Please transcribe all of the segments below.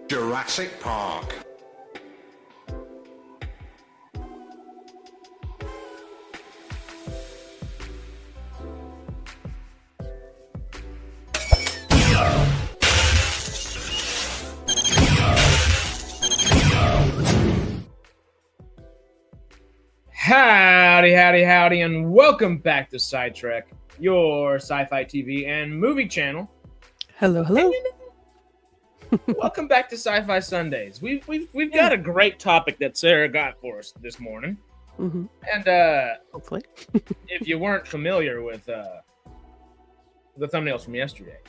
Jurassic Park. Howdy, howdy, howdy, and welcome back to SciTrek, your sci-fi TV and movie channel. Hello, hello. Welcome back to Sci-Fi Sundays. We've got a great topic that Sarah got for us this morning, and Hopefully, if you weren't familiar with the thumbnails from yesterday,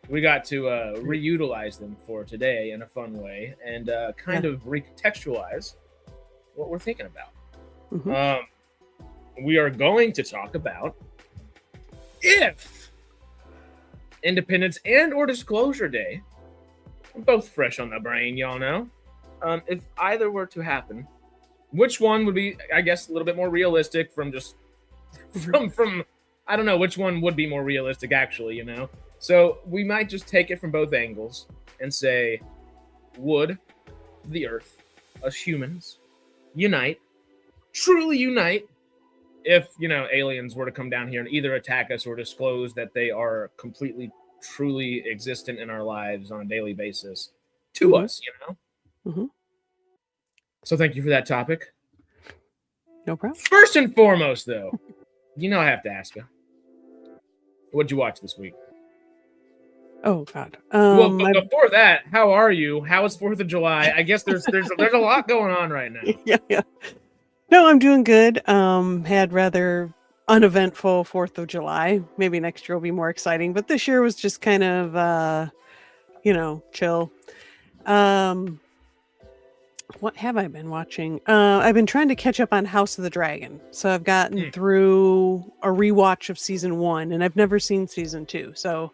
we got to reutilize them for today in a fun way and kind of recontextualize what we're thinking about. We are going to talk about if Independence and or Disclosure Day, both fresh on the brain, y'all know, if either were to happen, which one would be, I guess, a little bit more realistic from just from I don't know which one would be more realistic actually, you know. So we might just take it from both angles and say, would the Earth, us humans, truly unite, if, you know, aliens were to come down here and either attack us or disclose that they are completely, truly existent in our lives on a daily basis to us, you know? So thank you for that topic. no problem. First and foremost, though, you know I have to ask you, what'd you watch this week? Oh God. Well, but before that, how are you? How was 4th of July? I guess there's a lot going on right now. Yeah. No, I'm doing good. Had rather uneventful 4th of July. Maybe next year will be more exciting, but this year was just kind of, chill. What have I been watching? I've been trying to catch up on House of the Dragon. So I've gotten through a rewatch of season 1, and I've never seen season 2. So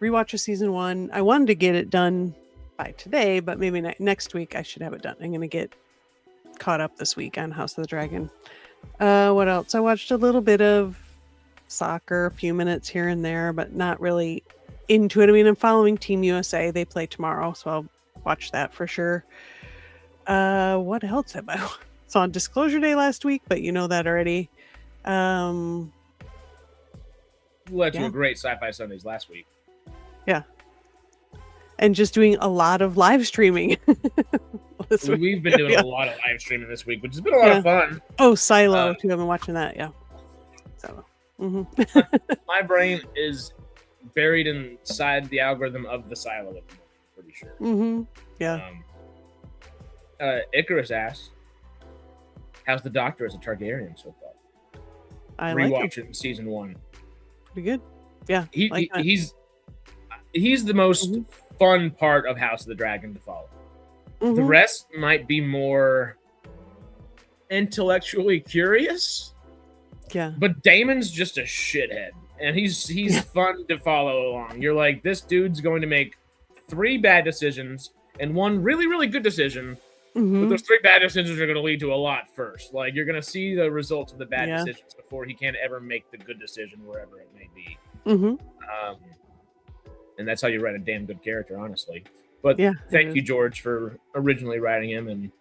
rewatch of season 1. I wanted to get it done by today, but maybe next week I should have it done. I'm going to get caught up this week on House of the Dragon. What else? I watched a little bit of soccer, a few minutes here and there, but not really into it. I mean, I'm following Team USA. They play tomorrow, so I'll watch that for sure. What else have I saw on Disclosure Day last week, but you know that already. Led to a great Sci-Fi Sundays last week. Yeah. And just doing a lot of live streaming. We've been doing a lot of live streaming this week, which has been a lot of fun. Oh, Silo too. I've been watching that. Yeah. So. My brain is buried inside the algorithm of the Silo at the moment, pretty sure. Yeah. Icarus asks, "How's the Doctor as a Targaryen so far?" I like it. Rewatching season 1. Pretty good. Yeah. He's the most fun part of House of the Dragon to follow. The rest might be more intellectually curious. Yeah. But Damon's just a shithead, and he's fun to follow along. You're like, this dude's going to make 3 bad decisions and 1 really, really good decision. But those 3 bad decisions are going to lead to a lot first. Like, you're going to see the results of the bad decisions before he can ever make the good decision, wherever it may be. And that's how you write a damn good character, honestly. But thank you, George, for originally writing him. And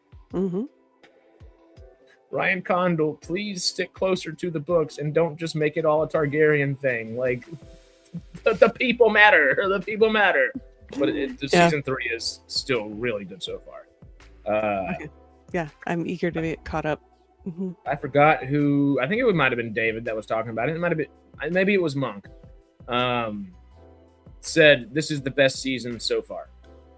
Ryan Condal, please stick closer to the books and don't just make it all a Targaryen thing. Like, the people matter. The people matter. But season 3 is still really good so far. Yeah, I'm eager to get caught up. I forgot who. I think it might have been David that was talking about it. It might have been, maybe it was Monk. Said this is the best season so far,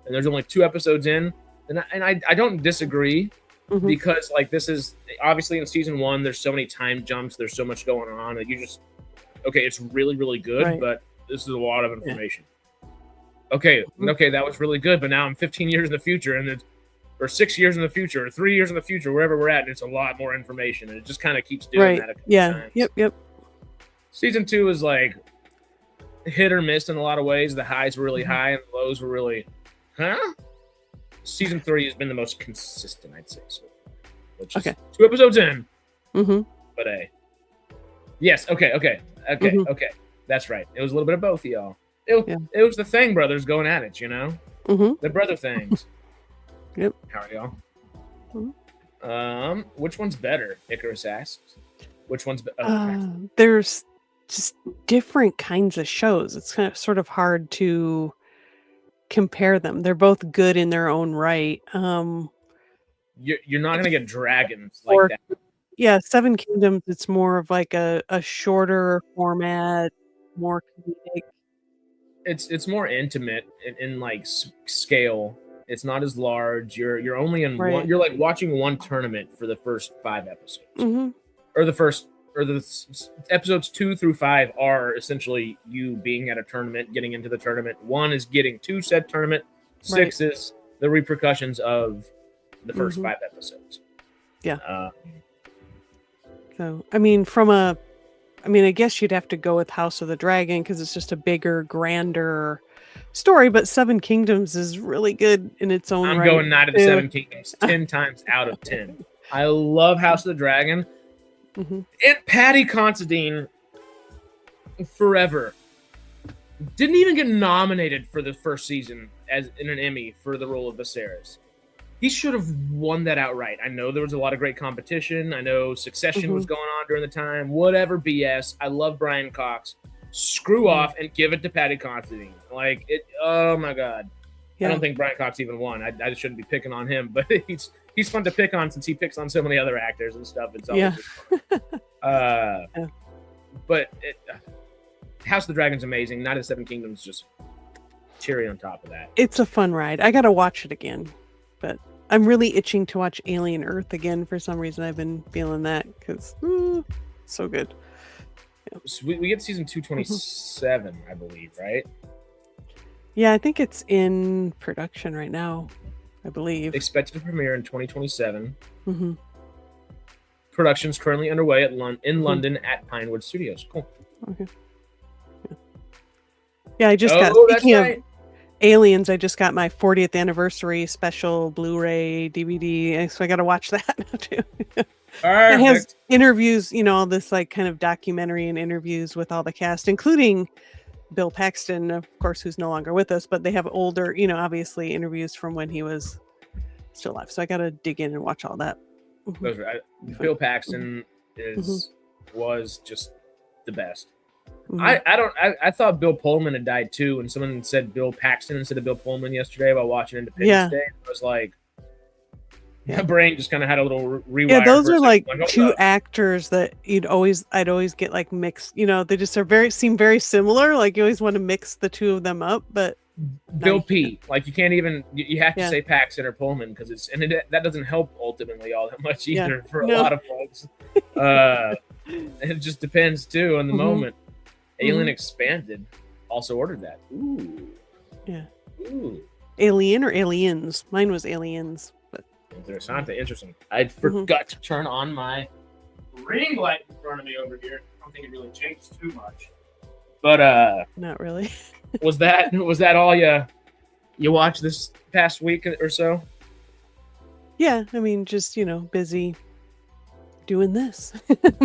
and there's only 2 episodes in, and I don't disagree because like this is obviously in season 1. There's so many time jumps. There's so much going on that you just it's really, really good, but this is a lot of information. Okay, that was really good, but now I'm 15 years in the future, and it's or 6 years in the future, or 3 years in the future, wherever we're at, and it's a lot more information, and it just kind of keeps doing that. Times. Yep. Season 2 is like hit or miss in a lot of ways. The highs were really high, and the lows were really, Season 3 has been the most consistent, I'd say. So, which is 2 episodes in. But yes, okay. That's right. It was a little bit of both of y'all. It was the Thing brothers going at it, you know? The brother things. Yep. How are y'all? Which one's better? Icarus asks. Which one's better? There's just different kinds of shows. It's kind of sort of hard to compare them. They're both good in their own right. You're not gonna get dragons like that. Yeah, Seven Kingdoms. It's more of like a shorter format, more comedic. It's more intimate in like scale. It's not as large. You're only in one. You're like watching one tournament for the first 5 episodes, or the episodes 2 through 5 are essentially you being at a tournament, getting into the tournament. 1 is getting to said tournament. 6 is the repercussions of the first 5 episodes. Yeah. So I mean, I guess you'd have to go with House of the Dragon because it's just a bigger, grander story, but Seven Kingdoms is really good in its own right. I'm going Night of the Seven Kingdoms 10 times out of 10. I love House of the Dragon. And Patty Considine forever didn't even get nominated for the first season as in an Emmy for the role of Viserys. He should have won that outright. I know there was a lot of great competition. I know Succession was going on during the time. Whatever BS. I love Brian Cox. Screw off and give it to Patty Considine. Like it. Oh my God. I don't think Brian Cox even won. I shouldn't be picking on him, but he's fun to pick on since he picks on so many other actors and stuff. It's always just fun. But House of the Dragon's amazing. Night of the Seven Kingdoms just cherry on top of that. It's a fun ride. I gotta watch it again, but I'm really itching to watch Alien Earth again for some reason. I've been feeling that because so good. So we get season 227, I believe, right? Yeah, I think it's in production right now. I believe expected to premiere in 2027. Production's currently underway in London at Pinewood Studios. Cool. Okay. Yeah, I just got. Speaking of Aliens, I just got my 40th anniversary special Blu-ray DVD, so I got to watch that now too. It has interviews, all this like kind of documentary and interviews with all the cast, including Bill Paxton, of course, who's no longer with us, but they have older, obviously interviews from when he was still alive. So I got to dig in and watch all that. Bill Paxton was just the best. I thought Bill Pullman had died too, and someone said Bill Paxton instead of Bill Pullman yesterday while watching Independence Day. I was like, my brain just kind of had a little rewire. Yeah, those are like two actors that I'd always get like mixed. They just seem very similar. Like you always want to mix the two of them up, but Bill P. Like you can't even you have to say Paxton or Pullman because that doesn't help ultimately all that much either for a lot of folks. It just depends too on the moment. Alien Expanded also ordered that. Ooh. Yeah. Ooh. Alien or Aliens? Mine was Aliens. But Interesting. I forgot to turn on my ring light in front of me over here. I don't think it really changes too much. But not really. was that all you watched this past week or so? Yeah, I mean, just busy doing this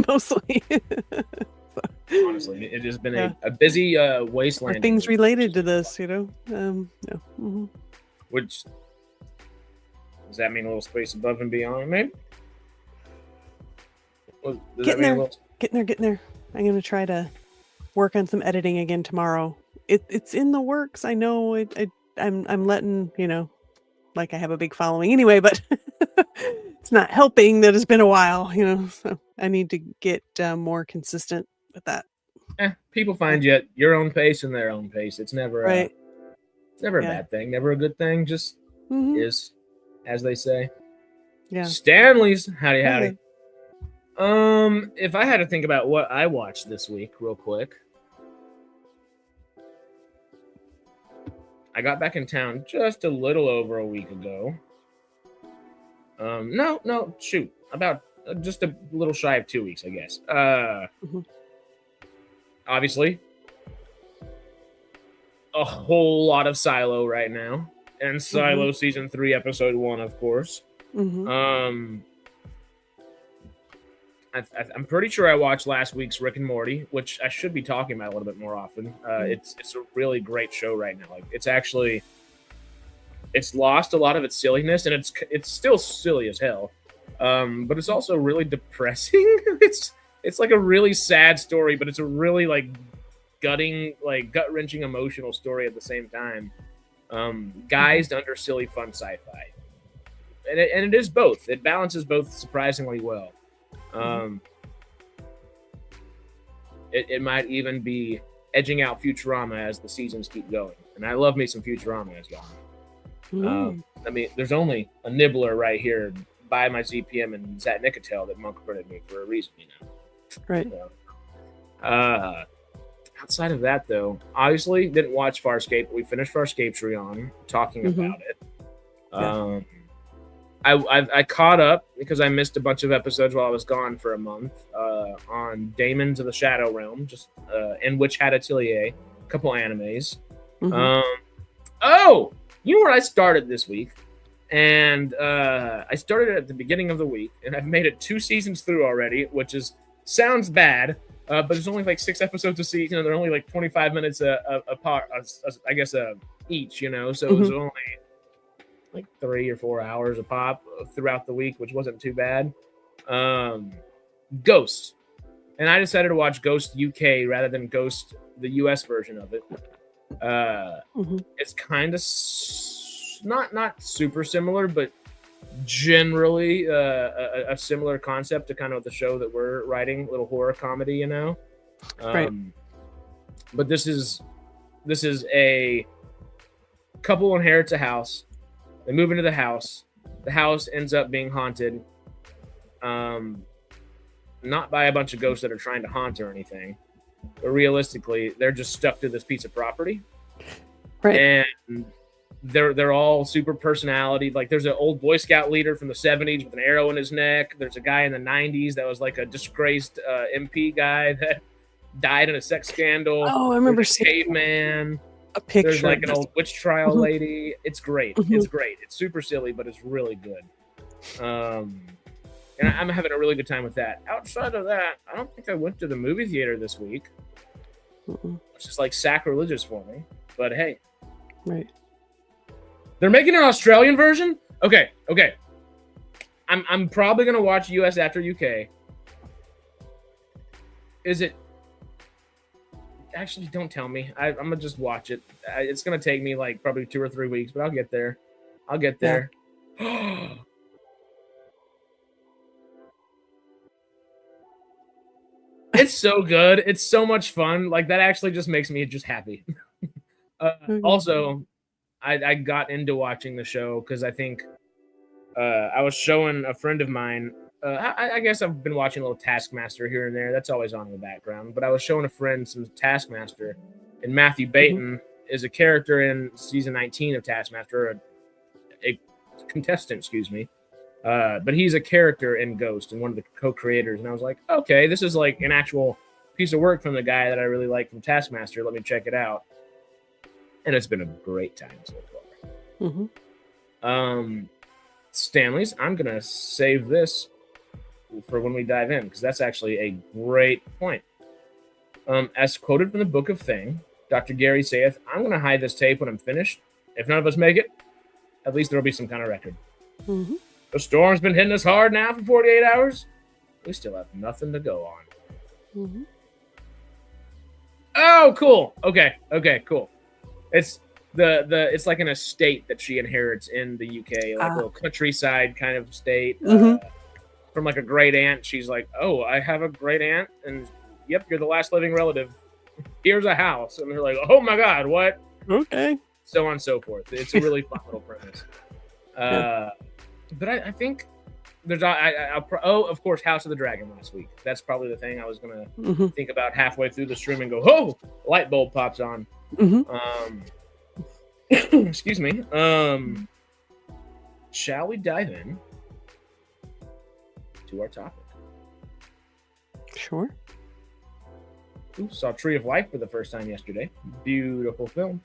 mostly. Honestly, it has been a busy wasteland. Things related to this, Yeah. Which does that mean a little space above and beyond, maybe? Getting there. I'm gonna try to work on some editing again tomorrow. It's in the works. I know. I'm letting like I have a big following anyway, but it's not helping that it's been a while. So I need to get more consistent with that. People find you at your own pace and their own pace. It's never right. It's never a bad thing, never a good thing. Just is, as they say. Yeah. Stanley's, howdy. If I had to think about what I watched this week, real quick, I got back in town just a little over a week ago. About just a little shy of 2 weeks, I guess. Obviously, a whole lot of Silo right now, and Silo season 3, episode 1, of course. I'm pretty sure I watched last week's Rick and Morty, which I should be talking about a little bit more often. It's a really great show right now. Like it's lost a lot of its silliness, and it's still silly as hell. But it's also really depressing. It's like a really sad story, but it's a really like gutting, like gut-wrenching emotional story at the same time. Guised under silly fun sci-fi. And it is both. It balances both surprisingly well. It might even be edging out Futurama as the seasons keep going. And I love me some Futurama as well. I mean, there's only a nibbler right here by my ZPM and Zat Nicotel that Monk printed me for a reason, Right. So, outside of that, though, obviously didn't watch Farscape, but we finished Farscape Trion talking about it. I caught up because I missed a bunch of episodes while I was gone for a month on Daemons of the Shadow Realm, and Witch Hat Atelier, a couple animes. You know where I started this week? And I started at the beginning of the week, and I've made it 2 seasons through already, which sounds bad, but there's only like 6 episodes a season, and they're only like 25 minutes apart, I guess, each, so it was only like 3 or 4 hours a pop throughout the week, which wasn't too bad. Ghost, and I decided to watch Ghost UK rather than Ghost the US version of it. It's kind of not super similar, but generally a similar concept to kind of the show that we're writing, little horror comedy, Right. But this is a couple inherits a house. They move into the house. The house ends up being haunted, not by a bunch of ghosts that are trying to haunt or anything, but realistically, they're just stuck to this piece of property. Right. And they're all super personality. Like there's an old Boy Scout leader from the 70s with an arrow in his neck. There's a guy in the 90s that was like a disgraced MP guy that died in a sex scandal. Oh, I remember seeing Caveman. a picture. There's like an old witch trial lady. It's great. It's great. It's super silly, but it's really good. And I'm having a really good time with that. Outside of that, I don't think I went to the movie theater this week. It's just like sacrilegious for me. But hey. Right. They're making an Australian version? Okay. I'm probably going to watch US after UK. Is it... Actually, don't tell me. I'm going to just watch it. It's going to take me like probably 2 or 3 weeks, but I'll get there. Yeah. It's so good. It's so much fun. Like that actually just makes me just happy. Also, I got into watching the show because I think I was showing a friend of mine I guess I've been watching a little Taskmaster here and there. That's always on in the background. But I was showing a friend some Taskmaster, and Matthew Baton is a character in season 19 of Taskmaster, a contestant, excuse me. But he's a character in Ghost and one of the co-creators. And I was like, okay, this is like an actual piece of work from the guy that I really like from Taskmaster. Let me check it out. And it's been a great time so far. Stanley's, I'm going to save this for when we dive in, because that's actually a great point. As quoted from the Book of Thing, Dr. Gary saith, I'm going to hide this tape when I'm finished. If none of us make it, at least there'll be some kind of record. The storm's been hitting us hard now for 48 hours. We still have nothing to go on. Oh, cool. Okay, cool. It's it's like an estate that she inherits in the UK, like a little countryside kind of state. From like a great aunt. She's like, oh, I have a great aunt, and yep, you're the last living relative. Here's a house. And they're like, oh my God, what? Okay. So on and so forth. It's a really fun little premise. But I think there's, of course, House of the Dragon last week. That's probably the thing I was going to think about halfway through the stream and go, oh, light bulb pops on. Excuse me. Shall we dive in to our topic? Sure. Ooh, saw Tree of Life for the first time yesterday. Beautiful film.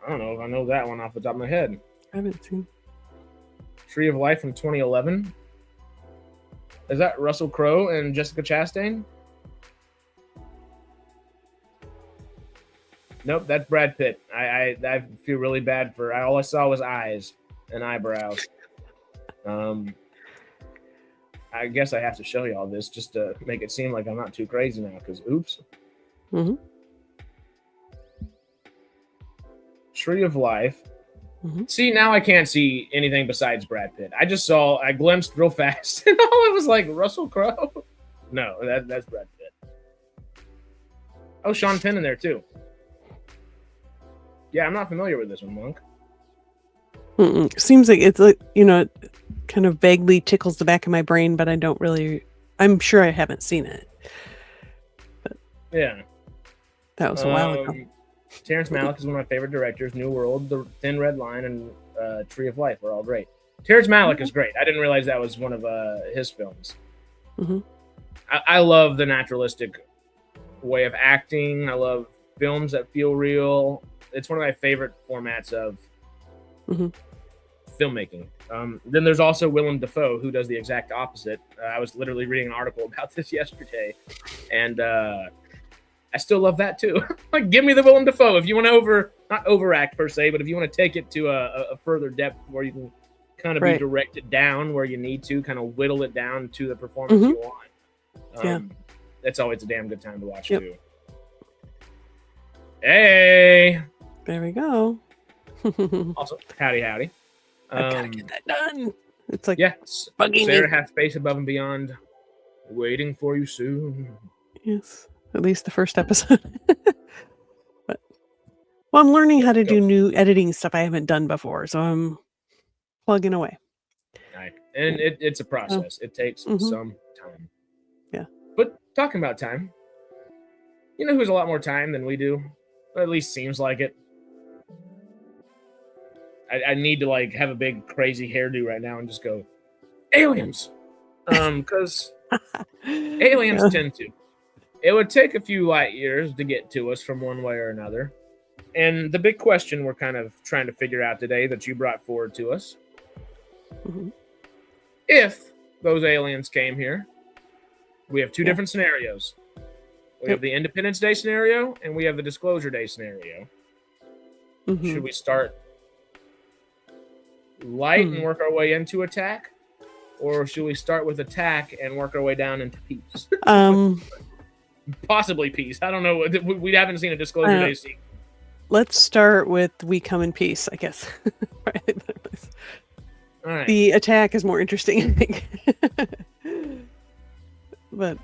I don't know if I know that one off the top of my head. I haven't seen Tree of Life from 2011. Is that Russell Crowe and Jessica Chastain? Nope, that's Brad Pitt. I feel really bad for. All I saw was eyes and eyebrows. I guess I have to show you all this just to make it seem like I'm not too crazy now, because oops. Tree of Life. See, now I can't see anything besides Brad Pitt. I glimpsed real fast, and all it was like Russell Crowe. No, that's Brad Pitt. Oh, Sean Penn in there too. Yeah, I'm not familiar with this one, Monk. Seems like it's like, it kind of vaguely tickles the back of my brain, but I don't really. I'm sure I haven't seen it. But yeah, that was a while ago. Terrence Malick is one of my favorite directors. New World, The Thin Red Line, and Tree of Life are all great. Terrence Malick is great. I didn't realize that was one of his films. I love the naturalistic way of acting. I love films that feel real. It's one of my favorite formats of filmmaking. Then there's also Willem Dafoe, who does the exact opposite. I was literally reading an article about this yesterday, and I still love that too. Like, give me the Willem Dafoe. If you want to not overact per se, but if you want to take it to a further depth where you can kind of be directed down where you need to, kind of whittle it down to the performance you want. That's always a damn good time to watch too. Hey, there we go. Also, howdy. I gotta get that done. It's like bugging Sarah has Space Above and Beyond waiting for you soon. Yes, at least the first episode. But I'm learning how to do new editing stuff I haven't done before, so I'm plugging away. Right. And it's a process. It takes some time. Yeah. But talking about time, you know who's a lot more time than we do? Or at least seems like it. I need to like have a big crazy hairdo right now and just go aliens, because aliens tend to. It would take a few light years to get to us from one way or another, and the big question we're kind of trying to figure out today that you brought forward to us: if those aliens came here, we have two different scenarios. We have the Independence Day scenario and we have the Disclosure Day scenario. Should we start light and work our way into attack, or should we start with attack and work our way down into peace? Possibly peace. I don't know. We haven't seen a Disclosure Day scene. Let's start with we come in peace, I guess. All right. The attack is more interesting, I think. But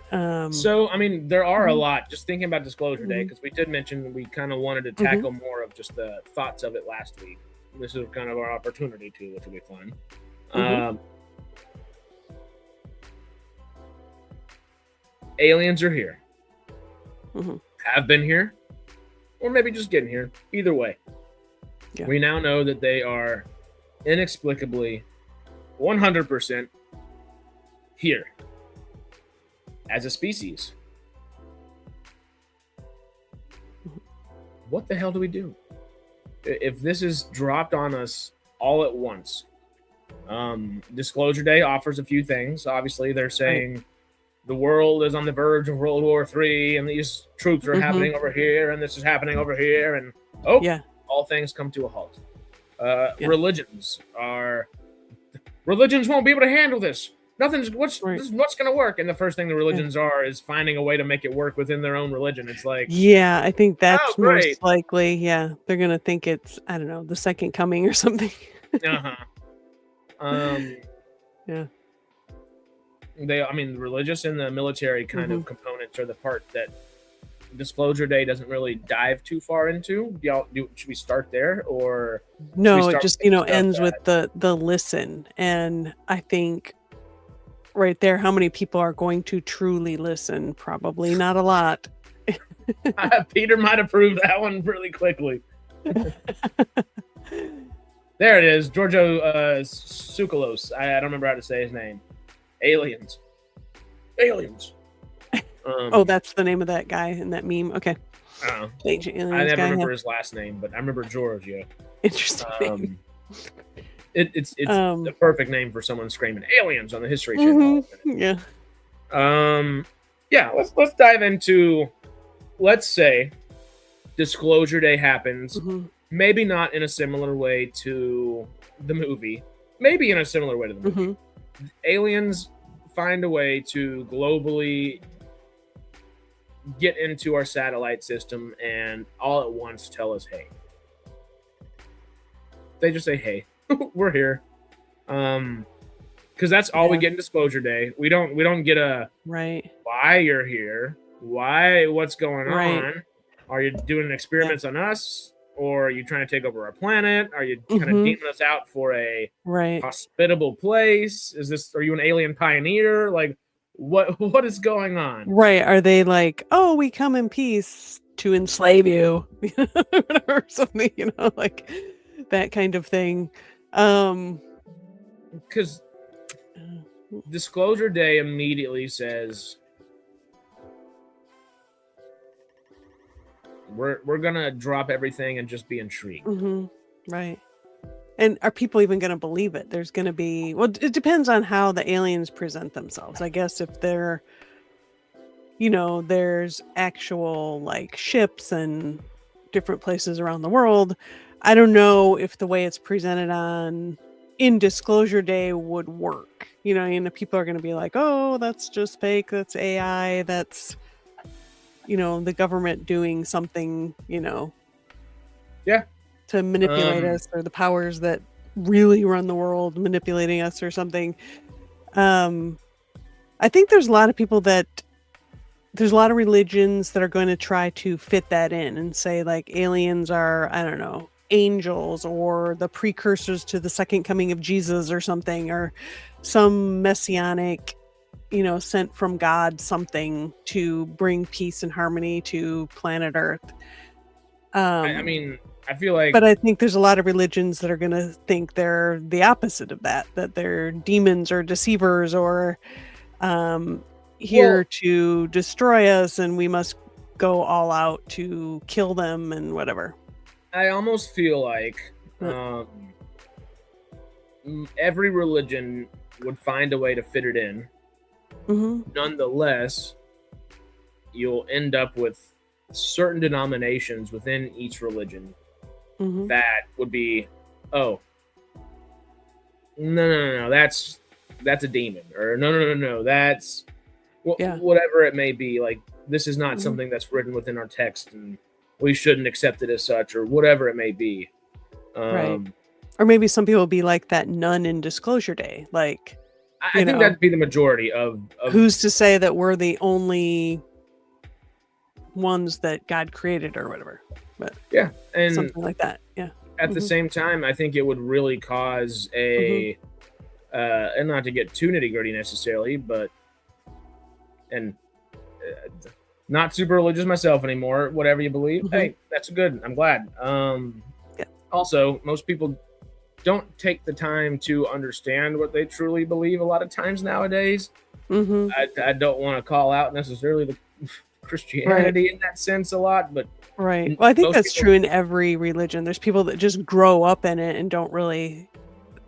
so I mean, there are a lot. Just thinking about Disclosure Day, because we did mention we kind of wanted to tackle more of just the thoughts of it last week. This is kind of our opportunity to, which will be fun. aliens are here, hmm have been here, or maybe just getting here. Either way, Yeah. we now know that they are inexplicably 100% here as a species. What the hell do we do? If this is dropped on us all at once, Disclosure Day offers a few things. Obviously, they're saying the world is on the verge of World War III, and these troops are happening over here, and this is happening over here, and Yeah. all things come to a halt. Yeah. Religions won't be able to handle this. What's going to work? And the first thing the religions are is finding a way to make it work within their own religion. It's like, Yeah, I think that's great. most likely. Yeah, they're gonna think it's, I don't know, the second coming or something. Yeah. The religious and the military kind of components are the part that Disclosure Day doesn't really dive too far into. Should we start there, or No, it just ends with the listen, and I think right there, how many people are going to truly listen? Probably not a lot. Peter might approve that one really quickly. There it is, Giorgio Tsoukalos. I don't remember how to say his name. Aliens. Oh, that's the name of that guy in that meme. Okay. I Ancient never aliens guy, remember yeah. his last name, but I remember Giorgio. Interesting name. It's the perfect name for someone screaming aliens on the History Channel. Yeah. Let's dive into, let's say Disclosure Day happens, maybe not in a similar way to the movie, maybe in a similar way to the movie. Aliens find a way to globally get into our satellite system and all at once tell us, hey. They just say, hey, we're here. Because that's all we get in Disclosure Day. We don't get a why you're here, what's going on. Are you doing experiments on us, or are you trying to take over our planet? Are you kind of deeming us out for a hospitable place? Are you an alien pioneer? Like, what is going on? Right? Are they like, oh, we come in peace to enslave you, or something? Like that kind of thing. Because Disclosure Day immediately says we're gonna drop everything and just be intrigued. Right. And are people even going to believe it? There's going to be, well, it depends on how the aliens present themselves. I guess if they're, there's actual like ships and different places around the world. I don't know if the way it's presented in Disclosure Day would work. People are going to be like, oh, that's just fake. That's AI. That's, the government doing something, to manipulate us, or the powers that really run the world manipulating us or something. I think there's a lot of religions that are going to try to fit that in and say like aliens are, I don't know, angels or the precursors to the second coming of Jesus or something, or some messianic, sent from God something to bring peace and harmony to planet Earth. I feel like, but I think there's a lot of religions that are going to think they're the opposite of that they're demons or deceivers or here to destroy us, and we must go all out to kill them and whatever. I almost feel like every religion would find a way to fit it in. Nonetheless, you'll end up with certain denominations within each religion that would be, oh, no, that's a demon, or no, that's whatever it may be. Like, this is not something that's written within our text, and we shouldn't accept it as such, or whatever it may be. Right. Or maybe some people will be like that nun in Disclosure Day. Like, I think that'd be the majority of who's to say that we're the only ones that God created or whatever. But and something like that. Yeah. At the same time, I think it would really cause a and not to get too nitty gritty necessarily, but and not super religious myself anymore. Whatever you believe, hey, that's good. I'm glad. Yeah. Also, most people don't take the time to understand what they truly believe a lot of times nowadays. I don't want to call out necessarily the Christianity in that sense a lot, but right. Well, I think most that's people- true in every religion. There's people that just grow up in it and don't really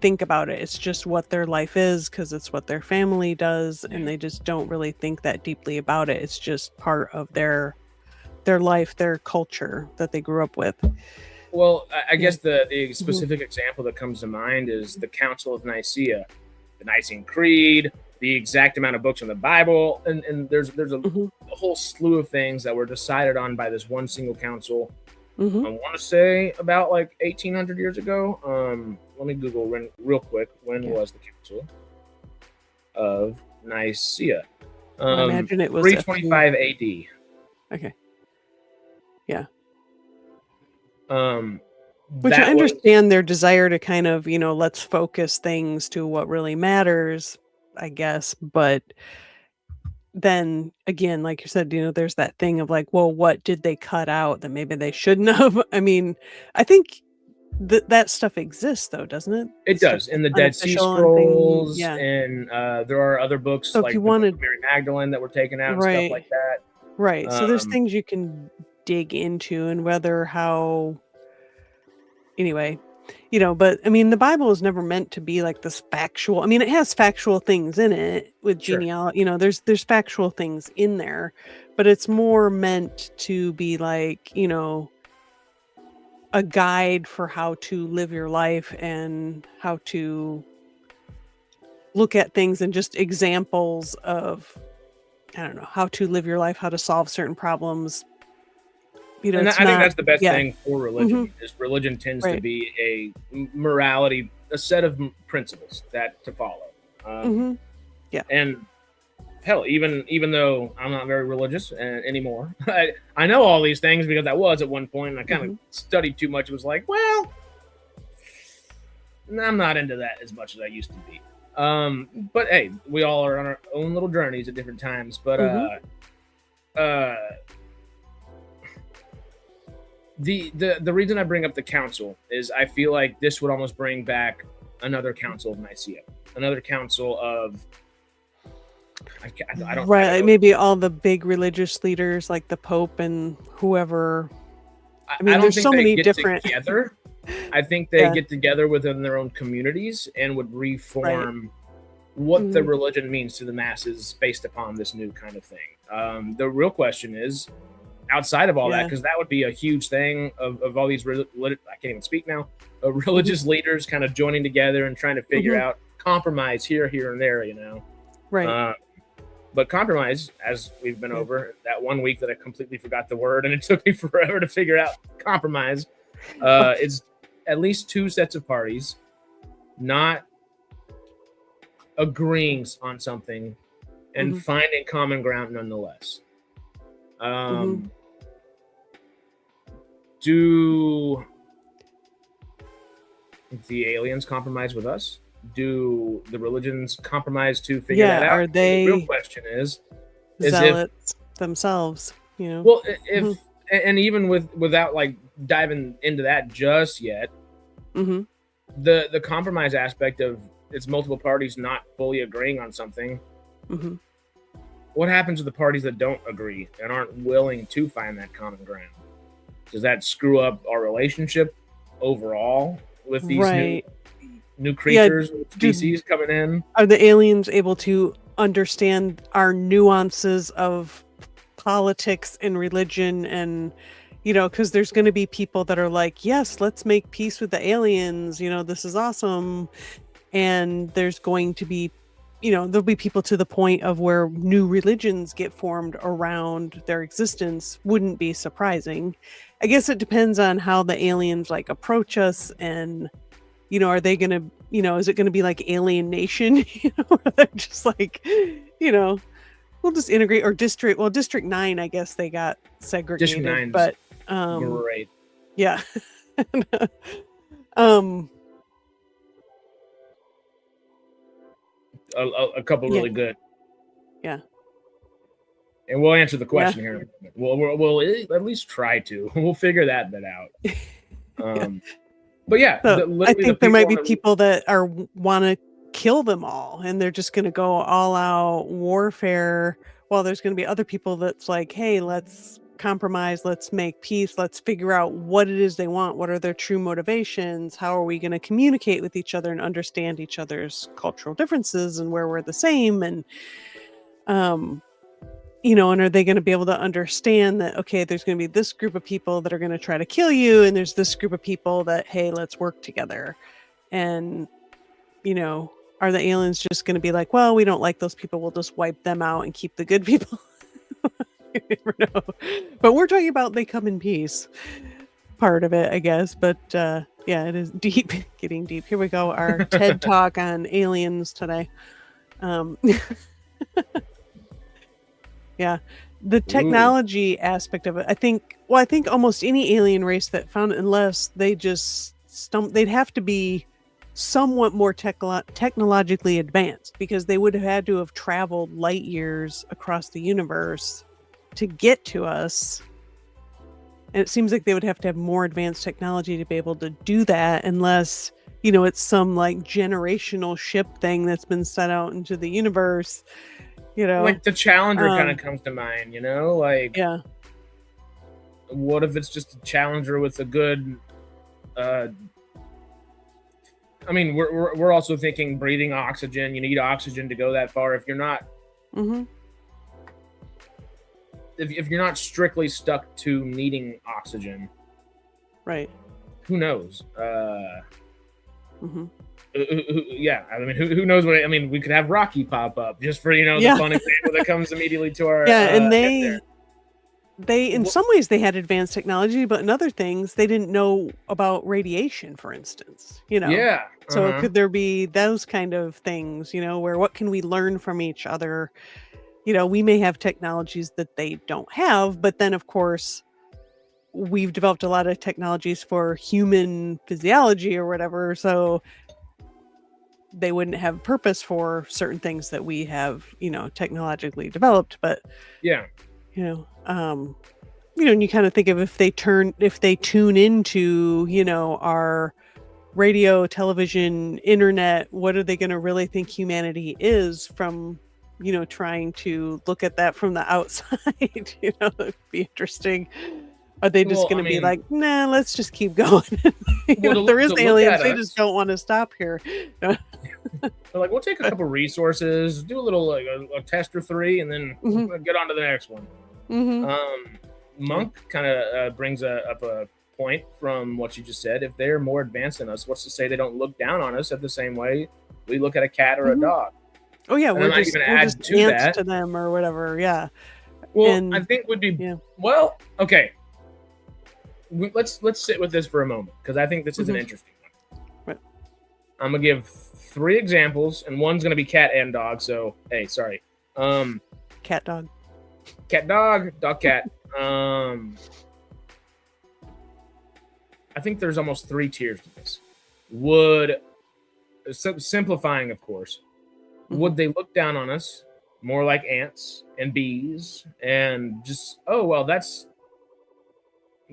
think about it. It's just what their life is because it's what their family does, and they just don't really think that deeply about it. It's just part of their life, their culture that they grew up with. Well, I guess the specific example that comes to mind is the Council of Nicaea, the Nicene Creed, the exact amount of books in the Bible, and there's a whole slew of things that were decided on by this one single council. I want to say about like 1800 years ago. Let me Google real quick. When was the Council of Nicaea? I imagine it was 325 AD. Okay. Yeah. Which I understand their desire to kind of, let's focus things to what really matters, I guess. But then again, like you said, there's that thing of like, well, what did they cut out that maybe they shouldn't have? I mean, I think that stuff exists though, doesn't it? It does in the Dead Sea Scrolls, and there are other books like the Book of Mary Magdalene that were taken out and stuff like that. Right. So there's things you can dig into, and anyway, but I mean, the Bible is never meant to be like this factual. I mean, it has factual things in it with genealogy, there's factual things in there, but it's more meant to be like, a guide for how to live your life and how to look at things, and just examples of, I don't know, how to live your life, how to solve certain problems. And I think that's the best thing for religion. Is religion tends to be a morality, a set of principles that to follow. And hell, even though I'm not very religious anymore, I know all these things because I was at one point, and I kind of studied too much. It was like, well, I'm not into that as much as I used to be. But hey, we all are on our own little journeys at different times. But the reason I bring up the council is I feel like this would almost bring back another Council of Nicaea, another council of I don't right, maybe all the big religious leaders like the Pope and whoever. I mean, there's so many different. Together. I think they get together within their own communities and would reform what the religion means to the masses based upon this new kind of thing. The real question is, outside of all that, because that would be a huge thing of all these, I can't even speak now, religious leaders kind of joining together and trying to figure out compromise here, and there, Right. But compromise, as we've been over that one week that I completely forgot the word, and it took me forever to figure out compromise, is at least two sets of parties not agreeing on something and finding common ground nonetheless. Do the aliens compromise with us? Do the religions compromise to figure that out? Are they the real question is zealots themselves? Well, if and even without like diving into that just yet, the compromise aspect of it's multiple parties not fully agreeing on something. What happens to the parties that don't agree and aren't willing to find that common ground? Does that screw up our relationship overall with these new creatures, species coming in? Are the aliens able to understand our nuances of politics and religion? And because there's going to be people that are like, yes, let's make peace with the aliens, this is awesome. And there's going to be there'll be people to the point of where new religions get formed around their existence. Wouldn't be surprising. I guess it depends on how the aliens like approach us, and are they gonna is it gonna be like Alien Nation? They're just like, we'll just integrate, or District 9, I guess they got segregated. District 9's but great. Yeah. A couple really good. Yeah. And we'll answer the question here in a moment. We'll at least try to. We'll figure that bit out. But yeah, So I think there might be people that want to kill them all, and they're just going to go all out warfare. While there's going to be other people that's like, hey, let's compromise, let's make peace, let's figure out what it is they want, what are their true motivations, how are we going to communicate with each other and understand each other's cultural differences and where we're the same, and and are they going to be able to understand that, okay, there's going to be this group of people that are going to try to kill you, and there's this group of people that, hey, let's work together. And are the aliens just going to be like, well, we don't like those people, we'll just wipe them out and keep the good people? You never know. But we're talking about they come in peace part of it, I guess. But yeah, it is deep, getting deep. Here we go, our TED talk on aliens today. Yeah, the technology aspect of it, I think almost any alien race that found it, unless they just they'd have to be somewhat more technologically advanced, because they would have had to have traveled light years across the universe to get to us. And it seems like they would have to have more advanced technology to be able to do that, unless, it's some like generational ship thing that's been set out into the universe. Like the Challenger kind of comes to mind, like, yeah. What if it's just a Challenger with a good, I mean, we're also thinking breathing oxygen. You need oxygen to go that far. If you're not, if you're not strictly stuck to needing oxygen, right? Who knows? Yeah, I mean, who knows what? I mean, we could have Rocky pop up just for the fun example that comes immediately to our and they in some ways they had advanced technology, but in other things they didn't know about radiation, for instance. Yeah. So could there be those kind of things? Where what can we learn from each other? We may have technologies that they don't have, but then of course we've developed a lot of technologies for human physiology or whatever, so they wouldn't have purpose for certain things that we have, technologically developed. But and you kind of think of if they tune into, our radio, television, internet, what are they going to really think humanity is from, trying to look at that from the outside? It'd be interesting. Are they just going to be like, nah, let's just keep going? There is aliens, they just don't want to stop here. They're like, we'll take a couple resources, do a little like a test or three, and then get on to the next one. Monk kind of brings up a point from what you just said. If they're more advanced than us, what's to say they don't look down on us at the same way we look at a cat or a dog? Oh yeah, we're just ants to them or whatever. Yeah. Well, I think would be well. Okay. Let's sit with this for a moment, because I think this is an interesting one. Right. I'm gonna give 3 examples, and one's gonna be cat and dog. So hey, sorry. Cat dog. Cat dog, dog cat. I think there's almost 3 tiers to this. Simplifying, of course, would they look down on us more like ants and bees and just, oh well, that's.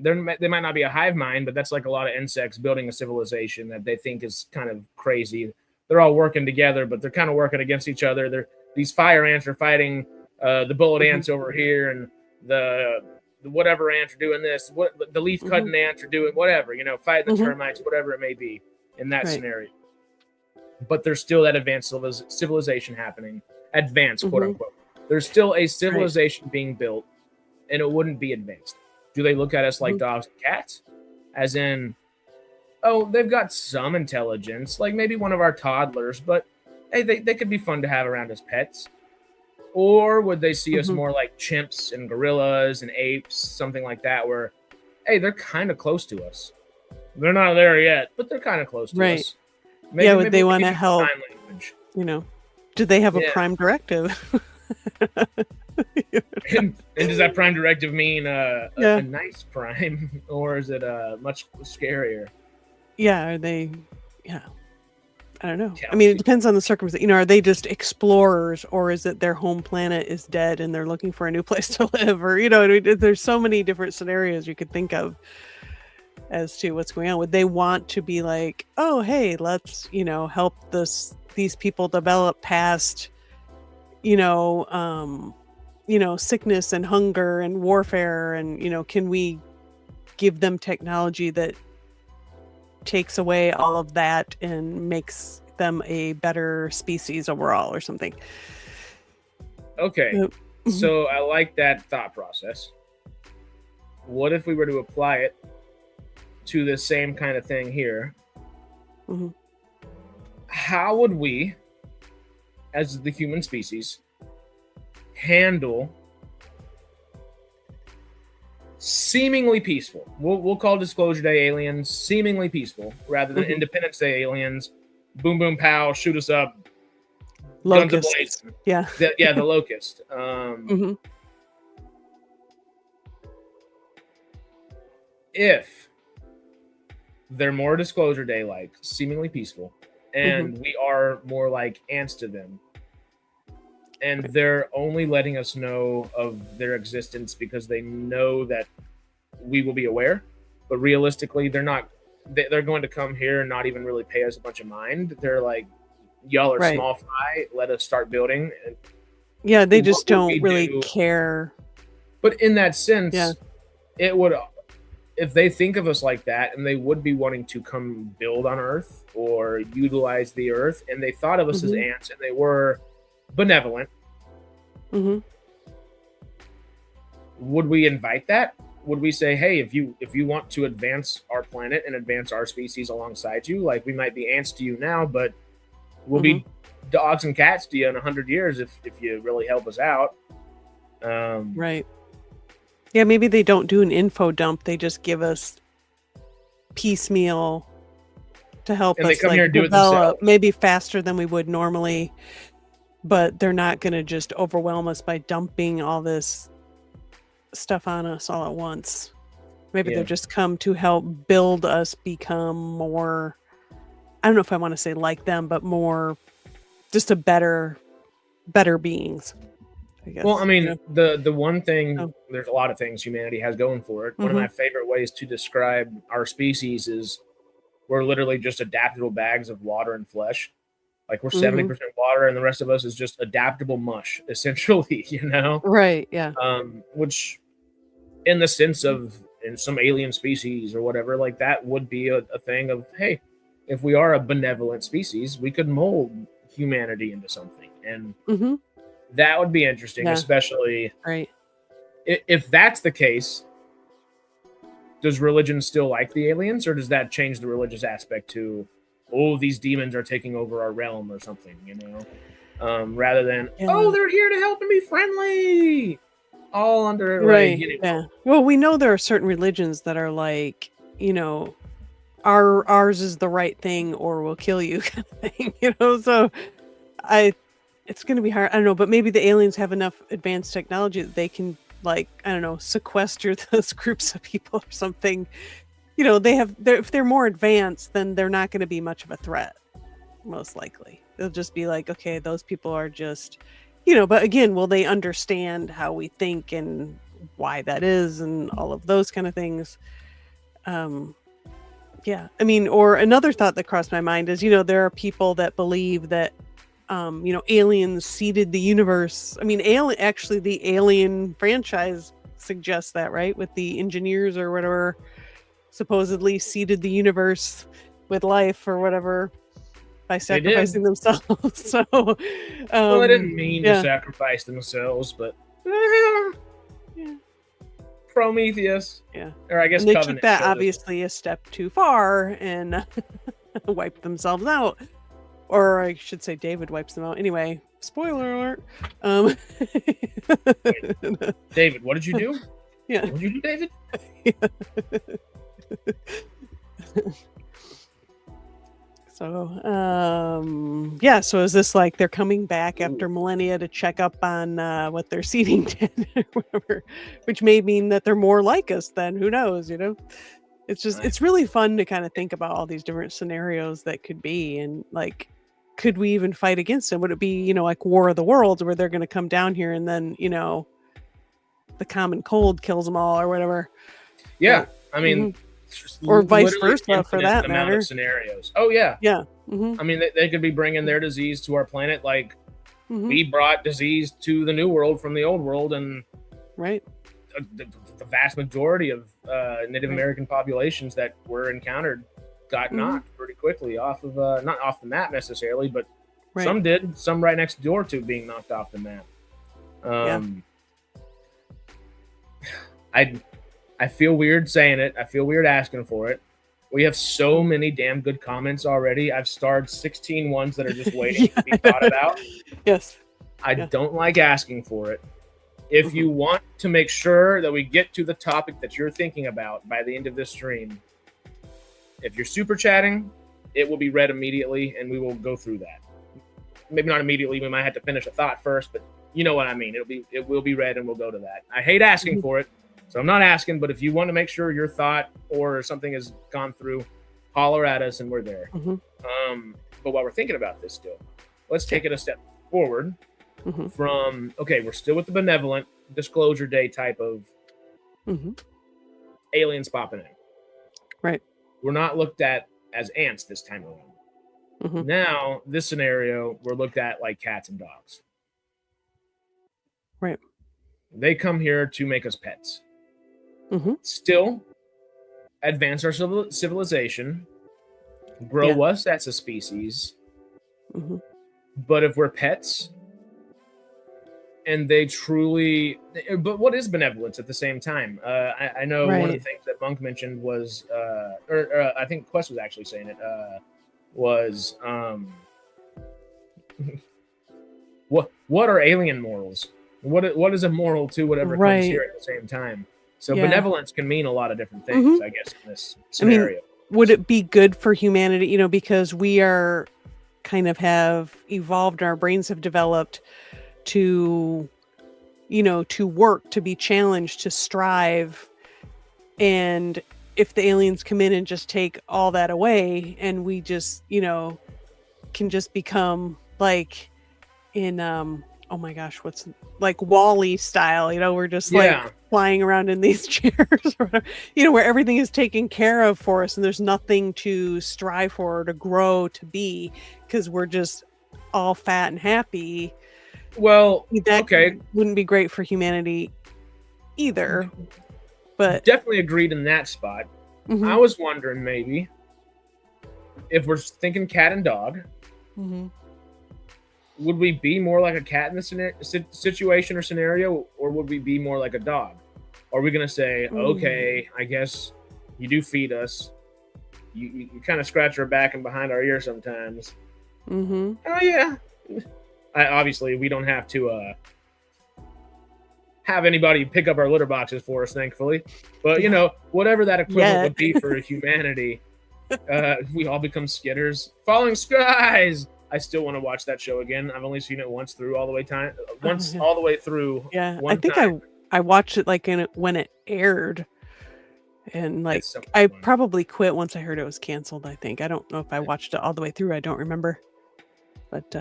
They might not be a hive mind, but that's like a lot of insects building a civilization that they think is kind of crazy. They're all working together, but they're kind of working against each other. These fire ants are fighting the bullet ants over here, and the whatever ants are doing this. What the leaf cutting ants are doing, whatever, fighting the termites, whatever it may be in that scenario. But there's still that advanced civilization happening, advanced quote unquote. There's still a civilization being built, and it wouldn't be advanced. Do they look at us like dogs and cats? As in, oh, they've got some intelligence, like maybe one of our toddlers, but hey, they could be fun to have around as pets. Or would they see us more like chimps and gorillas and apes, something like that, where, hey, they're kind of close to us. They're not there yet, but they're kind of close to us. Maybe, would they want to help? Do they have a prime directive? and does that prime directive mean a nice prime, or is it much scarier? Yeah, are they? Yeah, I don't know. I Counts mean, it people. depends on the circumstance. You know, are they just explorers, or is it their home planet is dead and they're looking for a new place to live? Or, you know, there's so many different scenarios you could think of as to what's going on. Would they want to be like, oh, hey, let's, you know, help these people develop past, you know, sickness and hunger and warfare, and, you know, can we give them technology that takes away all of that and makes them a better species overall or something? Okay, Mhm. so I like that thought process. What if we were to apply it to the same kind of thing here? Mhm. How would we, as the human species, handle seemingly peaceful? We'll call Disclosure Day aliens seemingly peaceful rather than Mhm. Independence Day aliens. Boom, boom, pow, shoot us up, guns Locusts. ablazing. Yeah. The locust. Mhm. If they're more Disclosure Day like, seemingly peaceful, and we are more like ants to them, and they're only letting us know of their existence because they know that we will be aware, but realistically they're not. They're going to come here and not even really pay us a bunch of mind. They're like, y'all are Right. small fry, let us start building. And Yeah, they what just would we don't really do? care. But in that sense, Yeah. it would, if they think of us like that, and they would be wanting to come build on Earth or utilize the Earth, and they thought of us as Mhm. ants and they were benevolent, Mhm. would we invite that? Would we say, hey, if you want to advance our planet and advance our species alongside you, like, we might be ants to you now, but we'll be dogs and cats to you in 100 years if you really help us out. Right. Yeah, maybe they don't do an info dump. They just give us piecemeal to help And they us come here like and do it develop themselves. maybe faster than we would normally, but they're not going to just overwhelm us by dumping all this stuff on us all at once. Maybe they're Yeah. just come to help build us become more, I don't know if I want to say like them, but more just a better beings, I guess. Well, I mean, the one thing, Oh. there's a lot of things humanity has going for it. One of Mhm. my favorite ways to describe our species is we're literally just adaptable bags of water and flesh. Like, we're 70% water, and the rest of us is just adaptable mush, essentially, you know? Right, yeah. Which, in the sense of in some alien species or whatever, like, that would be a thing of, hey, if we are a benevolent species, we could mold humanity into something. And Mhm. that would be interesting, Yeah. especially Right. if that's the case. Does religion still like the aliens, or does that change the religious aspect to, oh, these demons are taking over our realm or something, you know? Rather than, oh, Yeah. they're here to help and be friendly, all under, like, Right. you know. Yeah. Well, we know there are certain religions that are like, you know, ours is the right thing or we'll kill you kind of thing, you know. So I it's gonna be hard. I don't know, but maybe the aliens have enough advanced technology that they can, like, I don't know, sequester those groups of people or something. You know, if they're more advanced, then they're not gonna be much of a threat, most likely. They'll just be like, okay, those people are just, you know, but again, will they understand how we think and why that is and all of those kind of things? Um, yeah. I mean, or another thought that crossed my mind is, you know, there are people that believe that you know, aliens seeded the universe. I mean, actually the Alien franchise suggests that, right? With the engineers or whatever supposedly seeded the universe with life or whatever by They did. sacrificing themselves. So, Well, they didn't mean to yeah, sacrifice themselves, but yeah, Prometheus, yeah. or I guess And they took Covenant, that showed us. obviously a step too far and wiped themselves out. Or I should say David wipes them out. Anyway, spoiler alert. Um, David, what did you do? yeah. What did you do, David? So, yeah. So is this like they're coming back after millennia to check up on what their seeding did, or whatever, which may mean that they're more like us then? Who knows? You know? It's just Right. it's really fun to kind of think about all these different scenarios that could be, and like, could we even fight against them? Would it be, like War of the Worlds where they're going to come down here and then, the common cold kills them all or whatever? Yeah, But, I mean, or vice literally versa for infinite that amount matter. of scenarios. Oh yeah, Yeah. I mean they could be bringing their disease to our planet like Mm-hmm. we brought disease to the new world from the old world, and Right. the vast majority of Native American populations that were encountered got knocked pretty quickly off of not off the map necessarily, but Right. some did. Some right next door to being knocked off the map. I feel weird saying it. I feel weird asking for it. We have so many damn good comments already. I've starred 16 ones that are just waiting to be thought about. Yes. I don't like asking for it. If you want to make sure that we get to the topic that you're thinking about by the end of this stream, if you're super chatting, it will be read immediately and we will go through that. Maybe not immediately. We might have to finish a thought first, but you know what I mean. It will be read and we'll go to that. I hate asking for it, so I'm not asking, but if you want to make sure your thought or something has gone through, holler at us and we're there. But while we're thinking about this still, let's take it a step forward from, okay, we're still with the benevolent disclosure day type of aliens popping in. Right. We're not looked at as ants this time around. Now, this scenario, we're looked at like cats and dogs. Right. They come here to make us pets. Still, advance our civilization, grow us as a species. But if we're pets, and they truly, but what is benevolence at the same time? I know one of the things that Monk mentioned was, or I think Quest was actually saying it, was what are alien morals? What is a moral to whatever comes here at the same time? So benevolence can mean a lot of different things, I guess, in this scenario. I mean, would it be good for humanity, because we are kind of have evolved, our brains have developed to, to work, to be challenged, to strive. And if the aliens come in and just take all that away and we just, can just become like in, oh my gosh, what's like Wall-E style, we're just like flying around in these chairs, where everything is taken care of for us and there's nothing to strive for or to grow to be because we're just all fat and happy. Well, that wouldn't be great for humanity either. But definitely agreed in that spot. I was wondering maybe if we're thinking cat and dog, would we be more like a cat in this situation or scenario, or would we be more like a dog? Are we going to say, okay, I guess you do feed us. You kind of scratch our back and behind our ear sometimes. Oh, yeah. Obviously, we don't have to have anybody pick up our litter boxes for us, thankfully. But, whatever that equivalent would be for humanity, we all become skitters. Falling Skies! I still want to watch that show again. I've only seen it once all the way through. Yeah, I think I watched it like when it aired. And like, I probably quit once I heard it was canceled, I think. I don't know if I watched it all the way through. I don't remember. But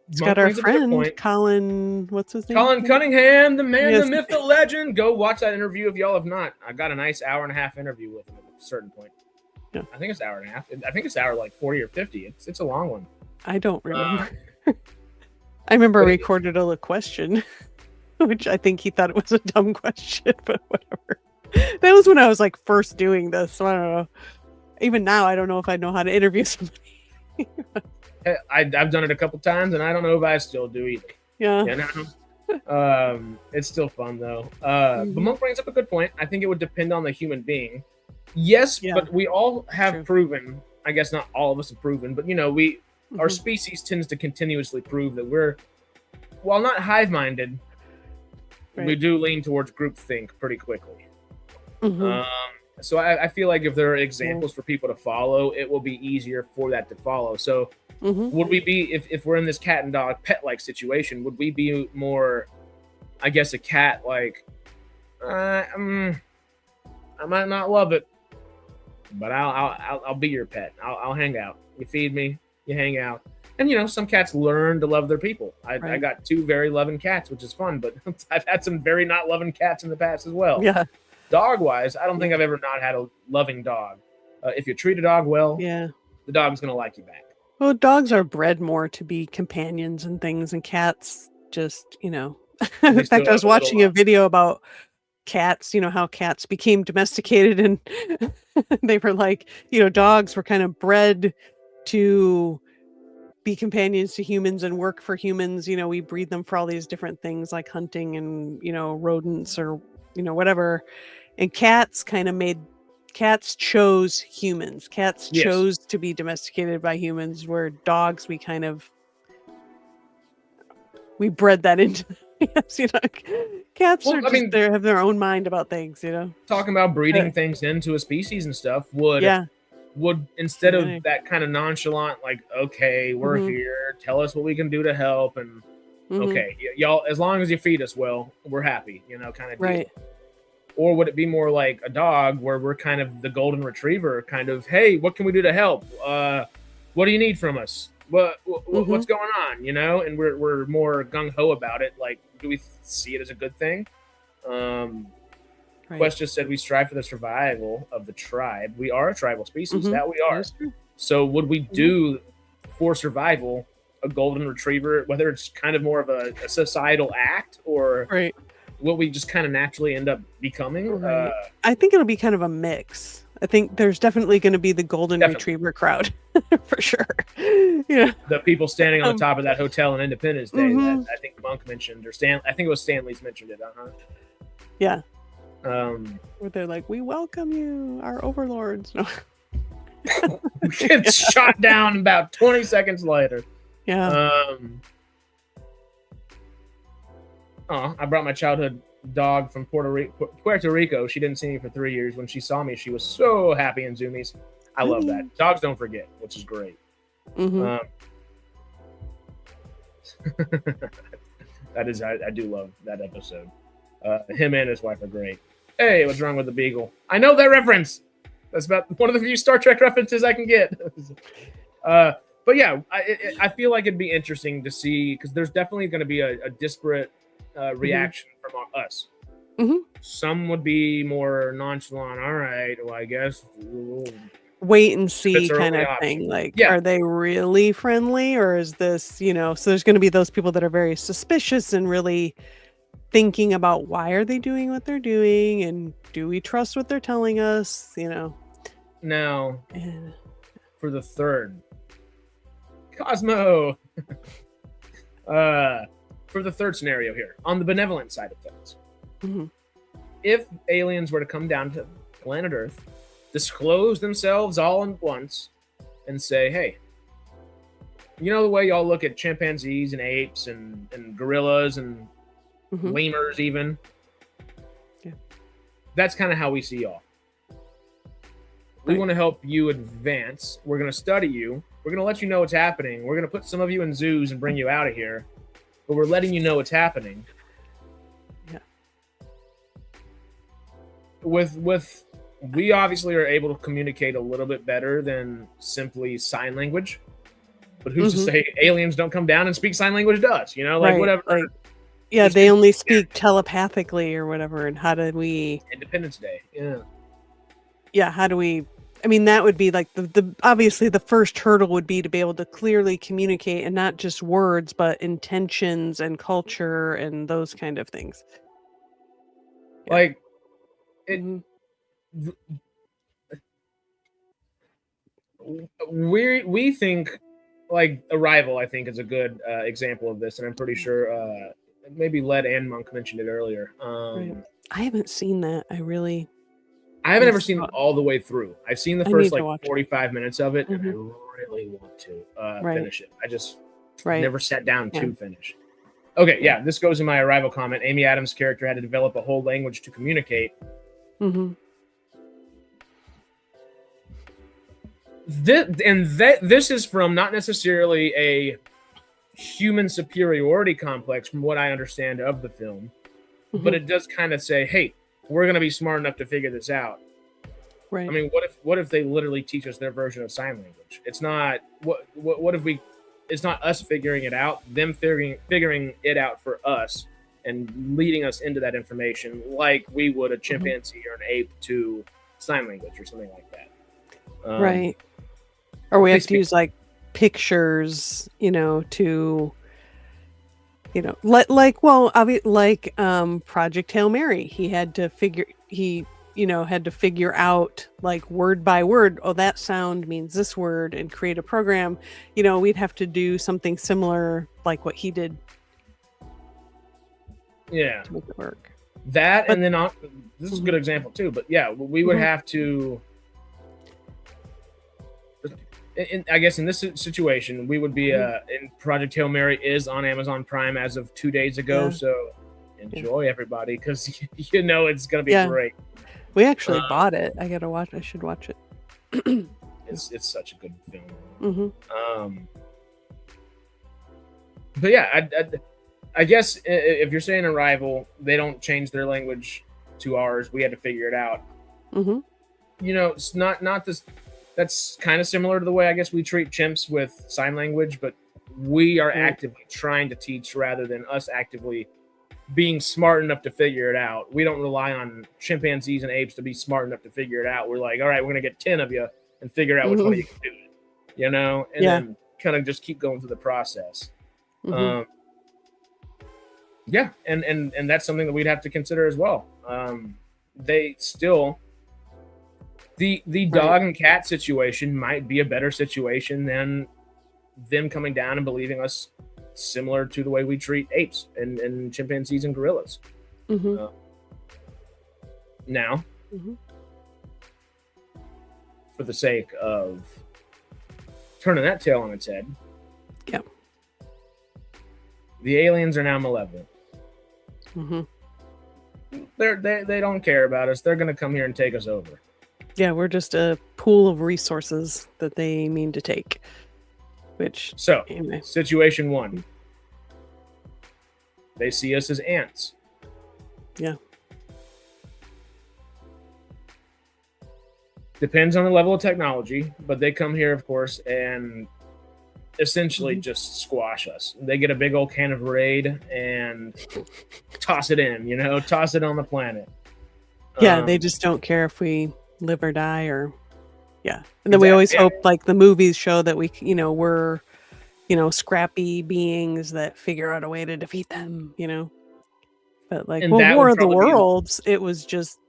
it's got our friend Colin, what's his name? Colin Cunningham, the man, the myth, the legend. Go watch that interview if y'all have not. I got a nice hour-and-a-half interview with him at a certain point. Yeah. I think it's an hour and a half. I think it's hour like 40 or 50. It's a long one. I don't remember. I remember I recorded a question, which I think he thought it was a dumb question, but whatever. That was when I was like first doing this, so I don't know. Even now, I don't know if I know how to interview somebody. I've done it a couple times, and I don't know if I still do either. Yeah. It's still fun though. But Monk brings up a good point. I think it would depend on the human being. Yes, but we all have proven. I guess not all of us have proven, but our species tends to continuously prove that we're, while not hive-minded, we do lean towards groupthink pretty quickly. So I feel like if there are examples for people to follow, it will be easier for that to follow. So would we be, if we're in this cat and dog pet-like situation, would we be more, I guess, a cat like, I might not love it, but I'll be your pet. I'll hang out. You feed me, you hang out. And some cats learn to love their people. I got 2 very loving cats, which is fun, but I've had some very not loving cats in the past as well. Yeah. Dog wise, I don't think I've ever not had a loving dog. If you treat a dog well, Yeah. the dog's gonna like you back. Well, dogs are bred more to be companions and things, and cats just, In They fact, still I was have a watching a little, video about cats, how cats became domesticated, and they were like, dogs were kind of bred to be companions to humans and work for humans. We breed them for all these different things like hunting and, rodents or, whatever. And cats chose humans. Cats Yes. chose to be domesticated by humans, where dogs, we bred that into yes, cats Well, are just they have their own mind about things, talking about breeding things into a species and stuff would instead of that kind of nonchalant, like, okay, we're here, tell us what we can do to help, and okay, y'all, as long as you feed us well, we're happy, kind of deal. Right. Or would it be more like a dog where we're kind of the golden retriever, kind of, hey, what can we do to help? What do you need from us? What's going on? And we're more gung ho about it. Like, do we see it as a good thing? Quest just said we strive for the survival of the tribe. We are a tribal species. That we are. So would we do for survival a golden retriever, whether it's kind of more of a societal act, or will we just kind of naturally end up becoming? I think it'll be kind of a mix. I think there's definitely going to be the golden retriever crowd for sure. Yeah. The people standing on the top of that hotel on Independence Day that I think Monk mentioned, or I think it was Stanley's mentioned it. Yeah. Where they're like, we welcome you, our overlords. No. Gets shot down about 20 seconds later. Yeah. I brought my childhood dog from Puerto Rico. She didn't see me for 3 years. When she saw me, she was so happy in Zoomies. I love that. Dogs don't forget, which is great. That is, I do love that episode. Him and his wife are great. Hey, what's wrong with the beagle? I know that reference. That's about one of the few Star Trek references I can get. But yeah, I feel like it'd be interesting to see, because there's definitely going to be a disparate reaction from us. Some would be more nonchalant. All right, well, I guess we'll wait and see kind of thing. Like, are they really friendly, or is this, so there's going to be those people that are very suspicious and really thinking about why are they doing what they're doing, and do we trust what they're telling us, Now, for the third, Cosmo, for the third scenario here, on the benevolent side of things, if aliens were to come down to planet Earth, disclose themselves all at once, and say, hey, the way y'all look at chimpanzees and apes and gorillas and lemurs even, that's kind of how we see y'all. We want to help you advance. We're going to study you. We're going to let you know what's happening. We're going to put some of you in zoos and bring you out of here, but we're letting you know what's happening. We obviously are able to communicate a little bit better than simply sign language, but who's to say aliens don't come down and speak sign language to us, whatever. They only speak telepathically or whatever. And how did we... Independence Day, how do we... I mean, that would be like the obviously the first hurdle would be to be able to clearly communicate, and not just words, but intentions and culture and those kind of things. Like, we think, like, Arrival, I think, is a good example of this, and I'm pretty sure maybe Led and Monk mentioned it earlier. I haven't seen that. I haven't ever seen it all the way through. I've seen the first 45 minutes of it, and I really want to finish it. I just never sat down to finish. Okay, this goes in my Arrival comment. Amy Adams' character had to develop a whole language to communicate. This is from not necessarily a human superiority complex, from what I understand of the film, but it does kind of say, hey, we're going to be smart enough to figure this out. Right. I mean, what if they literally teach us their version of sign language? It's not what if we? It's not us figuring it out. Them figuring it out for us and leading us into that information, like we would a chimpanzee or an ape to sign language or something like that. Right. Or we they have to speak- use like pictures, to, like Project Hail Mary. He had to figure out like word by word, oh, that sound means this word, and create a program. We'd have to do something similar like what he did Yeah, to make it work. that, But- and then this is a good example too. But yeah, we would have to. I guess in this situation, we would be in Project Hail Mary is on Amazon Prime as of 2 days ago. Yeah. So enjoy everybody, because it's gonna be Yeah. great. We actually bought it. I should watch it. It's such a good film. Mm-hmm. But yeah, I guess if you're saying Arrival, they don't change their language to ours. We had to figure it out. Mm-hmm. It's not this. That's kind of similar to the way I guess we treat chimps with sign language, but we are actively trying to teach rather than us actively being smart enough to figure it out. We don't rely on chimpanzees and apes to be smart enough to figure it out. We're like, all right, we're gonna get 10 of you and figure out which one of you can do it, and then kind of just keep going through the process. Mm-hmm. Yeah, and that's something that we'd have to consider as well. They still the dog and cat situation might be a better situation than them coming down and believing us similar to the way we treat apes and chimpanzees and gorillas. Mm-hmm. Now, for the sake of turning that tail on its head, the aliens are now malevolent. Mm-hmm. They don't care about us. They're going to come here and take us over. Yeah, we're just a pool of resources that they mean to take. So, Anyway. situation 1. They see us as ants. Yeah. Depends on the level of technology, but they come here, of course, and essentially just squash us. They get a big old can of Raid and toss it in, toss it on the planet. Yeah, they just don't care if we live or die, or and then we always hope, like the movies show, that we we're scrappy beings that figure out a way to defeat them, but like War of the Worlds, it was just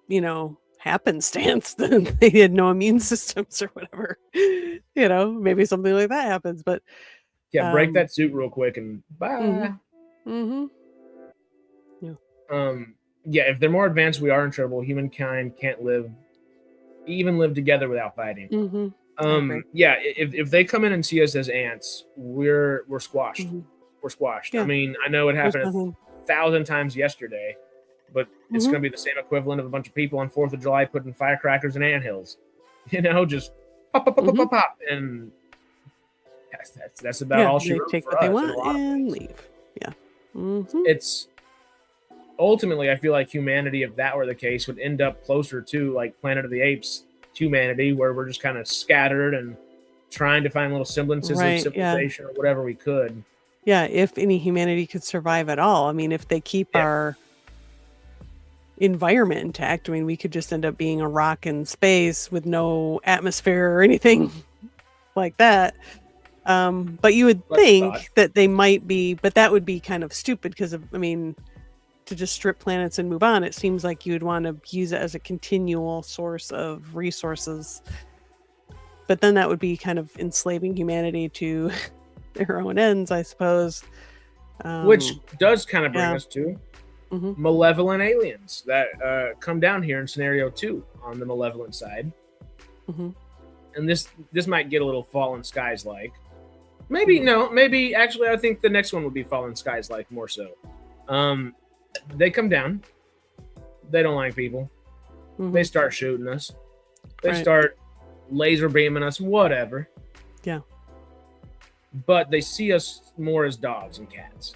happenstance. They had no immune systems or whatever. Maybe something like that happens, but break that suit real quick and bye. If they're more advanced, we are in trouble. Humankind can't live together without fighting. If they come in and see us as ants, we're squashed. We're squashed. I mean, I know it happened 1,000 times yesterday, but it's going to be the same equivalent of a bunch of people on 4th of July putting firecrackers in anthills. Just pop, pop, pop, pop, pop, pop, and that's about all she wrote take for what they us want and leave. It's ultimately, I feel like humanity, if that were the case, would end up closer to like Planet of the Apes humanity, where we're just kind of scattered and trying to find little semblances of civilization or whatever we could. Yeah, if any humanity could survive at all. I mean, if they keep our environment intact, I mean, we could just end up being a rock in space with no atmosphere or anything like that. But you would think that they might be, but that would be kind of stupid because to just strip planets and move on, it seems like you would want to use it as a continual source of resources. But then that would be kind of enslaving humanity to their own ends, I suppose. Which does kind of bring us to malevolent aliens that come down here in scenario 2 on the malevolent side. And this might get a little Fallen Skies like. Maybe actually I think the next one would be Fallen Skies like more so. They come down. They don't like people. They start shooting us. They start laser beaming us, whatever. Yeah. But they see us more as dogs and cats.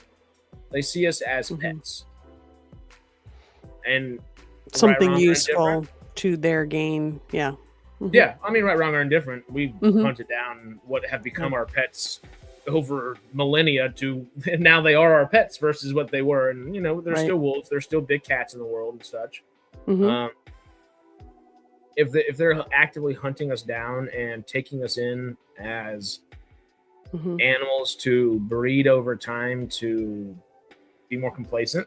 They see us as pets. And something useful to their gain. Yeah. Yeah, I mean, right, wrong, or indifferent, we've Mhm. hunted down what have become our pets over millennia to now they are our pets versus what they were. And, they're Right. still wolves. There's still big cats in the world and such. Mhm. Um, if they're actively hunting us down and taking us in as Mhm. animals to breed over time to be more complacent,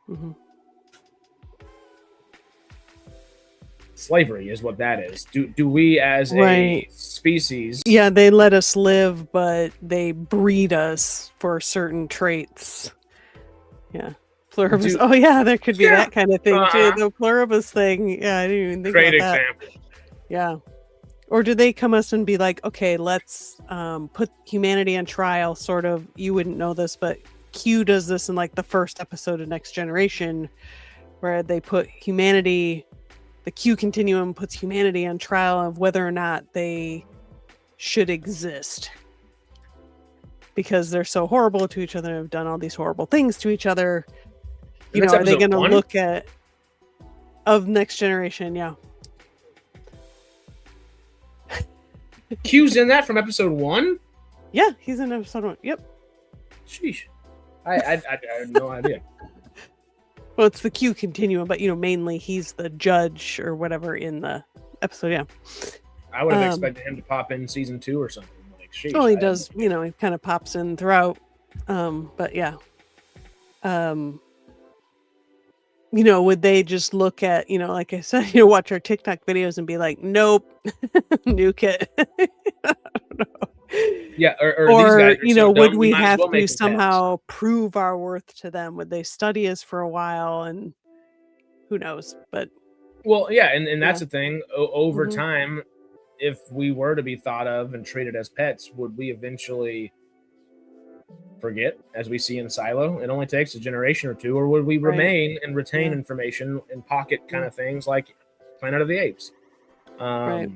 Mhm. slavery is what that is. Do we as a Right. species? Yeah, they let us live, but they breed us for certain traits. Yeah. Pluribus. Do Oh yeah, there could be yeah. that kind of thing too. Uh-huh. The pluribus thing. Yeah, I didn't even think Great about that. example. Yeah. Or do they come us and be like, okay, let's put humanity on trial, sort of. You wouldn't know this, but Q does this in like the first episode of Next Generation, where they put humanity, the Q continuum puts humanity on trial of whether or not they should exist. Because they're so horrible to each other and have done all these horrible things to each other. And that's Are they episode going to 1? look at of Next Generation? Yeah. Q's in that from episode 1? Yeah, he's in episode 1. Yep. Sheesh. I had no idea. Well, it's the Q continuum, but mainly he's the judge or whatever in the episode. Yeah. I would have expected him to pop in season 2 or something. Like, sheesh. Well, he does. He kind of pops in throughout. But yeah. Would they just look at, like I said, watch our TikTok videos and be like, nope, nuke it. I don't know. Yeah, or Or, these guys are so would dumb, we might as have well to make them pets. somehow prove our worth to them? Would they study us for a while? And who knows? But Well, yeah, and that's the thing. Over Mhm. time, if we were to be thought of and treated as pets, would we eventually forget, as we see in Silo? It only takes a generation or two, or would we Right. remain and retain Yeah. information and pocket kind Yeah. of things like Planet of the Apes? Right.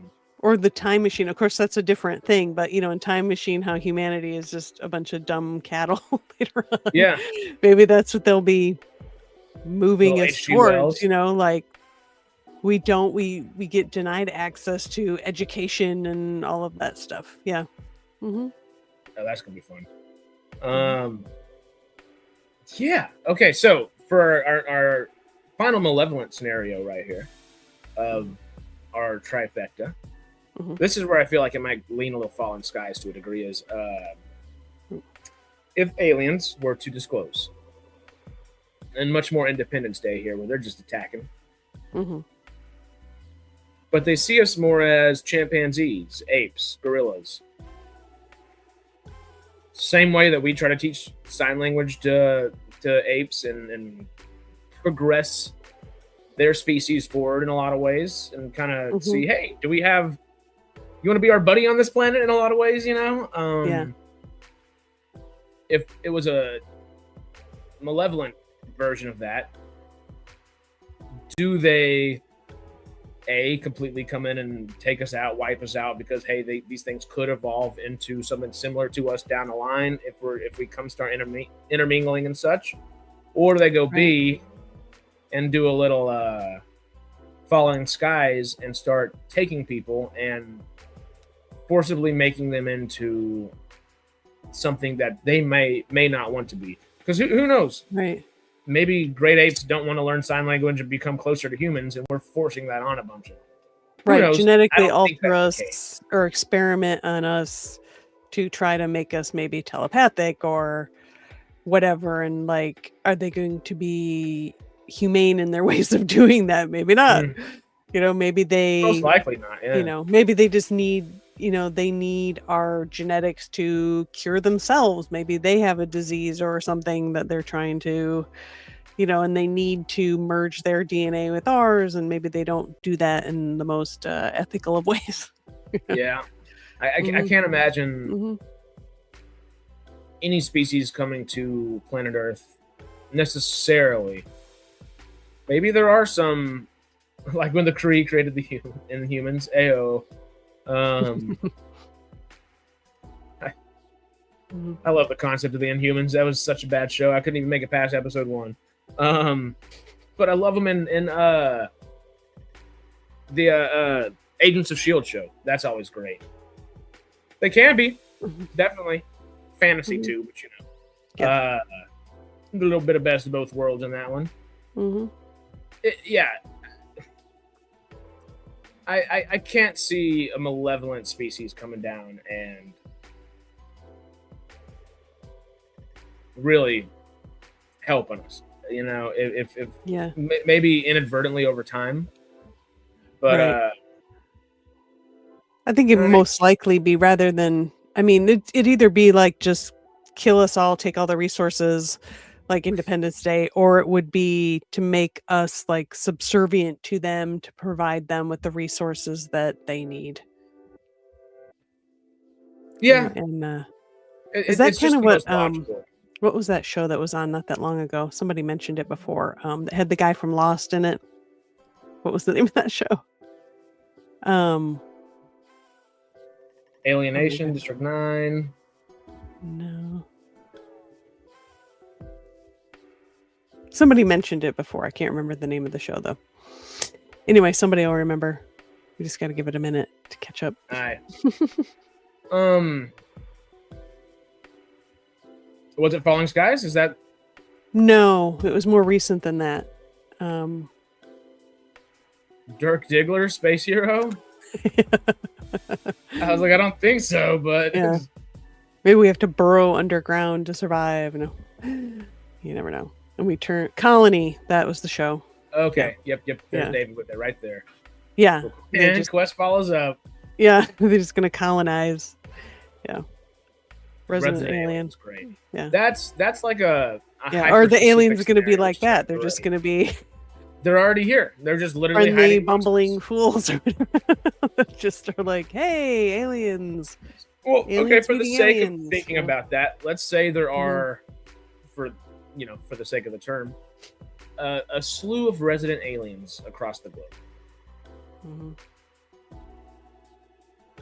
Or the time machine. Of course, that's a different thing. But in Time Machine, how humanity is just a bunch of dumb cattle later on. Yeah. Maybe that's what they'll be moving Little us H.G. towards. Wells. Like we get denied access to education and all of that stuff. Yeah. Mm-hmm. Oh, that's gonna be fun. Yeah. Okay. So for our final malevolent scenario right here of our trifecta, Mhm. this is where I feel like it might lean a little Fallen Skies to a degree. Is if aliens were to disclose, and much more Independence Day here, where they're just attacking, Mm-hmm. but they see us more as chimpanzees, apes, gorillas. Same way that we try to teach sign language to apes and progress their species forward in a lot of ways, and kind of Mhm. see, hey, do we have? You want to be our buddy on this planet in a lot of ways, Yeah. If it was a malevolent version of that, do they completely come in and take us out, wipe us out because hey, these things could evolve into something similar to us down the line if we come start intermingling and such, or do they go B and do a little Falling Skies and start taking people and forcibly making them into something that they may not want to be? Because who knows? Right. Maybe great apes don't want to learn sign language and become closer to humans, and we're forcing that on a bunch of them. Who Right. knows? Genetically I don't think alter that's the us or experiment on us to try to make us maybe telepathic or whatever. And are they going to be humane in their ways of doing that? Maybe not. Maybe they Most likely not. Yeah. maybe they just need they need our genetics to cure themselves. Maybe they have a disease or something that they're trying to and they need to merge their DNA with ours, and maybe they don't do that in the most ethical of ways. Yeah. I can't imagine Mm-hmm. any species coming to planet Earth necessarily. Maybe there are some, like when the Kree created the Inhumans. Ayo. I love the concept of the Inhumans. That was such a bad show. I couldn't even make it past episode 1. But I love them in the Agents of S.H.I.E.L.D. show. That's always great. They can be. Definitely. Fantasy too, but you know. A little bit of best of both worlds in that one. Yeah. I can't see a malevolent species coming down and really helping us. You know, if maybe inadvertently over time. But I think it most likely be rather than, I mean, it'd either be like just kill us all, take all the resources, like Independence Day, or it would be to make us like subservient to them to provide them with the resources that they need. Yeah, and is that kind of what was that show that was on not that long ago? Somebody mentioned it before. That had the guy from Lost in it. What was the name of that show? Alienation, District 9. No. Somebody mentioned it before. I can't remember the name of the show though. Anyway, somebody will remember. We just got to give it a minute to catch up. All right. Was it Falling Skies? Is that? No, it was more recent than that. Dirk Diggler, Space Hero? I was like, I don't think so, but maybe we have to burrow underground to survive. No, you never know. And we turn Colony. That was the show. Okay. Yep. There's David with it right there. Yeah. And Quest follows up. Yeah, they're just gonna colonize. Yeah. Resident Aliens. Great. Yeah. That's like a or the aliens are gonna be like that. They're just gonna be. They're already here. They're just literally friendly, bumbling fools. Just are like, hey, aliens. Well, okay, for the sake of thinking about that, let's say there are, for the sake of the term, a slew of resident aliens across the globe.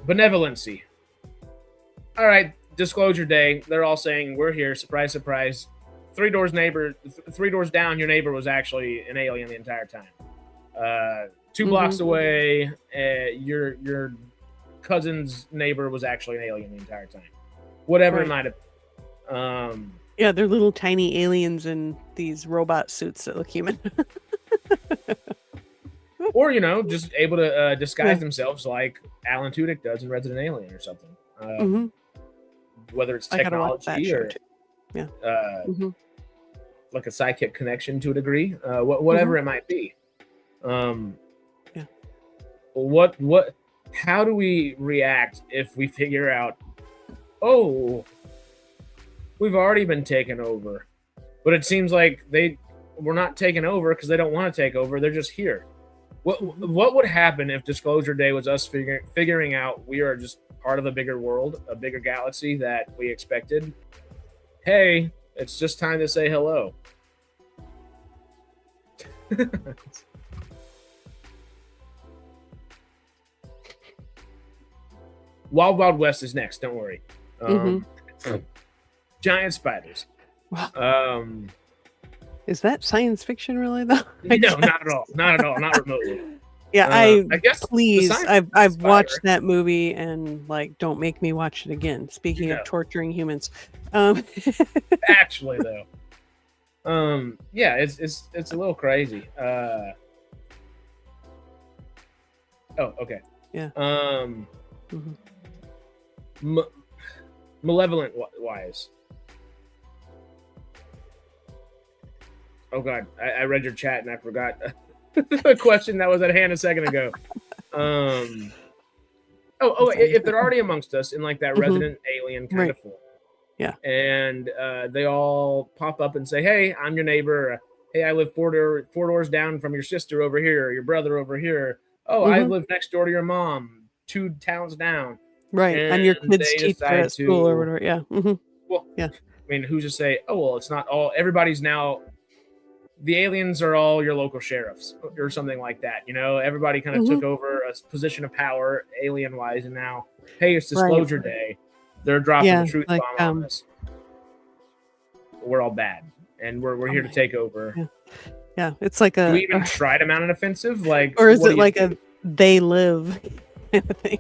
Benevolency. All right, disclosure day. They're all saying we're here. Surprise, surprise. 3 doors down, your neighbor was actually an alien the entire time. 2 blocks away, your cousin's neighbor was actually an alien the entire time. Whatever it might have. Yeah, they're little tiny aliens in these robot suits that look human. Or just able to disguise themselves like Alan Tudyk does in Resident Alien or something. Whether it's technology or like a psychic connection to a degree, whatever it might be. How do we react if we figure out, oh, we've already been taken over, but it seems like we're not taken over because they don't want to take over, they're just here. What would happen if Disclosure Day was us figuring out we are just part of a bigger world, a bigger galaxy that we expected? Hey, it's just time to say hello. Wild Wild West is next. Don't worry. Giant spiders. Wow. Is that science fiction really though? No, not at all. Not at all. Not remotely. Yeah, I guess. Please, I've watched that movie and don't make me watch it again. Speaking of torturing humans, actually though, yeah, it's a little crazy. Oh, okay. Yeah. Malevolent wise. Oh God, I read your chat and I forgot the question that was at hand a second ago. If they're already amongst us in like that resident alien kind of form, yeah, and they all pop up and say, "Hey, I'm your neighbor. Hey, I live four doors down from your sister over here, your brother over here. Oh, I live next door to your mom, 2 towns down." Right, and I'm your kid's teacher at school or whatever. Yeah. Well, yeah. I mean, who's to say? Oh, well, it's not all. Everybody's now. The aliens are all your local sheriffs or something like that. Everybody kind of took over a position of power, alien-wise, and now, hey, it's Disclosure Day. They're dropping the truth bomb on us. We're all bad, and we're here to take over. Yeah, it's like do we even try to mount an offensive? Or is it like a they live? kind of thing.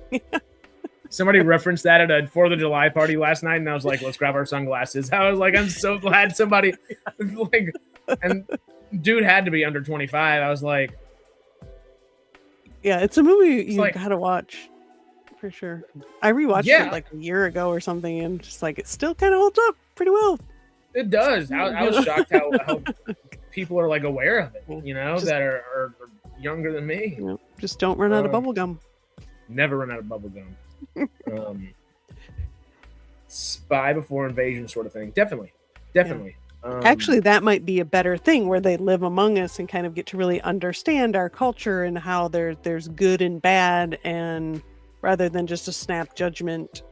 Somebody referenced that at a 4th of July party last night, and I was like, let's grab our sunglasses. I was like, I'm so glad somebody, like, and dude had to be under 25. I was like, Yeah, it's a movie you like- gotta watch for sure. I rewatched Yeah. it like a year ago or something, and just like it still kind of holds up pretty well. it does. I was shocked how people are like aware of it, Just- that are younger than me. You know, just don't run out of bubble gum. Never run out of bubble gum. Spy before invasion sort of thing. Definitely. Actually, that might be a better thing where they live among us and kind of get to really understand our culture and how there's good and bad, and rather than just a snap judgment,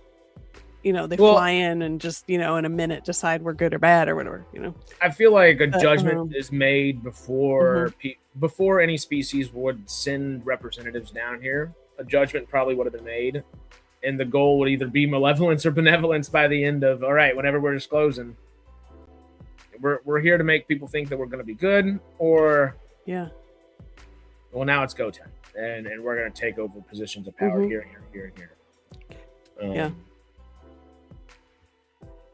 they fly in and just, in a minute decide we're good or bad or whatever, I feel like a judgment is made before Mm-hmm. before any species would send representatives down here. A judgment probably would have been made, and the goal would either be malevolence or benevolence by the end of, all right, whenever we're disclosing, we're here to make people think that we're going to be good, or yeah. well, now it's go time, and we're going to take over positions of power Mhm. here, and here. Yeah.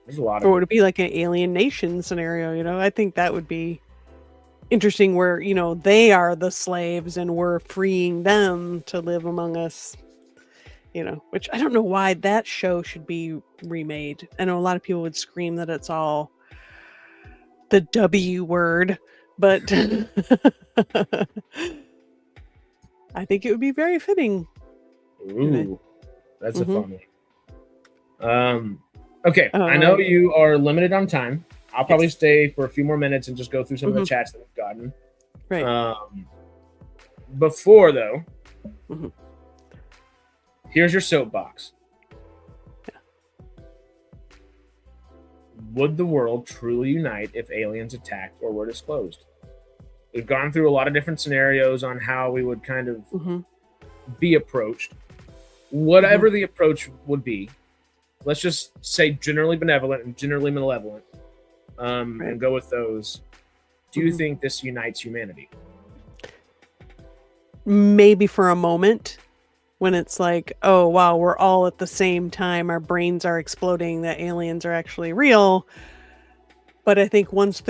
There's a lot Or of would it be like an alien nation scenario? I think that would be interesting where, they are the slaves and we're freeing them to live among us, which I don't know why that show should be remade. I know a lot of people would scream that it's all the W word, but I think it would be very fitting. Ooh, that's a Mhm. fun one. Okay, Oh, I know right. you are limited on time. I'll probably Yes. stay for a few more minutes and just go through some of the Mhm. chats that we've gotten. Right. Before though, Mhm. here's your soapbox. Would the world truly unite if aliens attacked or were disclosed? We've gone through a lot of different scenarios on how we would kind of Mhm. be approached. Whatever the approach would be, let's just say generally benevolent and generally malevolent, Right. and go with those. Do you Mhm. think this unites humanity? Maybe for a moment when it's like, oh wow, we're all at the same time, our brains are exploding that aliens are actually real. But I think once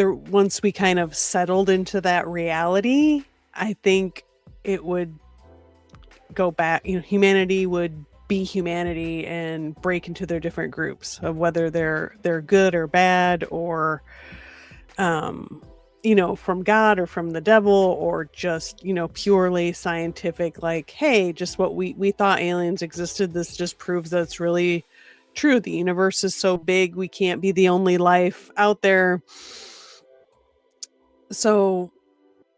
we kind of settled into that reality, I think it would go back, humanity would be humanity and break into their different groups of whether they're good or bad, or from God or from the devil, or just, purely scientific, like, hey, just what we thought aliens existed. This just proves that it's really true. The universe is so big, we can't be the only life out there. So,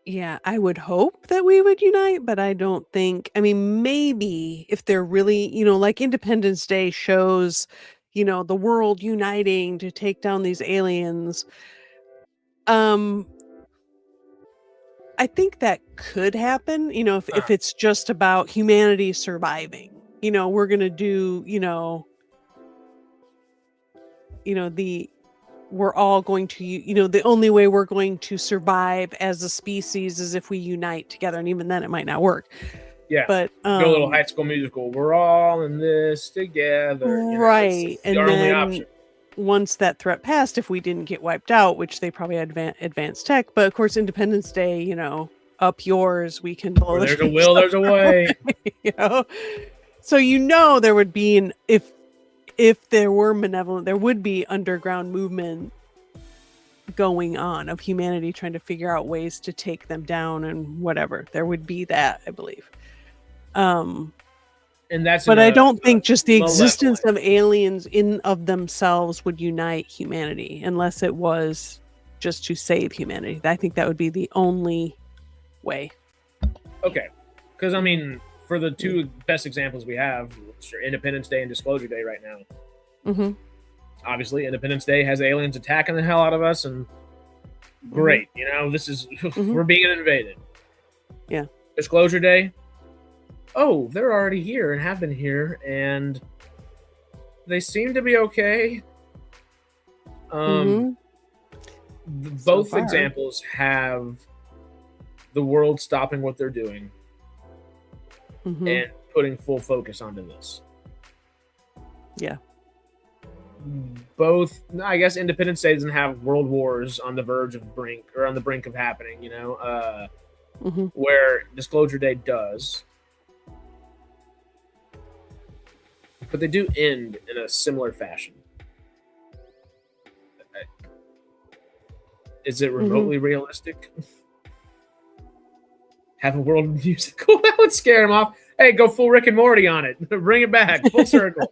yeah, I would hope that we would unite, but I don't think, maybe if they're really, like Independence Day shows, the world uniting to take down these aliens. I think that could happen, if it's just about humanity surviving. We're gonna do, we're all going to, the only way we're going to survive as a species is if we unite together, and even then it might not work. Yeah, But go a little High School Musical. We're all in this together. right, It's the only option. Once that threat passed, if we didn't get wiped out, which they probably had advanced tech, but of course Independence Day, up yours, we can blow. Where there's a will, there's a way. So there would be if there were malevolent, there would be underground movement going on of humanity trying to figure out ways to take them down and whatever. There would be that, I believe. And that's But I don't think just the malevolent. existence of aliens in of themselves would unite humanity, unless it was just to save humanity. I think that would be the only way. Okay, because for the two best examples we have, which are Independence Day and Disclosure Day right now. Mm-hmm. Obviously, Independence Day has aliens attacking the hell out of us, and great, this is we're being invaded. Yeah. Disclosure Day. Oh, they're already here and have been here, and they seem to be okay. So Both far. examples have the world stopping what they're doing Mm-hmm. and putting full focus onto this. Yeah. Both, I guess, independent states doesn't have world wars on the verge of brink or on the brink of happening, where Disclosure Day does. But they do end in a similar fashion. Is it remotely realistic? Have a world musical? That would scare him off. Hey, go full Rick and Morty on it. Bring it back. Full circle.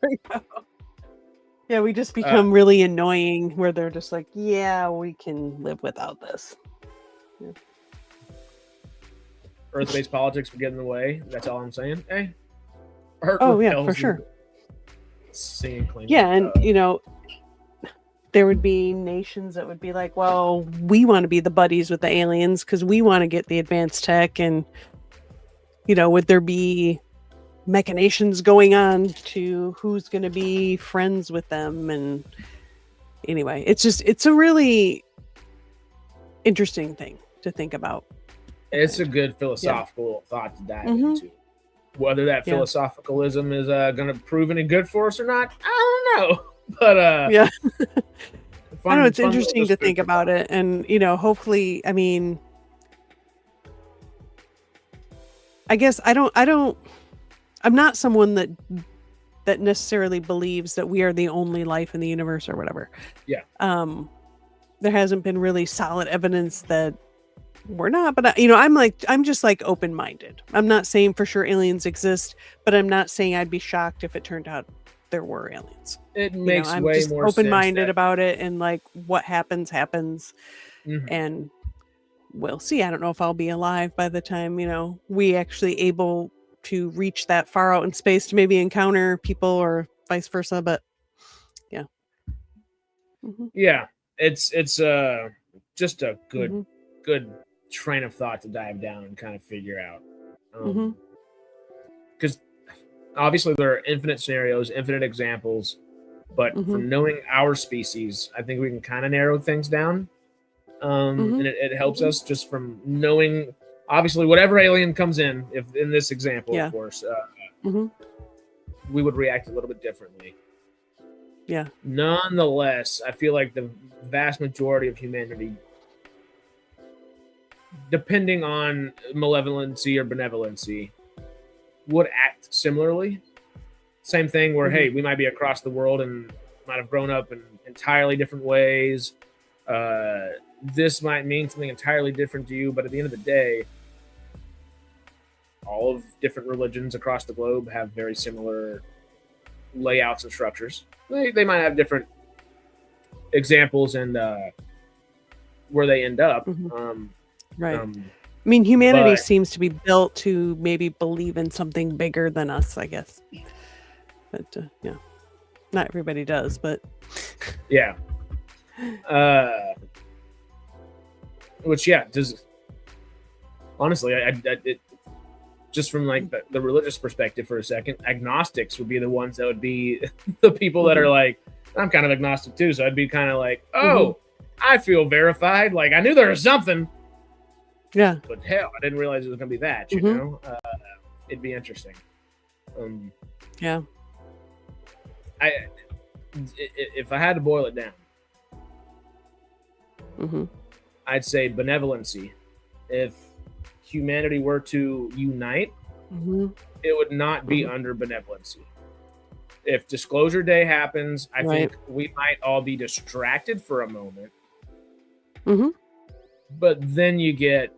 Yeah, we just become really annoying where they're just like, yeah, we can live without this. Yeah. Earth-based politics would get in the way. That's all I'm saying. Hey. For sure. Singing clean. Yeah, and there would be nations that would be like, well, we want to be the buddies with the aliens because we want to get the advanced tech, and would there be machinations going on to who's going to be friends with them? And anyway, it's a really interesting thing to think about. It's a good philosophical thought to dive into. Whether that philosophicalism is going to prove any good for us or not, I don't know. But I know it's interesting to think about it, and hopefully, I mean, I guess I'm not someone that necessarily believes that we are the only life in the universe or whatever. Yeah. There hasn't been really solid evidence that we're not, but I'm just like open-minded. I'm not saying for sure aliens exist, but I'm not saying I'd be shocked if it turned out there were aliens. It makes I'm way just more open-minded sense about it, and like what happens, and we'll see. I don't know if I'll be alive by the time we actually able to reach that far out in space to maybe encounter people, or vice versa. But yeah, yeah, it's just a good train of thought to dive down and kind of figure out. Because obviously there are infinite scenarios, infinite examples, but from knowing our species, I think we can kind of narrow things down. And it helps us just from knowing, obviously, whatever alien comes in, if in this example, of course, we would react a little bit differently. Yeah. Nonetheless, I feel like the vast majority of humanity, depending on malevolency or benevolency, would act similarly. Same thing where, hey, we might be across the world and might have grown up in entirely different ways. This might mean something entirely different to you, but at the end of the day, all of different religions across the globe have very similar layouts and structures. They might have different examples and where they end up. Right. I mean, humanity seems to be built to maybe believe in something bigger than us, I guess. But yeah, not everybody does, but yeah. Which does honestly, it just from like the religious perspective for a second, agnostics would be the ones that would be the people that are like, I'm kind of agnostic too, so I'd be kind of like, I feel verified, like I knew there was something. Yeah. But hell, I didn't realize it was going to be that, you know? It'd be interesting. Yeah. If I had to boil it down, I'd say benevolency. If humanity were to unite, it would not be under benevolency. If Disclosure Day happens, I think we might all be distracted for a moment. But then you get,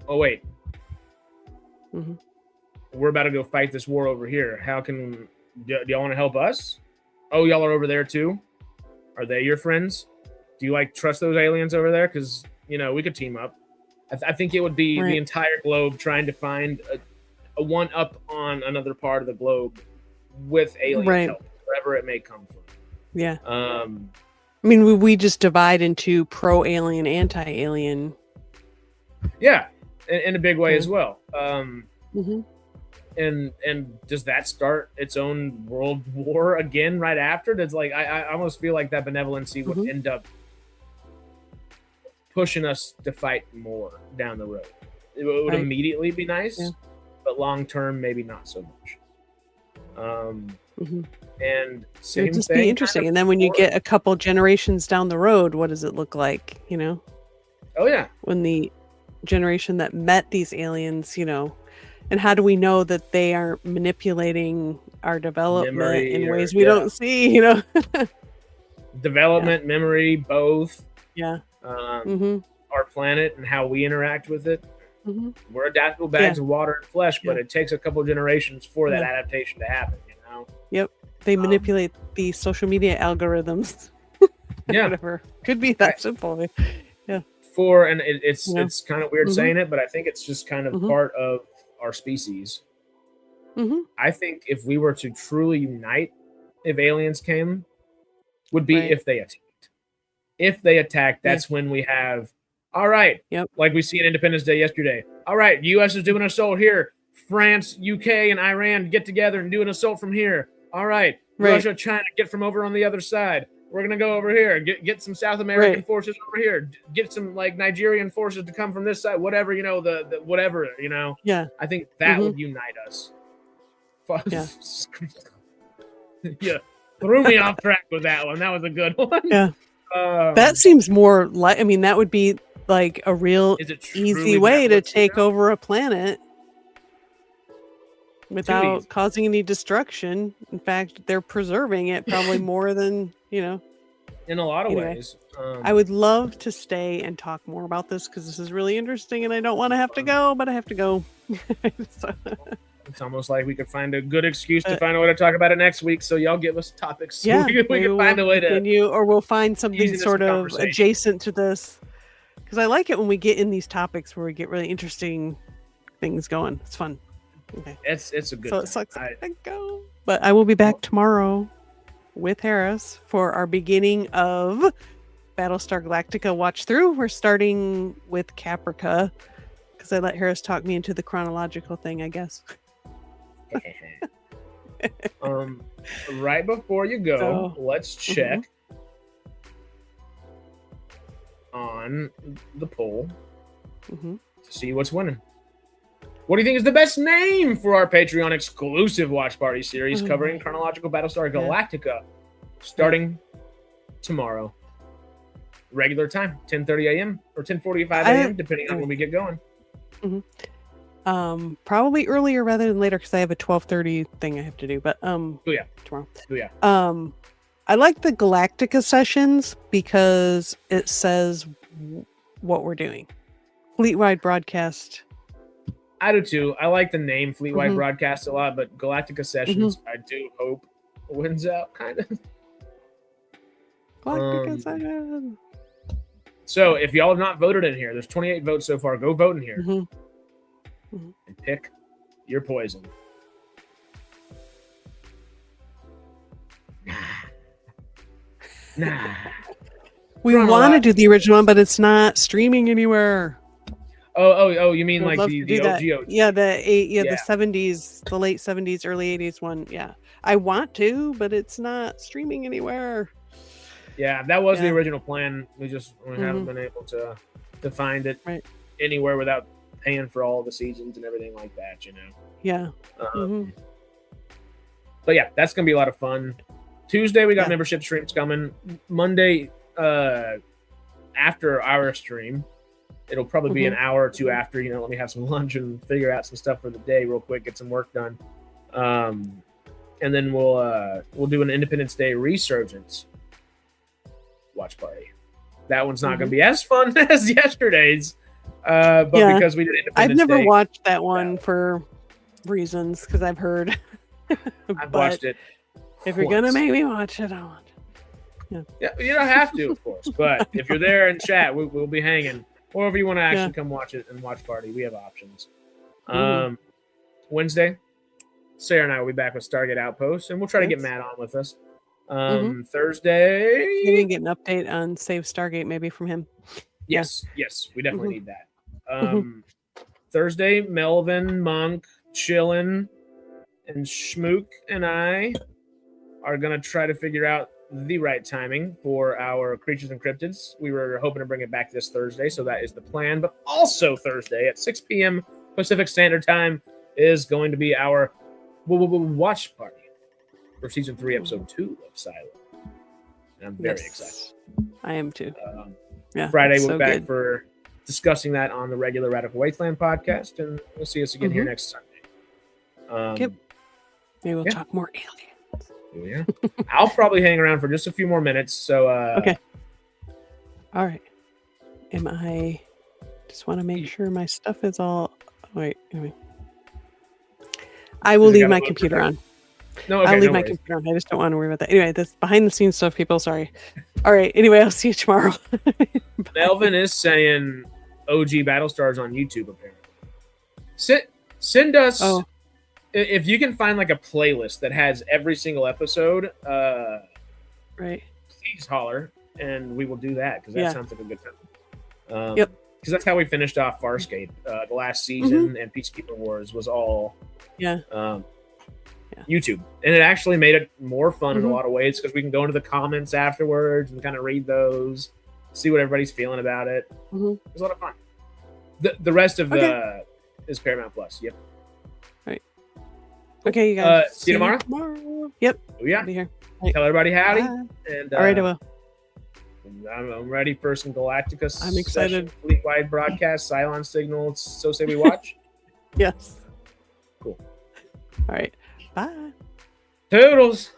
oh wait, we're about to go fight this war over here. How can, do y'all want to help us? Oh, y'all are over there too? Are they your friends? Do you trust those aliens over there? Because, we could team up. I think it would be the entire globe trying to find a one-up on another part of the globe with alien help, wherever it may come from. Yeah. I mean, we just divide into pro-alien, anti-alien. Yeah, in a big way as well. And does that start its own world war again right after? That's I almost feel like that benevolency would end up pushing us to fight more down the road. It would immediately be nice, but long term, maybe not so much. Mhm. And It same would just thing. be interesting. And then when you get a couple generations down the road, what does it look like? Oh yeah, When the generation that met these aliens, and how do we know that they aren't manipulating our development Memory in ways or- we yeah. don't see? development, memory, both. Yeah. Um, Our planet and how we interact with it. hmm We're adaptable bags of water and flesh, but Yeah. it takes a couple generations for that Yeah. adaptation to happen. Yep. They manipulate the social media algorithms. Yeah. Whatever. Could be that simple. And Yeah. it's kind of weird Mhm. saying it, but I think it's just kind of Mhm. part of our species. hmm I think if we were to truly unite, if aliens came, would be Right. if they attacked. If they attacked, that's when we have, all right, Yep. like we see on Independence Day yesterday. All right, U.S. is doing an assault here. France, UK, and Iran get together and do an assault from here. All right, Right. Russia, China, get from over on the other side. We're gonna go over here. Get some South American Right. forces over here. Get some like Nigerian forces to come from this side. Whatever the whatever. Yeah. I think that Mhm. would unite us. Yeah. Yeah, threw me off track with that one. That was a good one. Yeah. Um, That seems more like, that would be like a real is it easy truly way to benevolent, take over a planet without easy. causing any destruction. In fact, they're preserving it probably more than, in a lot of Anyway, ways. I would love to stay and talk more about this because this is really interesting and I don't want to have to go, but I have to go. So, It's almost like we could find a good excuse to But- find a way to talk about it next week. So y'all give us topics. So yeah, we can find a way to. continue, or we'll find something using this sort in of conversation. adjacent to this. Because I like it when we get in these topics where we get really interesting things going. It's fun. Okay. It's a good. So it time. sucks. I go. But I will be back tomorrow with Harris for our beginning of Battlestar Galactica watch through. We're starting with Caprica because I let Harris talk me into the chronological thing, I guess. Right before you go, So- let's check on the poll hmm to see what's winning. What do you think is the best name for our Patreon exclusive watch party series Oh covering my- chronological Battlestar Yeah. Galactica starting tomorrow? Regular time, 10:30 a.m. or 10:45 a.m., depending on when we get going. Probably earlier rather than later because I have a 12:30 thing I have to do. But tomorrow. Oh, yeah. I like the Galactica sessions because it says what we're doing. Fleet-wide broadcast. I do too. I like the name Fleet-wide Mhm. Broadcast a lot, but Galactica Sessions, I do hope wins out, kind of. Galactica session. So if y'all have not voted in here, there's 28 votes so far. Go vote in here Mhm. and pick your poison. Nah. We Chronolog- want to do the original one, but it's not streaming anywhere. Oh, you mean I would like love the to do that. OG? Yeah, the Yeah. 70s, the late 70s, early 80s one. Yeah, I want to, but it's not streaming anywhere. Yeah, that was the Yeah. original plan. We haven't Mhm. been able to find it Right. anywhere without paying for all the seasons and everything like that, Yeah. Um, But yeah, that's gonna be a lot of fun. Tuesday we got Yeah. membership streams coming. Monday, after our stream, it'll probably be an hour or two after. Let me have some lunch and figure out some stuff for the day real quick, get some work done, and then we'll do an Independence Day resurgence watch party. That one's not gonna be as fun as yesterday's, but Yeah. because we did Independence I've never Day, watched that one for reasons because I've heard. I've But watched it. if you're gonna once. make me watch it, I want. Yeah, you don't have to, of course. But if you're there in chat, we'll be hanging. Or if you want to actually come watch it and watch party, we have options. Wednesday, Sarah and I will be back with Stargate Outpost, and we'll try to get Yes. Matt on with us. Thursday, Maybe get an update on Save Stargate, maybe from him. yes, we definitely need that. Thursday, Melvin, Monk, Chillin, and Schmook and I are gonna try to figure out the right timing for our Creatures and Cryptids. We were hoping to bring it back this Thursday, so that is the plan. But also Thursday at 6 p.m. Pacific Standard Time, is going to be our watch party for season 3, episode 2 of Silo. And I'm very excited. I am too. Friday it's we're so back good. for discussing that on the regular Radical Wasteland podcast, and we'll see us again here next Sunday. Yep. Maybe we'll talk more aliens. Yeah. I'll probably hang around for just a few more minutes. So okay. All right. Just want to make sure my stuff is all. Wait. I will leave my computer on. No, okay, I'll leave no my worries. computer on. I just don't want to worry about that. Anyway, that's behind the scenes stuff, people. Sorry. All right. Anyway, I'll see you tomorrow. Melvin is saying OG Battlestars on YouTube, apparently. Send us if you can find like a playlist that has every single episode. Right. Please holler, and we will do that because that sounds like a good time. Yep. Because that's how we finished off Farscape. The last season and Peacekeeper Wars was all YouTube, and it actually made it more fun in a lot of ways because we can go into the comments afterwards and kind of read those, see what everybody's feeling about it. It was a lot of fun. The rest of is Paramount Plus. Yep. Right. Okay, you guys. See you tomorrow. Yep. Oh, yeah. I'll be here. Tell everybody howdy. Bye. And all right, I will. I'm ready for some Galacticus. I'm excited. Fleet-wide broadcast, Cylon signals. So say we watch. Yes. Cool. All right. Bye. Toodles.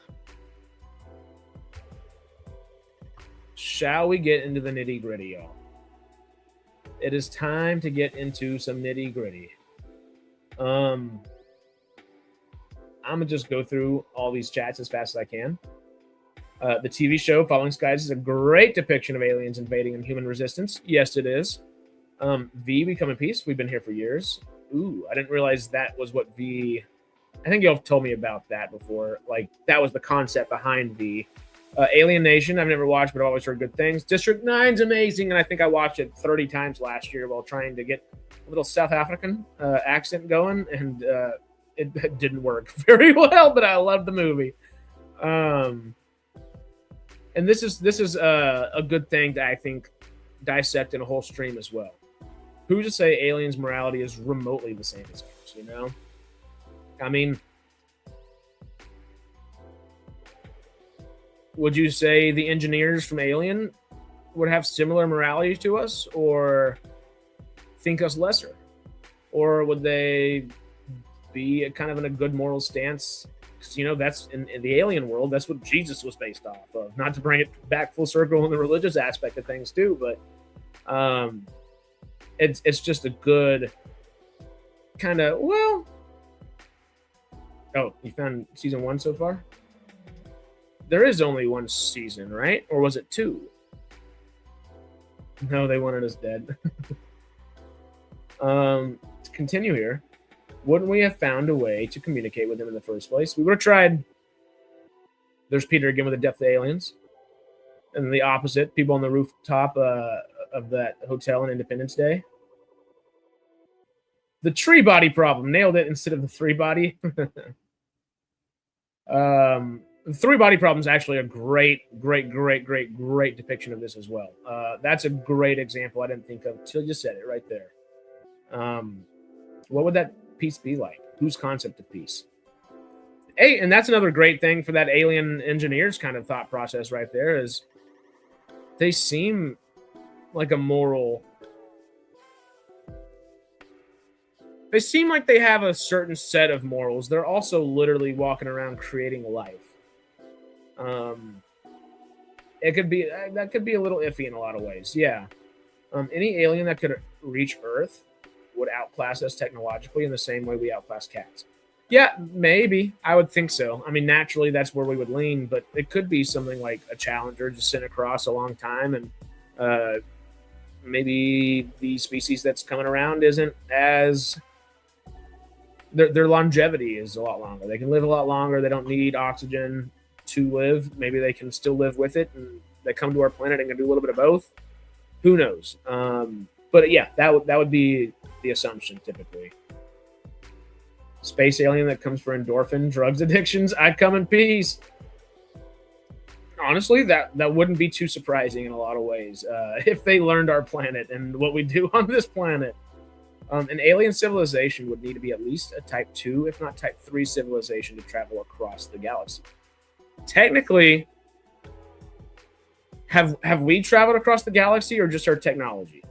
Shall we get into the nitty-gritty, y'all? It is time to get into some nitty-gritty. I'm gonna just go through all these chats as fast as I can. The TV show Falling Skies is a great depiction of aliens invading and human resistance. Yes, it is. V, We Come in Peace. We've been here for years. Ooh, I didn't realize that was what V... I think y'all told me about that before. Like, that was the concept behind V. Alien Nation, I've never watched, but I've always heard good things. District 9's amazing, and I think I watched it 30 times last year while trying to get a little South African accent going, and it didn't work very well, but I loved the movie. And this is a good thing to, I think, dissect in a whole stream as well. Who's to say aliens' morality is remotely the same as ours, you know? I mean, would you say the engineers from Alien would have similar morality to us, or think us lesser? Or would they be kind of in a good moral stance? Because, you know, that's in the alien world, that's what Jesus was based off of. Not to bring it back full circle in the religious aspect of things too, but it's just a good kind of, well... Oh, you found season 1 so far? There is only one season, right? Or was it 2? No, they wanted us dead. To continue here, wouldn't we have found a way to communicate with them in the first place? We would have tried. There's Peter again with the Death of the Aliens. And the opposite, people on the rooftop of that hotel on Independence Day. The tree body problem. Nailed it instead of the 3-body. The 3-body problem is actually a great depiction of this as well. That's a great example I didn't think of till you said it right there. What would that peace be like? Whose concept of peace? Hey, and that's another great thing for that alien engineers kind of thought process right there is they seem like a moral... They seem like they have a certain set of morals. They're also literally walking around creating life. It could be that could be a little iffy in a lot of ways. Yeah. Any alien that could reach Earth would outclass us technologically in the same way we outclass cats. Yeah, maybe. I would think so. I mean, naturally, that's where we would lean, but it could be something like a Challenger just sent across a long time, and maybe the species that's coming around isn't as... Their longevity is a lot longer. They can live a lot longer. They don't need oxygen to live. Maybe they can still live with it, and they come to our planet and can do a little bit of both. Who knows? But yeah, that would be the assumption typically. Space alien that comes for endorphin drugs addictions. I'd come in peace. Honestly, that wouldn't be too surprising in a lot of ways if they learned our planet and what we do on this planet. An alien civilization would need to be at least a Type 2, if not Type 3 civilization to travel across the galaxy. Technically, have we traveled across the galaxy or just our technology?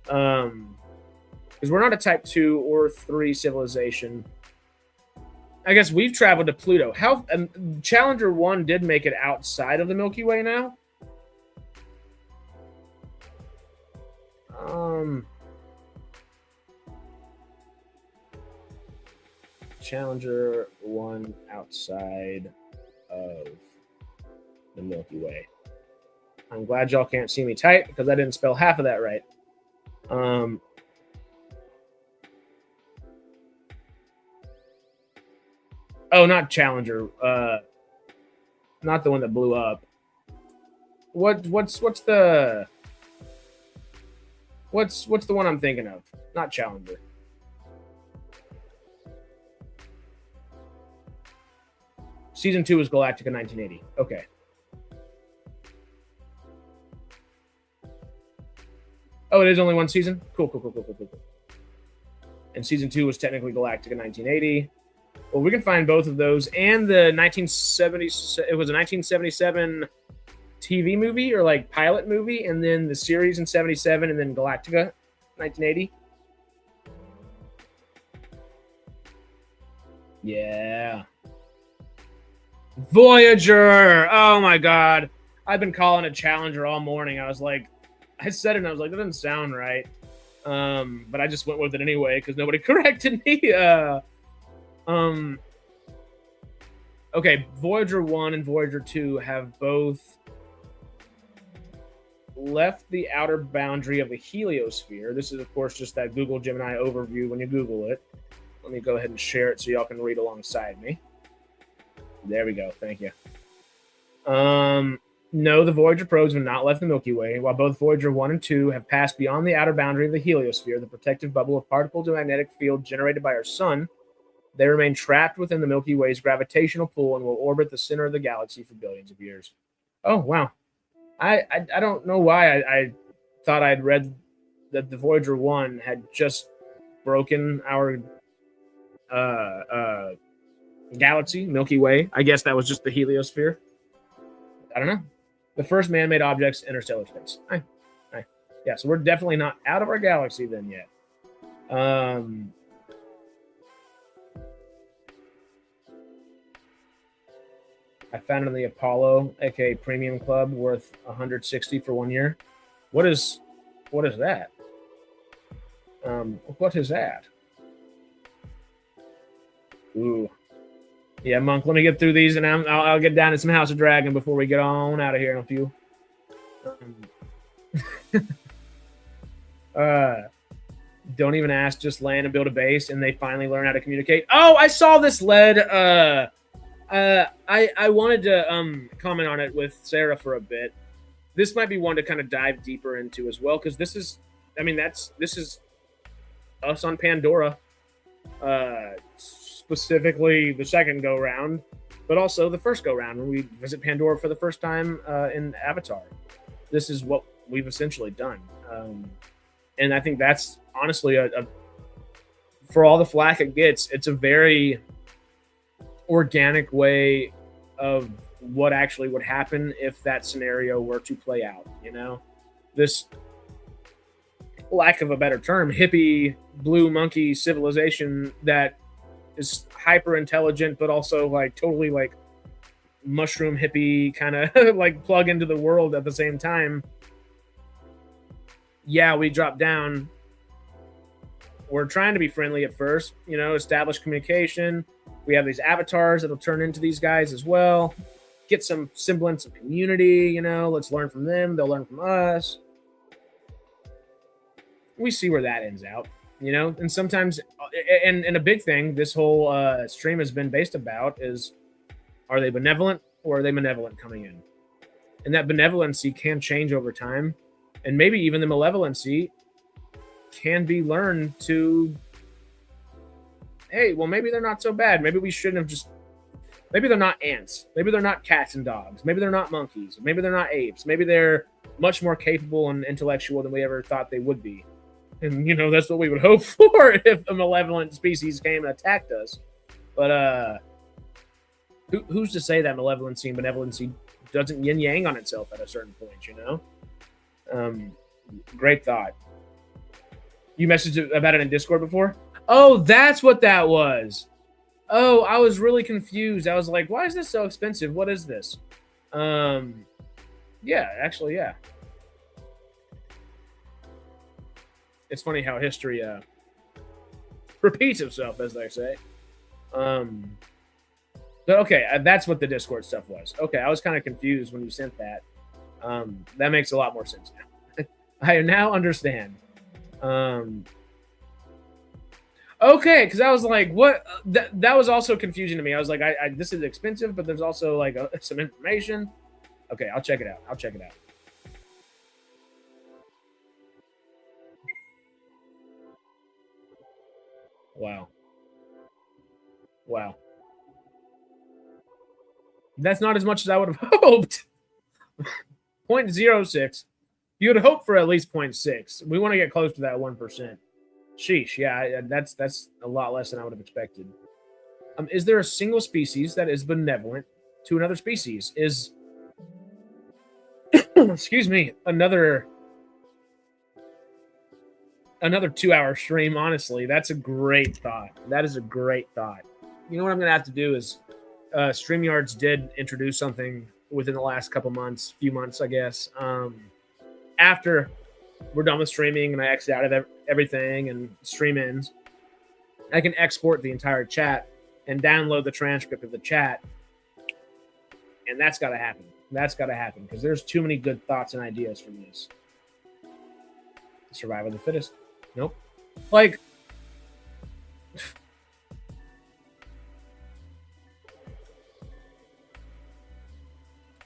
Because we're not a Type 2 or 3 civilization. I guess we've traveled to Pluto. Challenger 1 did make it outside of the Milky Way now. Challenger 1 outside of the Milky Way. I'm glad y'all can't see me type because I didn't spell half of that right. Oh, not Challenger. Not the one that blew up. What's the one I'm thinking of? Not Challenger. Season 2 is Galactica 1980. Okay. Oh, it is only one season? Cool. And season 2 was technically Galactica 1980. Well, we can find both of those and the 1970s. It was a 1977 TV movie or like pilot movie, and then the series in 77, and then Galactica 1980. Yeah. Voyager. Oh my God. I've been calling it Challenger all morning. I said it and I was like, that doesn't sound right. But I just went with it anyway because nobody corrected me. Okay, Voyager 1 and Voyager 2 have both left the outer boundary of the heliosphere. This is, of course, just that Google Gemini overview when you Google it. Let me go ahead and share it so y'all can read alongside me. There we go. Thank you. No, the Voyager probes have not left the Milky Way. While both Voyager 1 and 2 have passed beyond the outer boundary of the heliosphere, the protective bubble of particles and magnetic field generated by our sun, they remain trapped within the Milky Way's gravitational pull and will orbit the center of the galaxy for billions of years. Oh, wow. I don't know why I thought I'd read that the Voyager 1 had just broken our galaxy, Milky Way. I guess that was just the heliosphere. I don't know. The first man-made objects, interstellar space. Yeah, so we're definitely not out of our galaxy then yet. I found it in the Apollo, aka Premium Club, worth $160 for 1 year. What is that? What is that? Ooh. Yeah, Monk, let me get through these, and I'll get down to some House of Dragon before we get on out of here in a few. Don't even ask, just land and build a base, and they finally learn how to communicate. Oh, I saw this lead. I wanted to comment on it with Sarah for a bit. This might be one to kind of dive deeper into as well, because this is us on Pandora. Specifically the second go round, but also the first go round when we visit Pandora for the first time in Avatar. This is what we've essentially done, and I think that's honestly for all the flack it gets, it's a very organic way of what actually would happen if that scenario were to play out. You know, this, lack of a better term, hippie blue monkey civilization that is hyper intelligent, but also like totally like mushroom hippie kind of like plug into the world at the same time. Yeah, we drop down. We're trying to be friendly at first, you know, establish communication. We have these avatars that'll turn into these guys as well. Get some semblance of community, you know, let's learn from them. They'll learn from us. We see where that ends out. You know, and sometimes, and a big thing this whole stream has been based about is, are they benevolent or are they malevolent coming in? And that benevolency can change over time. And maybe even the malevolency can be learned to, hey, well, maybe they're not so bad. Maybe we shouldn't have just, maybe they're not ants. Maybe they're not cats and dogs. Maybe they're not monkeys. Maybe they're not apes. Maybe they're much more capable and intellectual than we ever thought they would be. And, that's what we would hope for if a malevolent species came and attacked us. But who's to say that malevolency and benevolency doesn't yin-yang on itself at a certain point, Great thought. You messaged about it in Discord before? Oh, that's what that was. Oh, I was really confused. I was like, why is this so expensive? What is this? Yeah, actually, yeah. It's funny how history repeats itself, as they say. But okay, that's what the Discord stuff was. Okay, I was kind of confused when you sent that. That makes a lot more sense now. I now understand. Okay, because I was like, what? That was also confusing to me. I was like, this is expensive, but there's also like some information. Okay, I'll check it out. Wow. That's not as much as I would have hoped. 0.06. You would hope for at least 0.6. We want to get close to that 1%. Sheesh. Yeah, that's a lot less than I would have expected. Is there a single species that is benevolent to another species? Is excuse me, another 2-hour stream, honestly. That's a great thought. That is a great thought. You know what I'm going to have to do is StreamYards did introduce something within the last few months, I guess. After we're done with streaming and I exit out of everything and stream ends, I can export the entire chat and download the transcript of the chat. And that's got to happen. Because there's too many good thoughts and ideas from this. Survival of the fittest. Nope. Like,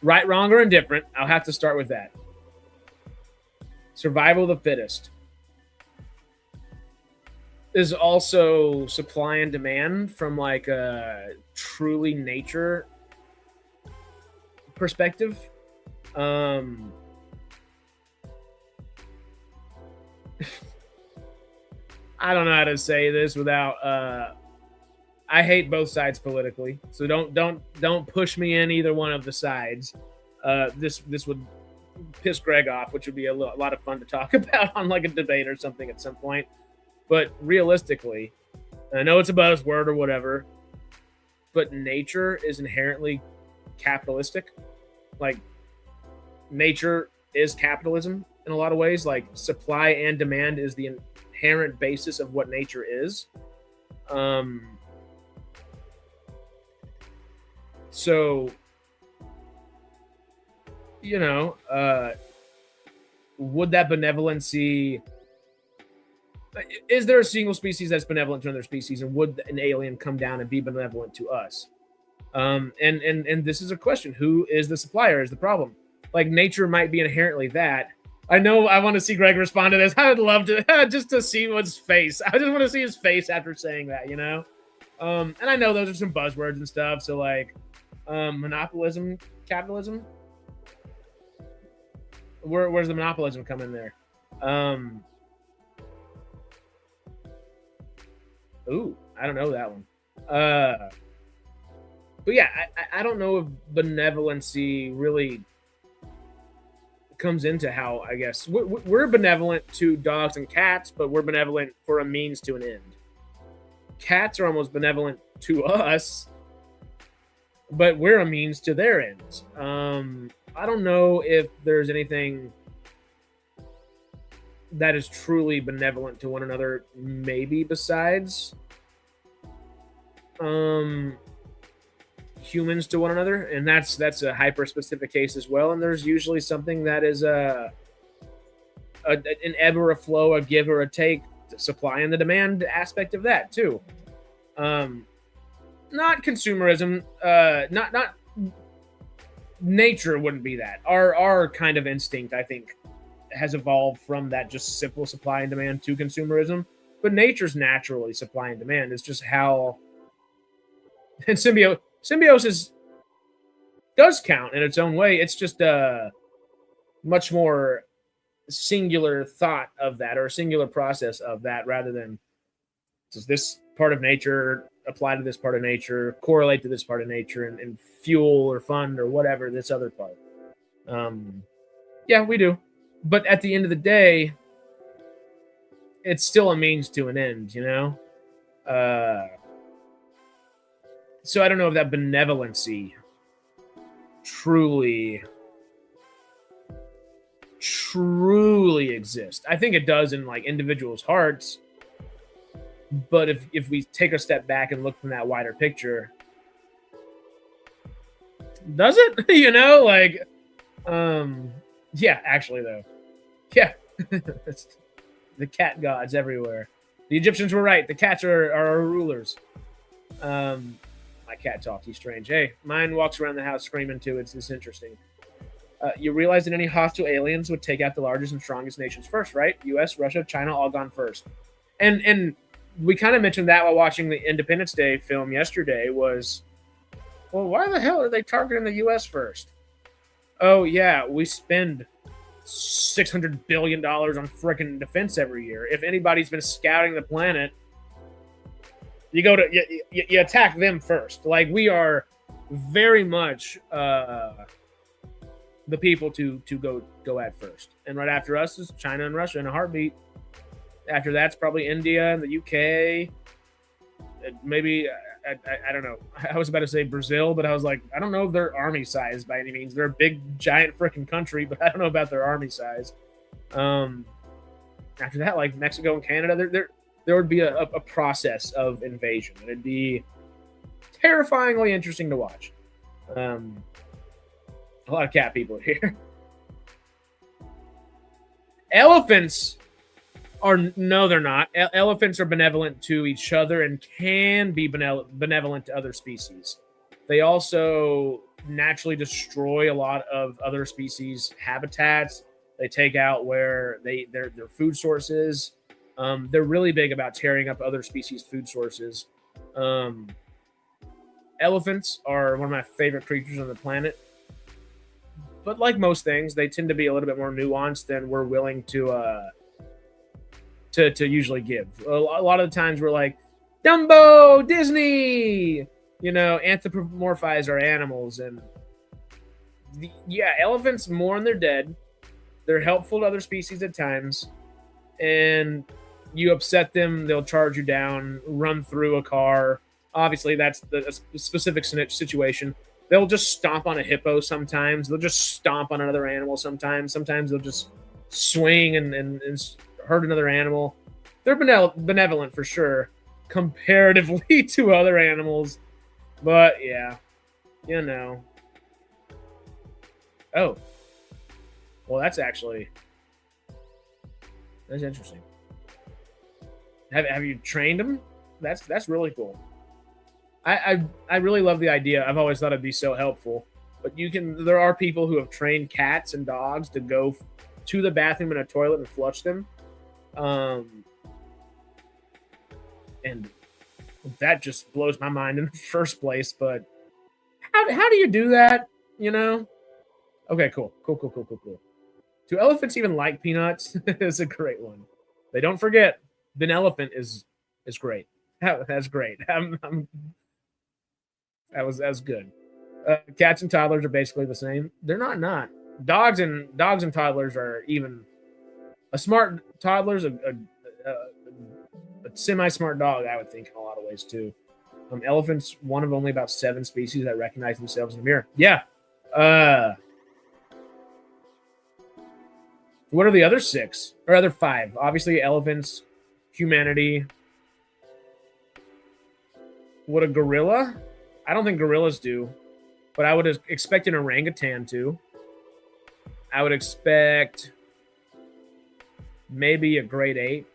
right, wrong, or indifferent, I'll have to start with that. Survival of the fittest is also supply and demand from like a truly nature perspective. I don't know how to say this without I hate both sides politically, so don't push me in either one of the sides. This would piss Greg off, which would be a lot of fun to talk about on like a debate or something at some point. But realistically, I know it's a buzzword or whatever, but nature is inherently capitalistic. Like, nature is capitalism in a lot of ways. Like, supply and demand is the inherent basis of what nature is. So, would that benevolency... Is there a single species that's benevolent to another species, and would an alien come down and be benevolent to us? And this is a question. Who is the supplier is the problem. Like, nature might be inherently that. I know I want to see Greg respond to this. I would love to, just to see his face. I just want to see his face after saying that, And I know those are some buzzwords and stuff. So, like, monopolism, capitalism. Where's the monopolism come in there? Ooh, I don't know that one. But yeah, I don't know if benevolency really comes into how, I guess, we're benevolent to dogs and cats, but we're benevolent for a means to an end. Cats are almost benevolent to us, but we're a means to their ends. I don't know if there's anything that is truly benevolent to one another, maybe besides humans to one another, and that's a hyper specific case as well. And there's usually something that is an ebb or a flow, a give or a take, supply and the demand aspect of that too. Not consumerism, not nature wouldn't be that. Our kind of instinct, I think, has evolved from that just simple supply and demand to consumerism, but nature's naturally supply and demand. It's just how, and symbiosis does count in its own way. It's just much more singular thought of that or a singular process of that, rather than does this part of nature apply to this part of nature, correlate to this part of nature, and fuel or fund or whatever this other part. Yeah, we do. But at the end of the day, it's still a means to an end, you know? So I don't know if that benevolency truly exists. I think it does in like individuals' hearts. But if we take a step back and look from that wider picture, does it? You know, like, yeah, actually though, yeah, the cat gods everywhere. The Egyptians were right. The cats are our rulers. My cat talks. He's strange. Hey, mine walks around the house screaming too. It's interesting. You realize that any hostile aliens would take out the largest and strongest nations first, right? U.S., Russia, China, all gone first. And we kind of mentioned that while watching the Independence Day film yesterday was, well, why the hell are they targeting the U.S. first? Oh, yeah, we spend $600 billion on frickin' defense every year. If anybody's been scouting the planet, you go to you attack them first. Like, we are very much the people to go at first. And right after us is China and Russia in a heartbeat. After that's probably India and the UK. Maybe, I don't know. I was about to say Brazil, but I was like, I don't know if they're army size by any means. They're a big, giant freaking country, but I don't know about their army size. After that, like Mexico and Canada, there would be a process of invasion. And it'd be terrifyingly interesting to watch. A lot of cat people here. Elephants no, they're not. Elephants are benevolent to each other and can be benevolent to other species. They also naturally destroy a lot of other species' habitats. They take out where their food sources. They're really big about tearing up other species' food sources. Elephants are one of my favorite creatures on the planet. But like most things, they tend to be a little bit more nuanced than we're willing to usually give. A lot of the times we're like, Dumbo, Disney, you know, anthropomorphize our animals. And elephants mourn their dead. They're helpful to other species at times. And you upset them, they'll charge you down, run through a car. Obviously, that's the specific situation. They'll just stomp on a hippo sometimes. They'll just stomp on another animal sometimes. Sometimes they'll just swing and hurt another animal. They're benevolent for sure, comparatively to other animals. But yeah, you know. Oh, well, that's interesting. Have you trained them? That's really cool. I really love the idea. I've always thought it'd be so helpful. But there are people who have trained cats and dogs to go to the bathroom and a toilet and flush them. And that just blows my mind in the first place. But how do you do that? You know? Okay, cool. Do elephants even like peanuts? It's a great one. They don't forget. Benevolent is great. That's great. That was good. Cats and toddlers are basically the same. They're not. Dogs and toddlers are even. A smart toddler's a semi-smart dog, I would think, in a lot of ways too. Elephants, one of only about 7 species that recognize themselves in the mirror. Yeah. What are the other 6 or other 5? Obviously, elephants, humanity. Would a gorilla? I don't think gorillas do, but I would expect an orangutan to. I would expect maybe a grade 8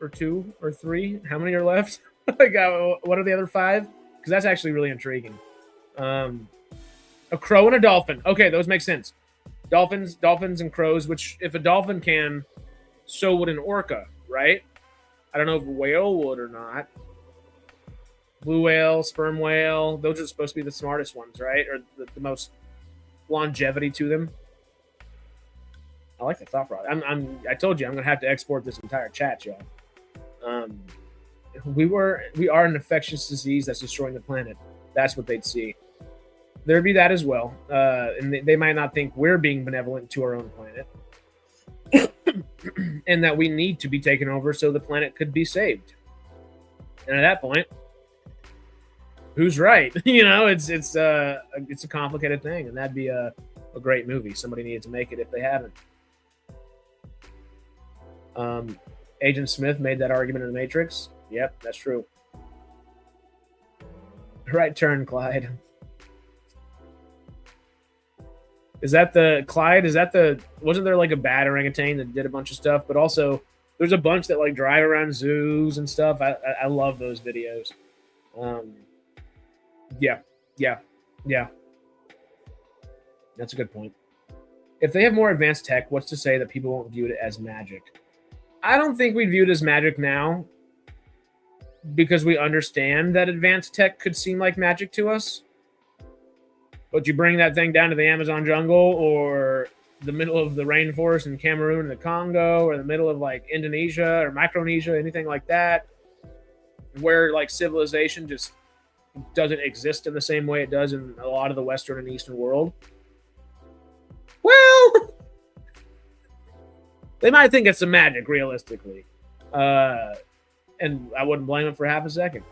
or 2 or 3. How many are left? Like, what are the other 5? Because that's actually really intriguing. A crow and a dolphin. Okay, those make sense. Dolphins and crows, which if a dolphin can, so would an orca, right? I don't know if a whale would or not. Blue whale, sperm whale, those are supposed to be the smartest ones, right? Or the most longevity to them. I like the thought process. I told you I'm gonna have to export this entire chat, y'all. We are an infectious disease that's destroying the planet. That's what they'd see. There'd be that as well, and they might not think we're being benevolent to our own planet, and that we need to be taken over so the planet could be saved. And at that point, who's right? It's a complicated thing, and that'd be a great movie. Somebody needed to make it if they haven't. Agent Smith made that argument in The Matrix. Yep, that's true. Right turn, Clyde. Is that the Clyde? Wasn't there like a bad orangutan that did a bunch of stuff? But also, there's a bunch that like drive around zoos and stuff. I love those videos. Yeah. That's a good point. If they have more advanced tech, what's to say that people won't view it as magic? I don't think we view it as magic now because we understand that advanced tech could seem like magic to us. But you bring that thing down to the Amazon jungle or the middle of the rainforest in Cameroon and the Congo or the middle of like Indonesia or Micronesia, anything like that, where like civilization just doesn't exist in the same way it does in a lot of the Western and Eastern world. Well, they might think it's some magic, realistically. And I wouldn't blame them for half a second.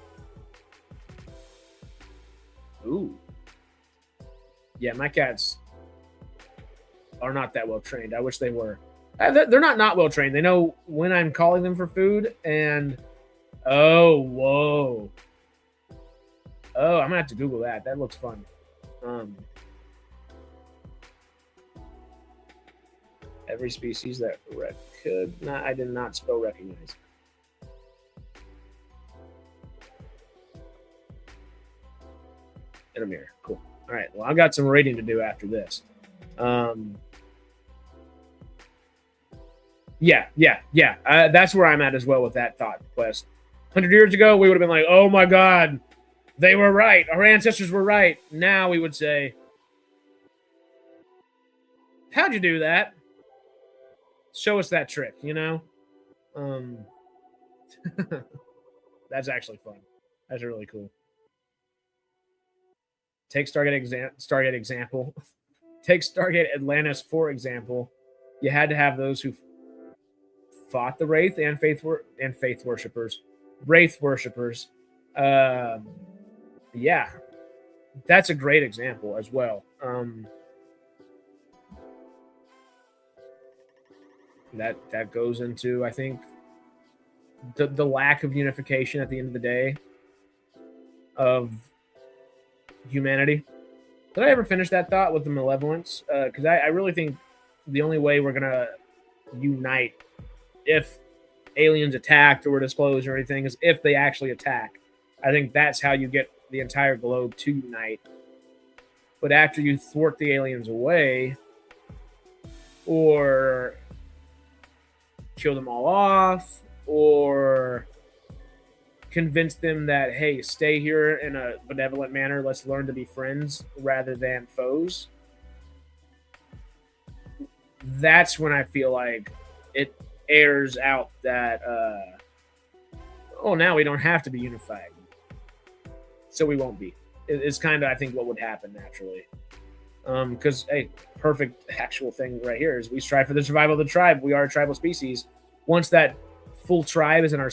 Ooh. Yeah, my cats are not that well trained. I wish they were. They're not well trained. They know when I'm calling them for food, and oh, whoa. Oh, I'm gonna have to Google that. That looks fun. Every species that I did not spell recognize. In a mirror. Cool. All right. Well, I've got some reading to do after this. Yeah. That's where I'm at as well with that thought quest. 100 years ago, we would have been like, oh my God, they were right. Our ancestors were right. Now we would say, how'd you do that? Show us that trick, That's actually fun. That's really cool. Take Stargate example. Take Stargate Atlantis, for example. You had to have those who fought the Wraith and Faith worshippers. Wraith worshippers. Yeah. That's a great example as well. That goes into, I think, the lack of unification at the end of the day of humanity. Did I ever finish that thought with the malevolence? Because I really think the only way we're gonna unite if aliens attacked or were disclosed or anything is if they actually attack. I think that's how you get the entire globe to unite. But after you thwart the aliens away or kill them all off or convince them that, hey, stay here in a benevolent manner, let's learn to be friends rather than foes, that's when I feel like it airs out that now we don't have to be unified, so we won't be. It's kind of, I think, what would happen naturally, because perfect actual thing right here is we strive for the survival of the tribe. We are a tribal species. Once that full tribe is in our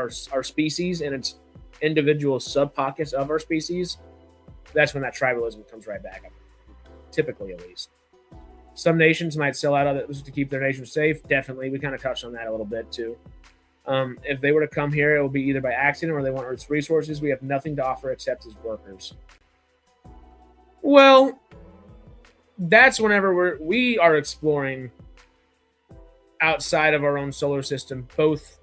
species and its individual sub pockets of our species, that's when that tribalism comes right back up. Typically, at least. Some nations might sell out others to keep their nation safe. Definitely, we kind of touched on that a little bit too. If they were to come here, it will be either by accident or they want Earth's resources. We have nothing to offer except as workers. Well, that's whenever we are exploring outside of our own solar system, both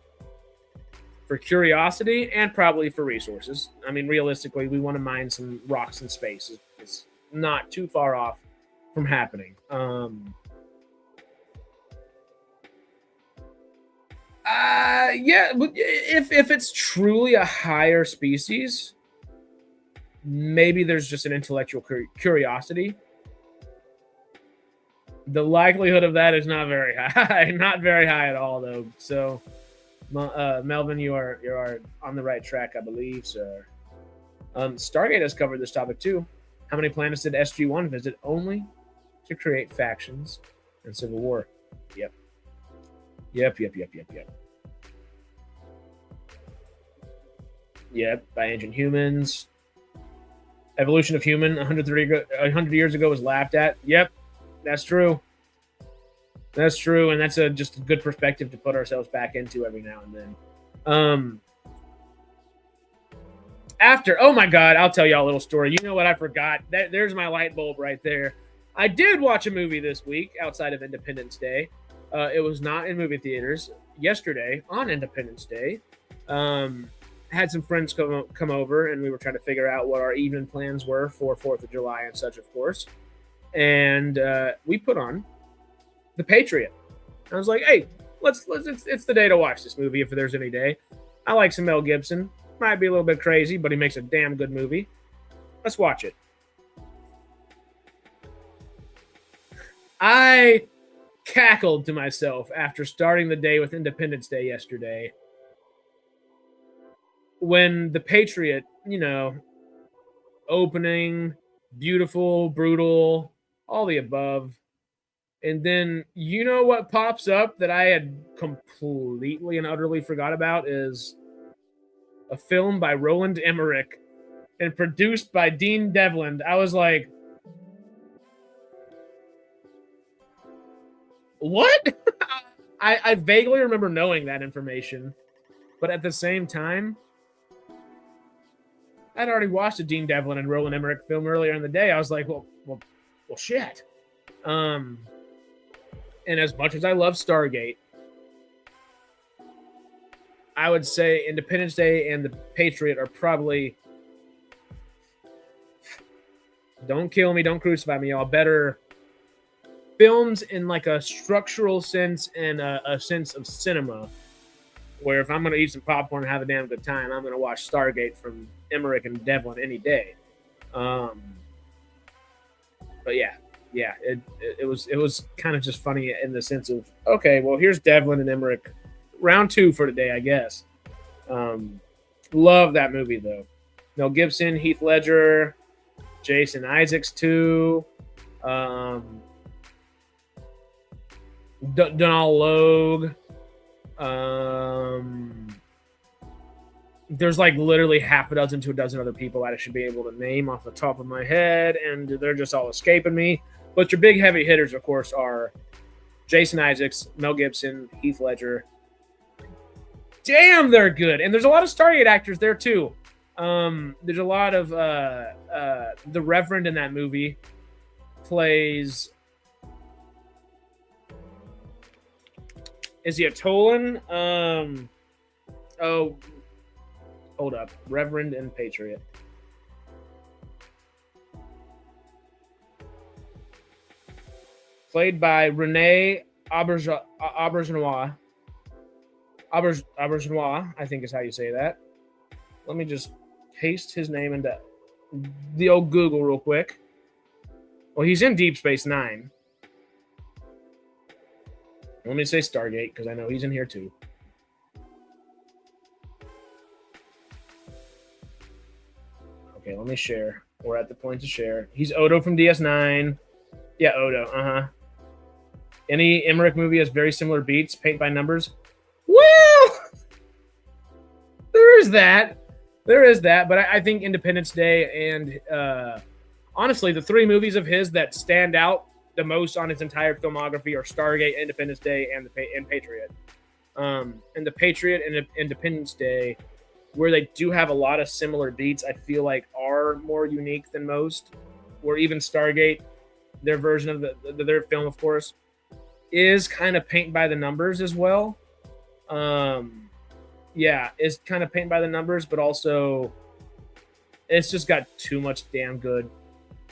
for curiosity and probably for resources. I mean, realistically, we want to mine some rocks in space. It's not too far off from happening. Yeah, but if it's truly a higher species, maybe there's just an intellectual curiosity The likelihood of that is not very high. Not very high at all, though. So, Melvin, you are on the right track, I believe, sir. Stargate has covered this topic too. How many planets did SG-1 visit only to create factions and civil war? Yep. Yep, by ancient humans. Evolution of human 100 years ago was laughed at. Yep, that's true. That's true, and that's just a good perspective to put ourselves back into every now and then. Oh my God, I'll tell y'all a little story. You know what I forgot? There's my light bulb right there. I did watch a movie this week outside of Independence Day. It was not in movie theaters. Yesterday, on Independence Day, had some friends come over, and we were trying to figure out what our evening plans were for 4th of July and such, of course. And we put on The Patriot. I was like, hey, it's the day to watch this movie if there's any day. I like some Mel Gibson. Might be a little bit crazy, but he makes a damn good movie. Let's watch it. I cackled to myself after starting the day with Independence Day yesterday when The Patriot, opening, beautiful, brutal, all the above. And then you know what pops up that I had completely and utterly forgot about is a film by Roland Emmerich and produced by Dean Devlin. I was like, what? I vaguely remember knowing that information, but at the same time, I'd already watched a Dean Devlin and Roland Emmerich film earlier in the day. I was like, well, shit. And as much as I love Stargate, I would say Independence Day and The Patriot are probably, don't kill me, don't crucify me, y'all, better films in like a structural sense and a sense of cinema, where if I'm going to eat some popcorn and have a damn good time, I'm going to watch Stargate from Emmerich and Devlin any day. But yeah, it was kind of just funny in the sense of, okay, well, here's Devlin and Emmerich. Round 2 for today, I guess. Love that movie, though. Mel Gibson, Heath Ledger, Jason Isaacs, too. Donald Logue. There's like literally half a dozen to a dozen other people I should be able to name off the top of my head, and they're just all escaping me. But your big heavy hitters, of course, are Jason Isaacs, Mel Gibson, Heath Ledger. Damn, they're good. And there's a lot of Stargate actors there, too. There's a lot of the Reverend in that movie plays... Is he a Tolan? Oh, hold up. Reverend and Patriot. Played by Rene Auberjonois. Auberjonois, I think is how you say that. Let me just paste his name into the old Google real quick. Well, he's in Deep Space Nine. Let me say Stargate, because I know he's in here too. Okay, let me share. We're at the point to share. He's Odo from DS9. Yeah, Odo, Any Emmerich movie has very similar beats, paint by numbers. Well, there is that. But I think Independence Day and honestly, the 3 movies of his that stand out the most on his entire filmography are Stargate, Independence Day, and Patriot. And the Patriot and Independence Day, where they do have a lot of similar beats, I feel like are more unique than most. Where even Stargate, their version of their film, of course, is kind of paint by the numbers as well. Is kind of paint by the numbers, but also it's just got too much damn good.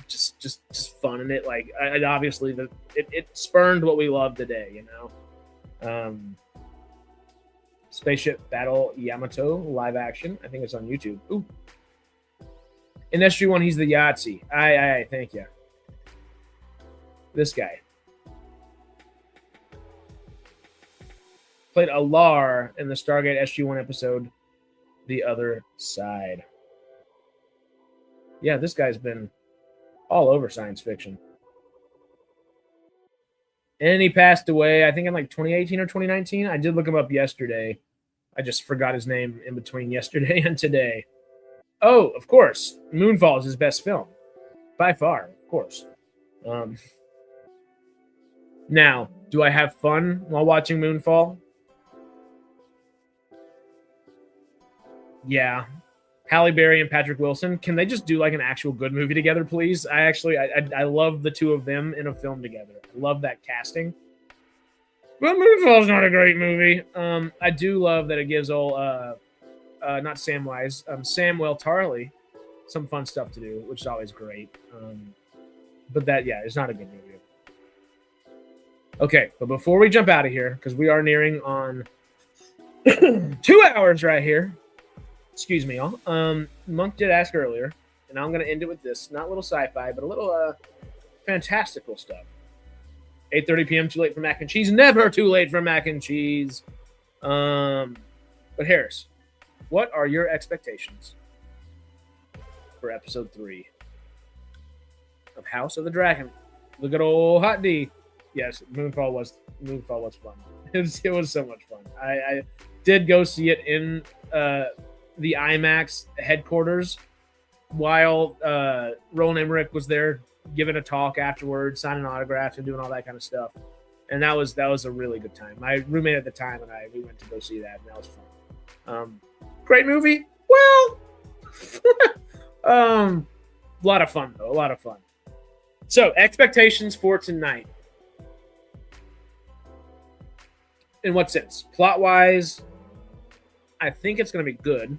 Just fun in it. Like, obviously, it spurned what we love today, Spaceship Battle Yamato live action. I think it's on YouTube. Ooh. In SG-1, he's the Yahtzee. Aye, thank you. This guy. Played Alar in the Stargate SG-1 episode, The Other Side. Yeah, this guy's been all over science fiction. And he passed away, I think, in like 2018 or 2019. I did look him up yesterday. I just forgot his name in between yesterday and today. Oh, of course. Moonfall is his best film. By far, of course. Now, do I have fun while watching Moonfall? Yeah. Halle Berry and Patrick Wilson. Can they just do like an actual good movie together, please? I love the two of them in a film together. I love that casting. But Moonfall's not a great movie. I do love that it gives old, not Samwise, Samuel Tarly some fun stuff to do, which is always great. But that, yeah, it's not a good movie. Okay, but before we jump out of here, because we are nearing on 2 hours right here. Excuse me, y'all. Monk did ask earlier, and I'm going to end it with this. Not a little sci-fi, but a little fantastical stuff. 8:30 p.m. Too late for mac and cheese. Never too late for mac and cheese. But Harris, what are your expectations for episode 3 of House of the Dragon? Look at old Hot D. Yes, Moonfall was fun. It was so much fun. I did go see it in the IMAX headquarters while Roland Emmerich was there giving a talk afterwards, signing autographs and doing all that kind of stuff. And that was a really good time. My roommate at the time and we went to go see that, and that was fun. Great movie. Well, a lot of fun though. A lot of fun. So expectations for tonight. In what sense? Plot-wise, I think it's going to be good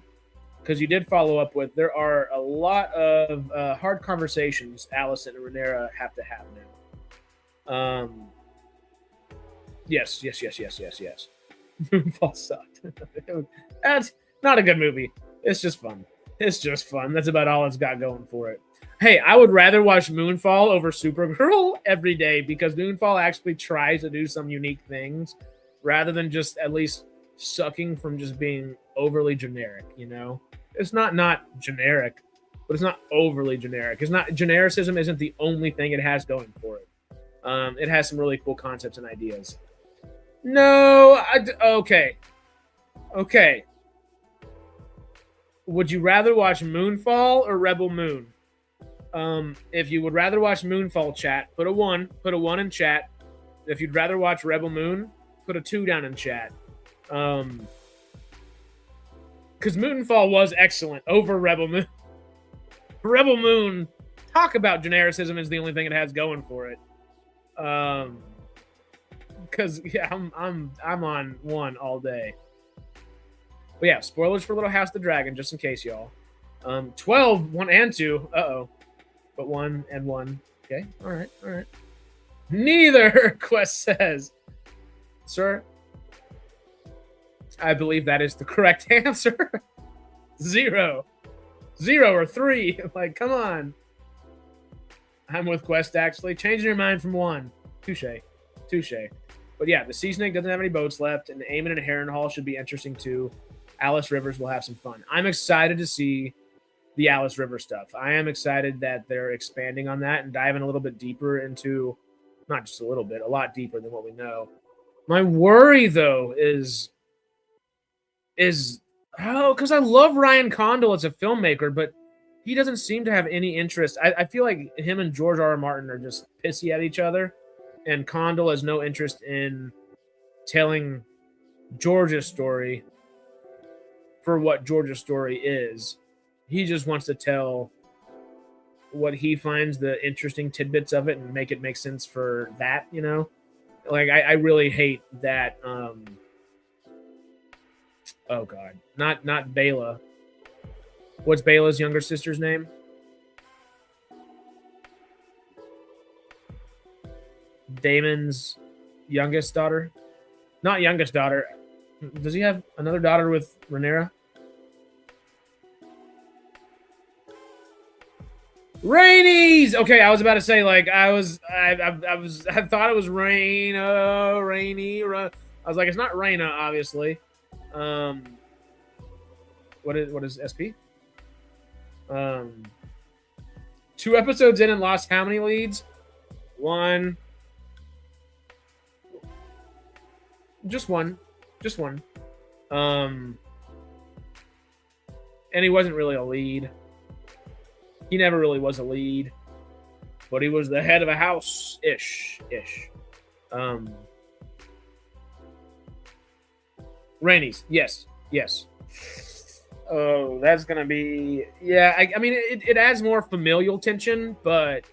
because you did follow up with there are a lot of hard conversations Allison and Rhaenyra have to have now. Yes. Moonfall sucked. That's not a good movie. It's just fun. That's about all it's got going for it. Hey, I would rather watch Moonfall over Supergirl every day because Moonfall actually tries to do some unique things rather than just at least sucking from just being overly generic, you know? It's not generic, but it's not overly generic. Genericism isn't the only thing it has going for it. It has some really cool concepts and ideas. Okay. Would you rather watch Moonfall or Rebel Moon? If you would rather watch Moonfall, chat, put a 1 in chat. If you'd rather watch Rebel Moon, put a 2 down in chat. Because Moonfall was excellent over Rebel Moon. Rebel Moon, talk about genericism, is the only thing it has going for it. Because yeah, I'm on 1 all day. But yeah, spoilers for Little House of the Dragon, just in case, y'all. 12, 1 and 2. Uh-oh. But 1 and 1. Okay, all right. Neither, Quest says. Sir, I believe that is the correct answer. 0 or 3. Like, come on. I'm with Quest, actually. Changing your mind from 1. Touche. But yeah, the Sea Snake doesn't have any boats left, and Aemon and Harrenhal should be interesting too. Alice Rivers will have some fun. I'm excited to see the Alice River stuff. I am excited that they're expanding on that and diving a little bit deeper into, not just a little bit, a lot deeper than what we know. My worry, though, is because I love Ryan Condal as a filmmaker, but he doesn't seem to have any interest. I feel like him and George R.R. Martin are just pissy at each other, and Condal has no interest in telling George's story for what George's story is. He just wants to tell what he finds the interesting tidbits of it and make it make sense for that, you know? Like, I really hate that. Oh, God. Not Bela. What's Bela's younger sister's name? Damon's youngest daughter? Not youngest daughter. Does he have another daughter with Rhaenyra? Rainey's. Okay, I was about to say, like, I thought it was Rain. Oh, Rainy. I was like, it's not Reyna, obviously. What is SP? 2 episodes in and lost how many leads? 1. Just one. And he wasn't really a lead. He never really was a lead, but he was the head of a house ish. Rainey's, yes. Oh, that's gonna be I mean, it adds more familial tension, but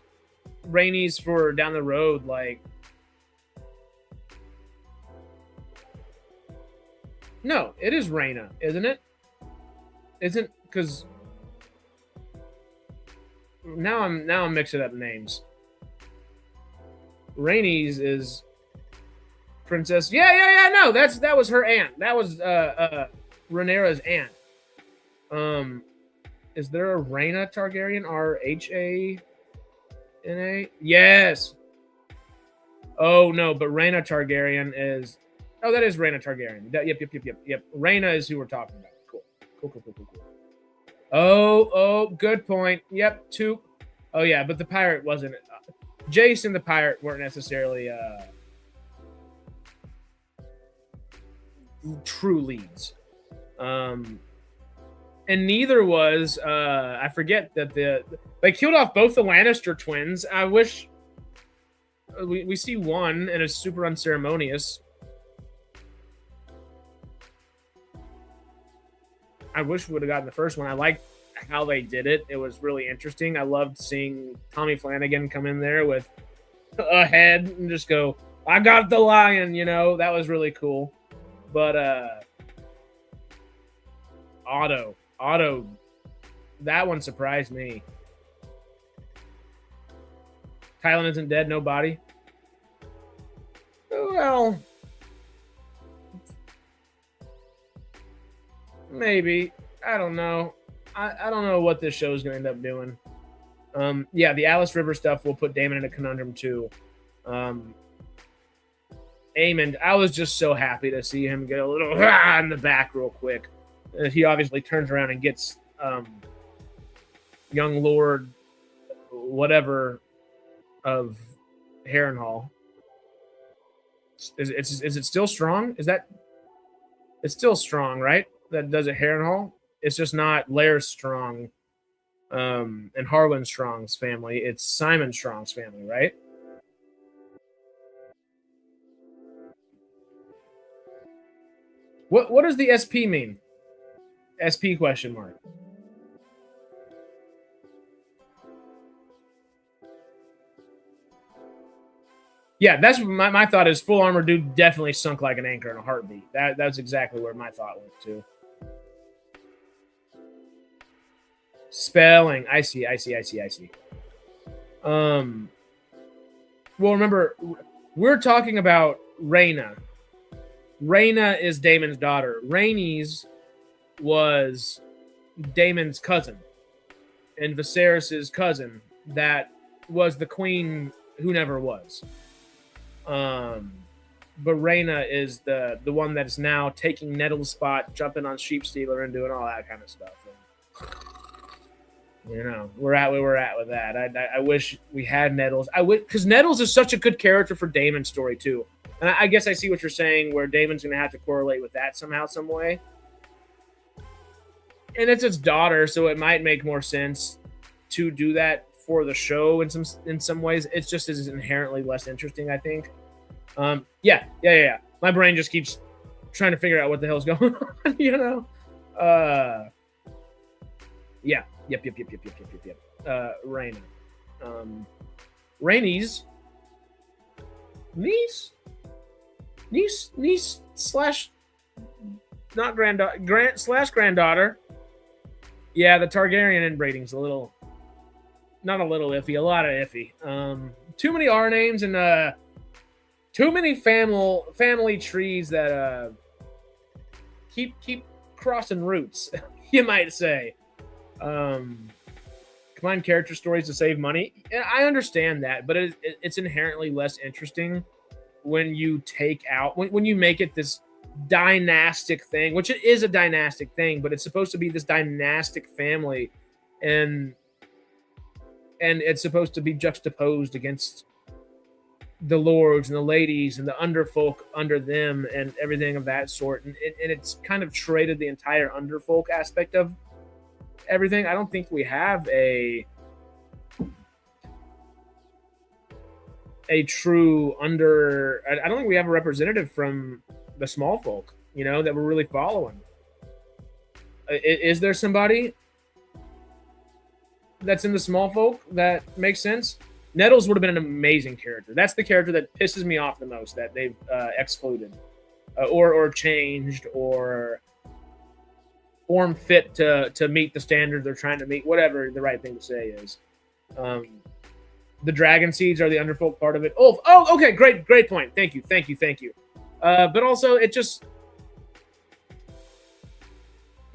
Rainey's for down the road, like. No, it is Reyna, isn't it? Isn't because now I'm mixing up names. Rainey's is Princess. Yeah. No, that was her aunt. That was Rhaenyra's aunt. Is there a Reyna Targaryen? Rhana? Yes. Oh no, but Rhaena Targaryen is. Oh, that is Rhaena Targaryen. Yep. Reyna is who we're talking about. Cool. Oh, good point. Yep, 2. Oh yeah, but the pirate wasn't. Jace and the pirate weren't necessarily true leads. And neither was I forget that they killed off both the Lannister twins. I wish we see one and it's super unceremonious. I wish we would have gotten the first one. I liked how they did it. It was really interesting. I loved seeing Tommy Flanagan come in there with a head and just go, "I got the lion," that was really cool. But Otto, that one surprised me. Tylan isn't dead, no body. Well, maybe. I don't know. I don't know what this show is going to end up doing. The Alice River stuff will put Damon in a conundrum too. Aemond, I was just so happy to see him get a little in the back real quick. He obviously turns around and gets young Lord whatever of Harrenhal. Is it still strong? It's still strong, right? That does it Harrenhal. It's just not Lair Strong and Harwin Strong's family. It's Simon Strong's family, right? What does the SP mean? SP question mark. Yeah, that's my thought is full armor dude definitely sunk like an anchor in a heartbeat. That's exactly where my thought went to. Spelling. I see. Well, remember, we're talking about Reyna. Reyna is Daemon's daughter. Rhaenys was Daemon's cousin and Viserys's cousin that was the queen who never was. But Reyna is the one that is now taking Nettle's spot, jumping on Sheepstealer and doing all that kind of stuff. And, we're at where we're at with that. I wish we had Nettles. I wish, because Nettles is such a good character for Daemon's story too. And I guess I see what you're saying, where Daemon's going to have to correlate with that somehow, some way. And it's its daughter, so it might make more sense to do that for the show in some ways. It's just is inherently less interesting, I think. Yeah. My brain just keeps trying to figure out what the hell's going on, Yeah. Yep. Reyna. Rhaenys. Niece slash not granddaughter slash granddaughter. Yeah, the Targaryen inbreeding's a little, not a little iffy, a lot of iffy. Too many R names and too many family trees that keep crossing roots, you might say. Combine character stories to save money. I understand that, but it's inherently less interesting when you take out when you make it this dynastic thing, which it is a dynastic thing, but it's supposed to be this dynastic family, and it's supposed to be juxtaposed against the lords and the ladies and the underfolk under them and everything of that sort, and it's kind of traded the entire underfolk aspect of everything. I don't think we have a true I don't think we have a representative from the small folk, that we're really following. Is there somebody that's in the small folk that makes sense? Nettles would have been an amazing character. That's the character that pisses me off the most that they've excluded or changed or form fit to meet the standard they're trying to meet, whatever the right thing to say is. The dragon seeds are the underfolk part of it. Oh, okay, great point. Thank you. But also, it just,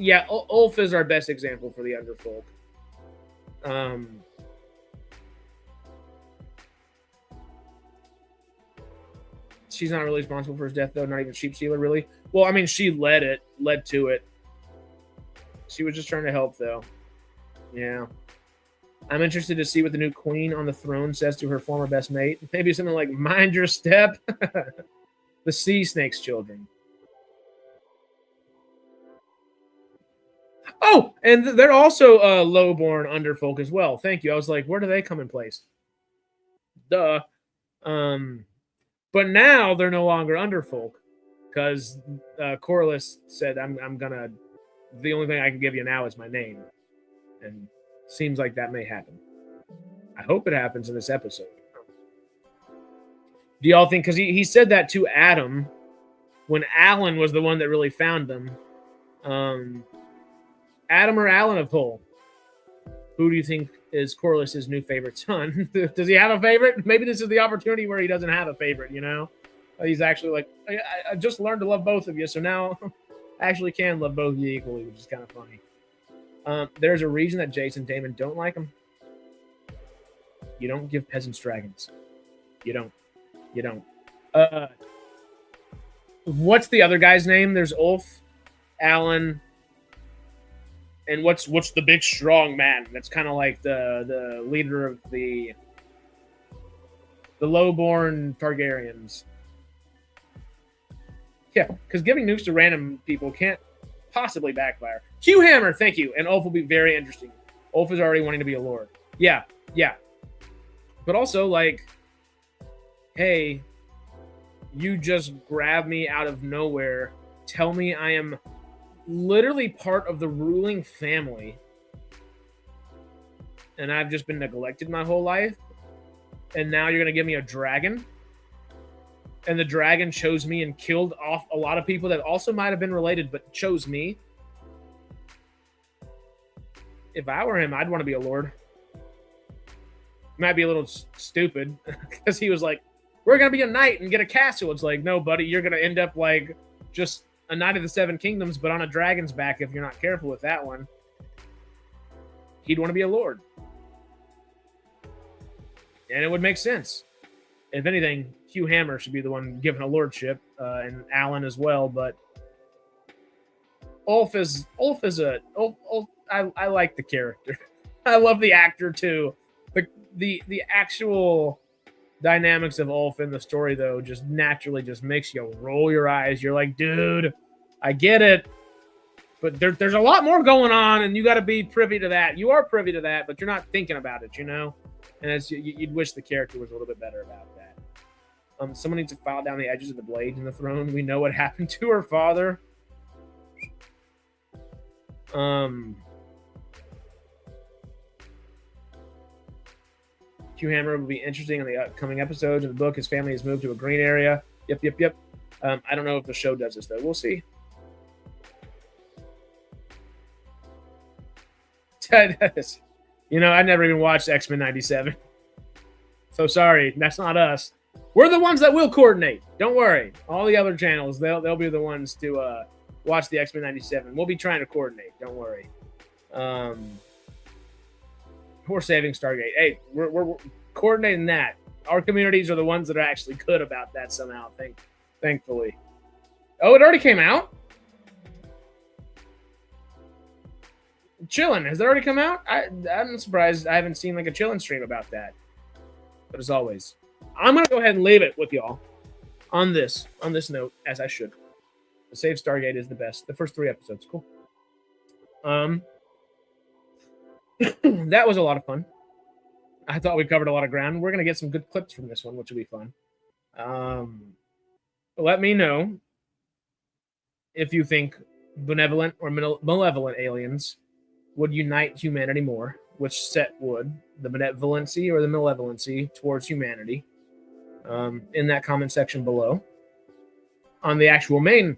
Ulf is our best example for the underfolk. She's not really responsible for his death, though. Not even Sheep Stealer, really. Well, I mean, she led to it. She was just trying to help, though. Yeah. I'm interested to see what the new queen on the throne says to her former best mate. Maybe something like, mind your step. The sea snake's children. Oh, and they're also low-born underfolk as well. Thank you. I was like, where do they come in place? Duh. But now they're no longer underfolk because Corlys said, I'm gonna. The only thing I can give you now is my name, and seems like that may happen. I hope it happens in this episode. Do y'all think? Because he said that to Adam when Alan was the one that really found them. Adam or Alan of Hull? Who do you think is Corlys' new favorite son? Does he have a favorite? Maybe this is the opportunity where he doesn't have a favorite, He's actually like, I just learned to love both of you, so now I actually can love both of you equally, which is kind of funny. There's a reason that Jason and Damon don't like him. You don't give peasants dragons. You don't. What's the other guy's name? There's Ulf, Alan, and what's the big strong man? That's kind of like the leader of the lowborn Targaryens. Yeah, because giving nukes to random people can't possibly backfire. Hugh Hammer, thank you. And Ulf will be very interesting. Ulf is already wanting to be a lord. Yeah. But also, like, hey, you just grab me out of nowhere, tell me I am literally part of the ruling family, and I've just been neglected my whole life, and now you're going to give me a dragon? And the dragon chose me and killed off a lot of people that also might have been related, but chose me. If I were him, I'd want to be a lord. Might be a little stupid because he was like, we're going to be a knight and get a castle. It's like, no, buddy, you're going to end up like just a knight of the Seven Kingdoms, but on a dragon's back if you're not careful with that one. He'd want to be a lord. And it would make sense. If anything, Hugh Hammer should be the one given a lordship, and Alan as well. But Ulf is I like the character. I love the actor too. The actual dynamics of Ulf in the story, though, just naturally just makes you roll your eyes. You're like, dude, I get it, but there's a lot more going on, and you got to be privy to that. You are privy to that, but you're not thinking about it, And it's, you'd wish the character was a little bit better about that. Someone needs to file down the edges of the blades in the throne. We know what happened to her father. Hugh Hammer will be interesting in the upcoming episodes. In the book, his family has moved to a green area. Yep. I don't know if the show does this, though. We'll see. I never even watched X-Men 97. So sorry, that's not us. We're the ones that will coordinate. Don't worry. All the other channels, they'll be the ones to watch the X-Men 97. We'll be trying to coordinate. Don't worry. We're saving Stargate. Hey, we're coordinating that. Our communities are the ones that are actually good about that somehow. Thankfully. Oh, it already came out. Chillin', has it already come out? I'm surprised I haven't seen like a Chillin' stream about that. But as always, I'm gonna go ahead and leave it with y'all on this note, as I should. The Save Stargate is the best. The first 3 episodes, cool. That was a lot of fun. I thought we covered a lot of ground. We're gonna get some good clips from this one, which will be fun. Let me know if you think benevolent or malevolent aliens would unite humanity more. Which set would? The benevolency or the malevolency towards humanity? In that comment section below. On the actual main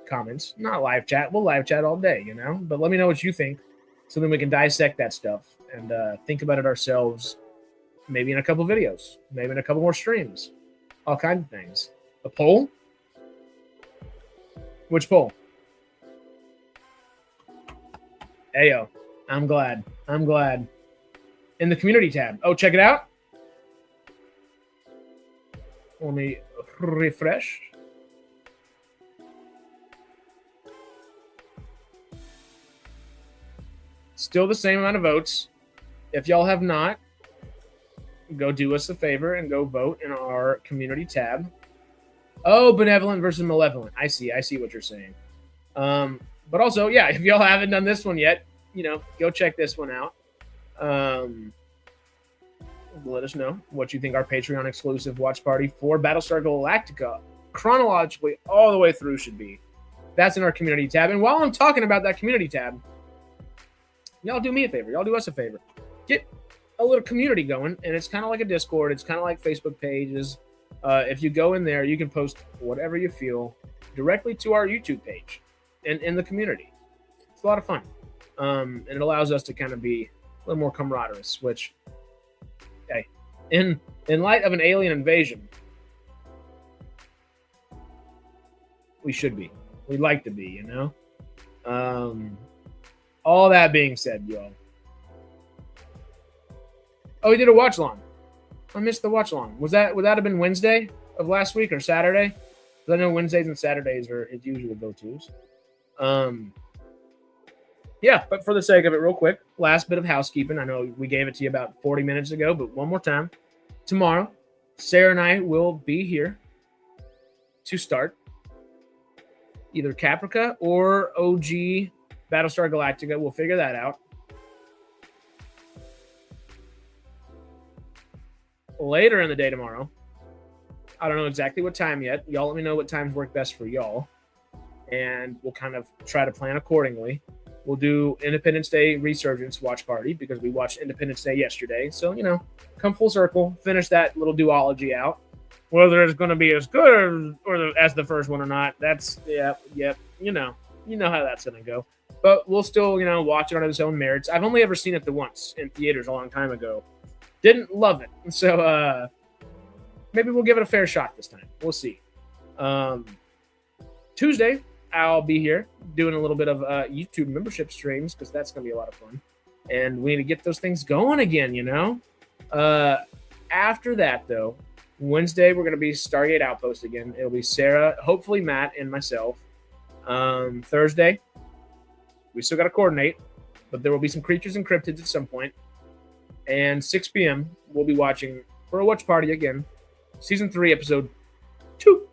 comments, not live chat. We'll live chat all day, you know? But let me know what you think so then we can dissect that stuff and think about it ourselves, maybe in a couple videos, maybe in a couple more streams, all kinds of things. A poll? Which poll? Ayo, I'm glad. In the community tab. Oh, check it out. Let me refresh. Still the same amount of votes. If y'all have not, go do us a favor and go vote in our community tab. Oh, benevolent versus malevolent. I see what you're saying. But also, yeah, if y'all haven't done this one yet, you know, go check this one out. Let us know what you think our Patreon exclusive watch party for Battlestar Galactica chronologically all the way through should be. That's in our community tab. And while I'm talking about that community tab, y'all do me a favor. Y'all do us a favor. Get a little community going, and it's kind of like a Discord. It's kind of like Facebook pages. If you go in there, you can post whatever you feel directly to our YouTube page and in the community. It's a lot of fun. And it allows us to kind of be a little more camaraderie, which, hey, in light of an alien invasion, we should be. We'd like to be, you know? All that being said, y'all. Oh, we did a watch long. I missed the watch long. Would that have been Wednesday of last week or Saturday? Because I know Wednesdays and Saturdays are its usual go-tos. Yeah, but for the sake of it, real quick, last bit of housekeeping. I know we gave it to you about 40 minutes ago, but one more time. Tomorrow, Sarah and I will be here to start either Caprica or OG Battlestar Galactica. We'll figure that out. Later in the day tomorrow, I don't know exactly what time yet. Y'all let me know what times work best for y'all, and we'll kind of try to plan accordingly. We'll do Independence Day Resurgence watch party because we watched Independence Day yesterday. So, you know, come full circle, finish that little duology out. Whether it's going to be as good as the first one or not, that's, yep, you know how that's going to go. But we'll still, you know, watch it on its own merits. I've only ever seen it the once in theaters a long time ago. Didn't love it. So maybe we'll give it a fair shot this time. We'll see. Tuesday, I'll be here doing a little bit of YouTube membership streams because that's going to be a lot of fun. And we need to get those things going again, you know? After that, though, Wednesday, we're going to be Stargate Outpost again. It'll be Sarah, hopefully Matt, and myself. Thursday, we still got to coordinate, but there will be some creatures and cryptids at some point. And 6 p.m., we'll be watching for a watch party again. Season 3, episode 2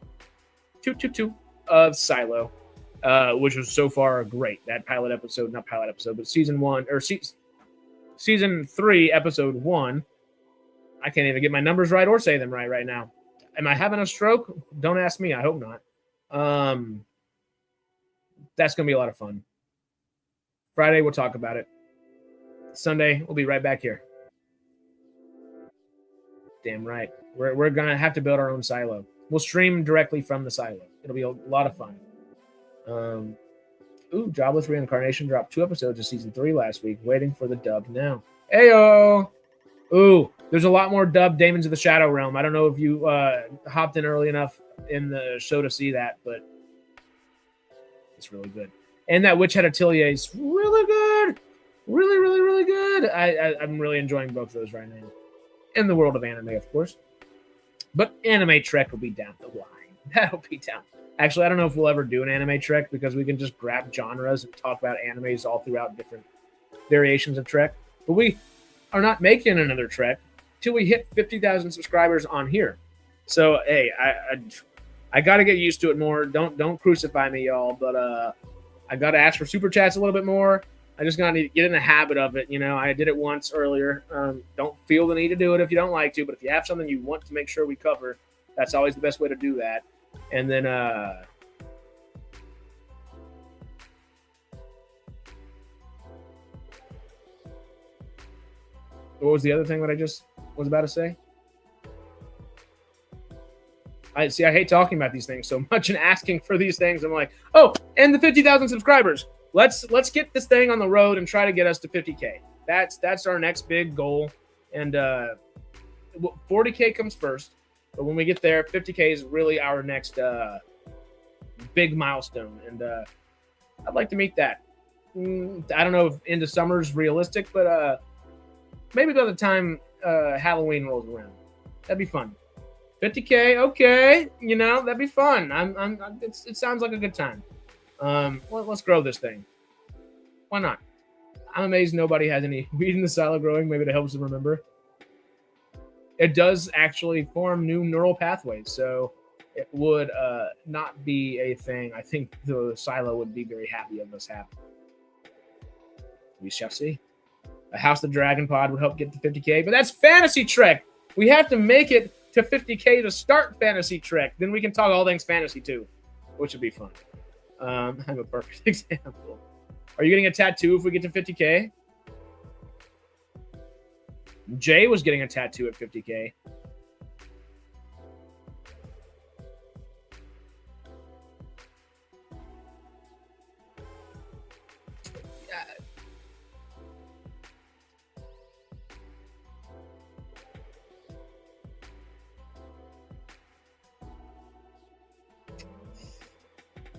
of Silo, which was so far great. That but season 3, episode 1. I can't even get my numbers right or say them right now. Am I having a stroke? Don't ask me. I hope not. That's going to be a lot of fun. Friday, we'll talk about it. Sunday, we'll be right back here. Damn right. We're going to have to build our own silo. We'll stream directly from the silo. It'll be a lot of fun. Jobless Reincarnation dropped 2 episodes of season 3 last week. Waiting for the dub now. Heyo! There's a lot more dub Daemons of the Shadow Realm. I don't know if you hopped in early enough in the show to see that, but it's really good. And that Witch Head Atelier is really good. Really, really, really good. I'm really enjoying both of those right now. In the world of anime, of course. But Anime Trek will be down the line. That'll be down. Actually, I don't know if we'll ever do an Anime Trek because we can just grab genres and talk about animes all throughout different variations of Trek. But we are not making another Trek till we hit 50,000 subscribers on here. So hey, I got to get used to it more. Don't crucify me, y'all. But I got to ask for super chats a little bit more. I just got to get in the habit of it. You know, I did it once earlier. Don't feel the need to do it if you don't like to. But if you have something you want to make sure we cover, that's always the best way to do that. And then what was the other thing that I just was about to say? I hate talking about these things so much and asking for these things. I'm like, oh, and the 50,000 subscribers. Let's get this thing on the road and try to get us to 50K. That's our next big goal. And 40K comes first. But when we get there, 50K is really our next big milestone. And I'd like to meet that. I don't know if into summer's realistic, but maybe by the time Halloween rolls around. That'd be fun. 50K, okay. You know, that'd be fun. It sounds like a good time. Let's grow this thing. Why not? I'm amazed nobody has any weed in the silo growing. Maybe to help them remember. It does actually form new neural pathways, so it would not be a thing. I think the silo would be very happy of us having. We shall see. A House of the Dragon pod would help get to 50K, but that's Fantasy Trek. We have to make it to 50K to start Fantasy Trek. Then we can talk all things fantasy too, which would be fun. I'm a perfect example. Are you getting a tattoo if we get to 50K? Jay was getting a tattoo at 50K.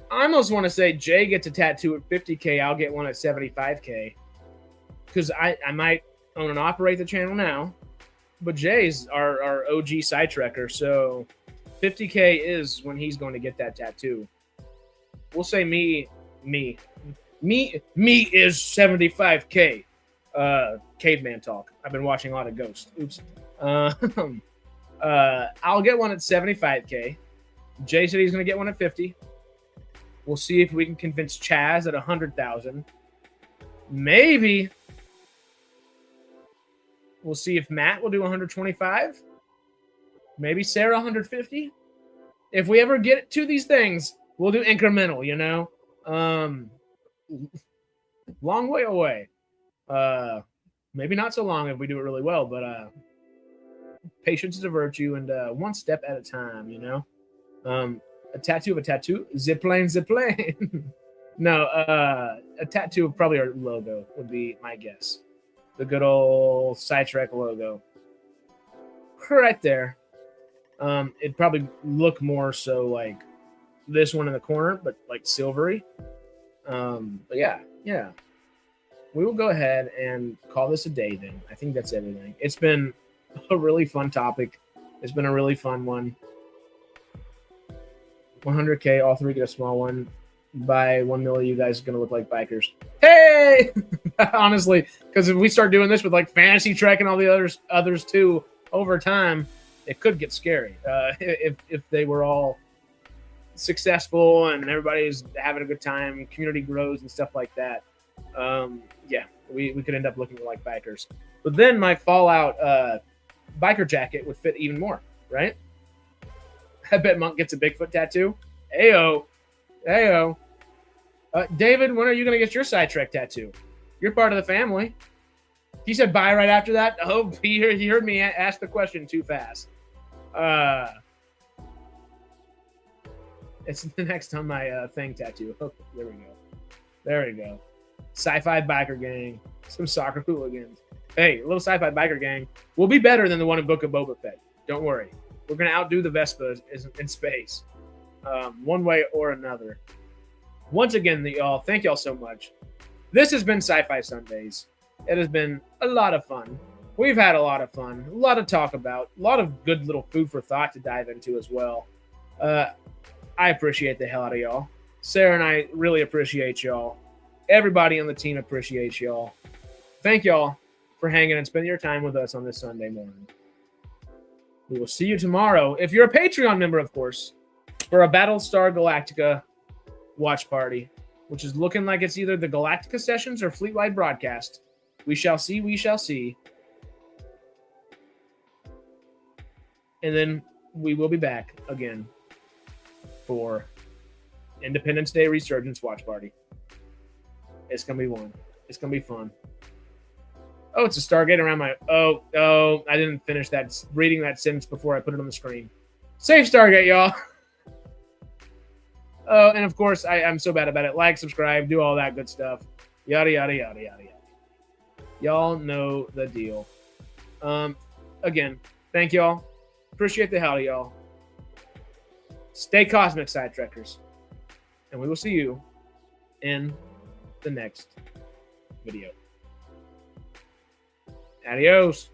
I almost want to say Jay gets a tattoo at 50K. I'll get one at 75K. Because I might own and operate the channel now. But Jay's our OG SciTrekker. So 50K is when he's going to get that tattoo. We'll say me is 75K. Caveman talk. I've been watching a lot of Ghost. Oops. I'll get one at 75K. Jay said he's going to get one at 50. We'll see if we can convince Chaz at 100,000. Maybe. We'll see if Matt will do 125. Maybe Sarah 150. If we ever get to these things, we'll do incremental, you know? Long way away. Maybe not so long if we do it really well, but patience is a virtue, and one step at a time, you know? A tattoo of a tattoo? Zipline. No, a tattoo of probably our logo would be my guess. The good old SciTrek logo. Right there. It'd probably look more so like this one in the corner, but like silvery. But yeah. We will go ahead and call this a day then. I think that's everything. It's been a really fun topic. It's been a really fun one. 100K, all three get a small one. By 1 million, you guys are going to look like bikers. Hey! Honestly, because if we start doing this with like Fantasy Trek and all the others too, over time, it could get scary. If they were all successful and everybody's having a good time, community grows and stuff like that. Yeah, we could end up looking like bikers. But then my Fallout biker jacket would fit even more, right? I bet Monk gets a Bigfoot tattoo. Ayo. David, when are you going to get your SciTrek tattoo? You're part of the family. He said bye right after that. Oh, he heard me ask the question too fast. It's the next on my thing tattoo. Oh, there we go. Sci-fi biker gang. Some soccer hooligans. Hey, little sci-fi biker gang. We'll be better than the one in Book of Boba Fett. Don't worry. We're going to outdo the Vespas in space. One way or another. Once again, y'all, thank y'all so much. This has been Sci-Fi Sundays. It has been a lot of fun. we've had a lot of fun, a lot to talk about, a lot of good little food for thought to dive into as well. I appreciate the hell out of y'all. Sarah and I really appreciate y'all. Everybody on the team appreciates y'all. Thank y'all for hanging and spending your time with us on this Sunday morning. We will see you tomorrow, if you're a Patreon member, of course, for a Battlestar Galactica watch party, which is looking like it's either the Galactica sessions or Fleet-wide broadcast. We shall see, we shall see. And then we will be back again for Independence Day Resurgence watch party. It's going to be one. It's going to be fun. Oh, it's a Stargate around my... Oh, I didn't finish that reading that sentence before I put it on the screen. Safe Stargate, y'all. Oh, and of course, I'm so bad about it. Like, subscribe, do all that good stuff. Yada, yada, yada, yada, yada. Y'all know the deal. Again, thank y'all. Appreciate the hell out of y'all. Stay cosmic, SciTrekkers. And we will see you in the next video. Adios.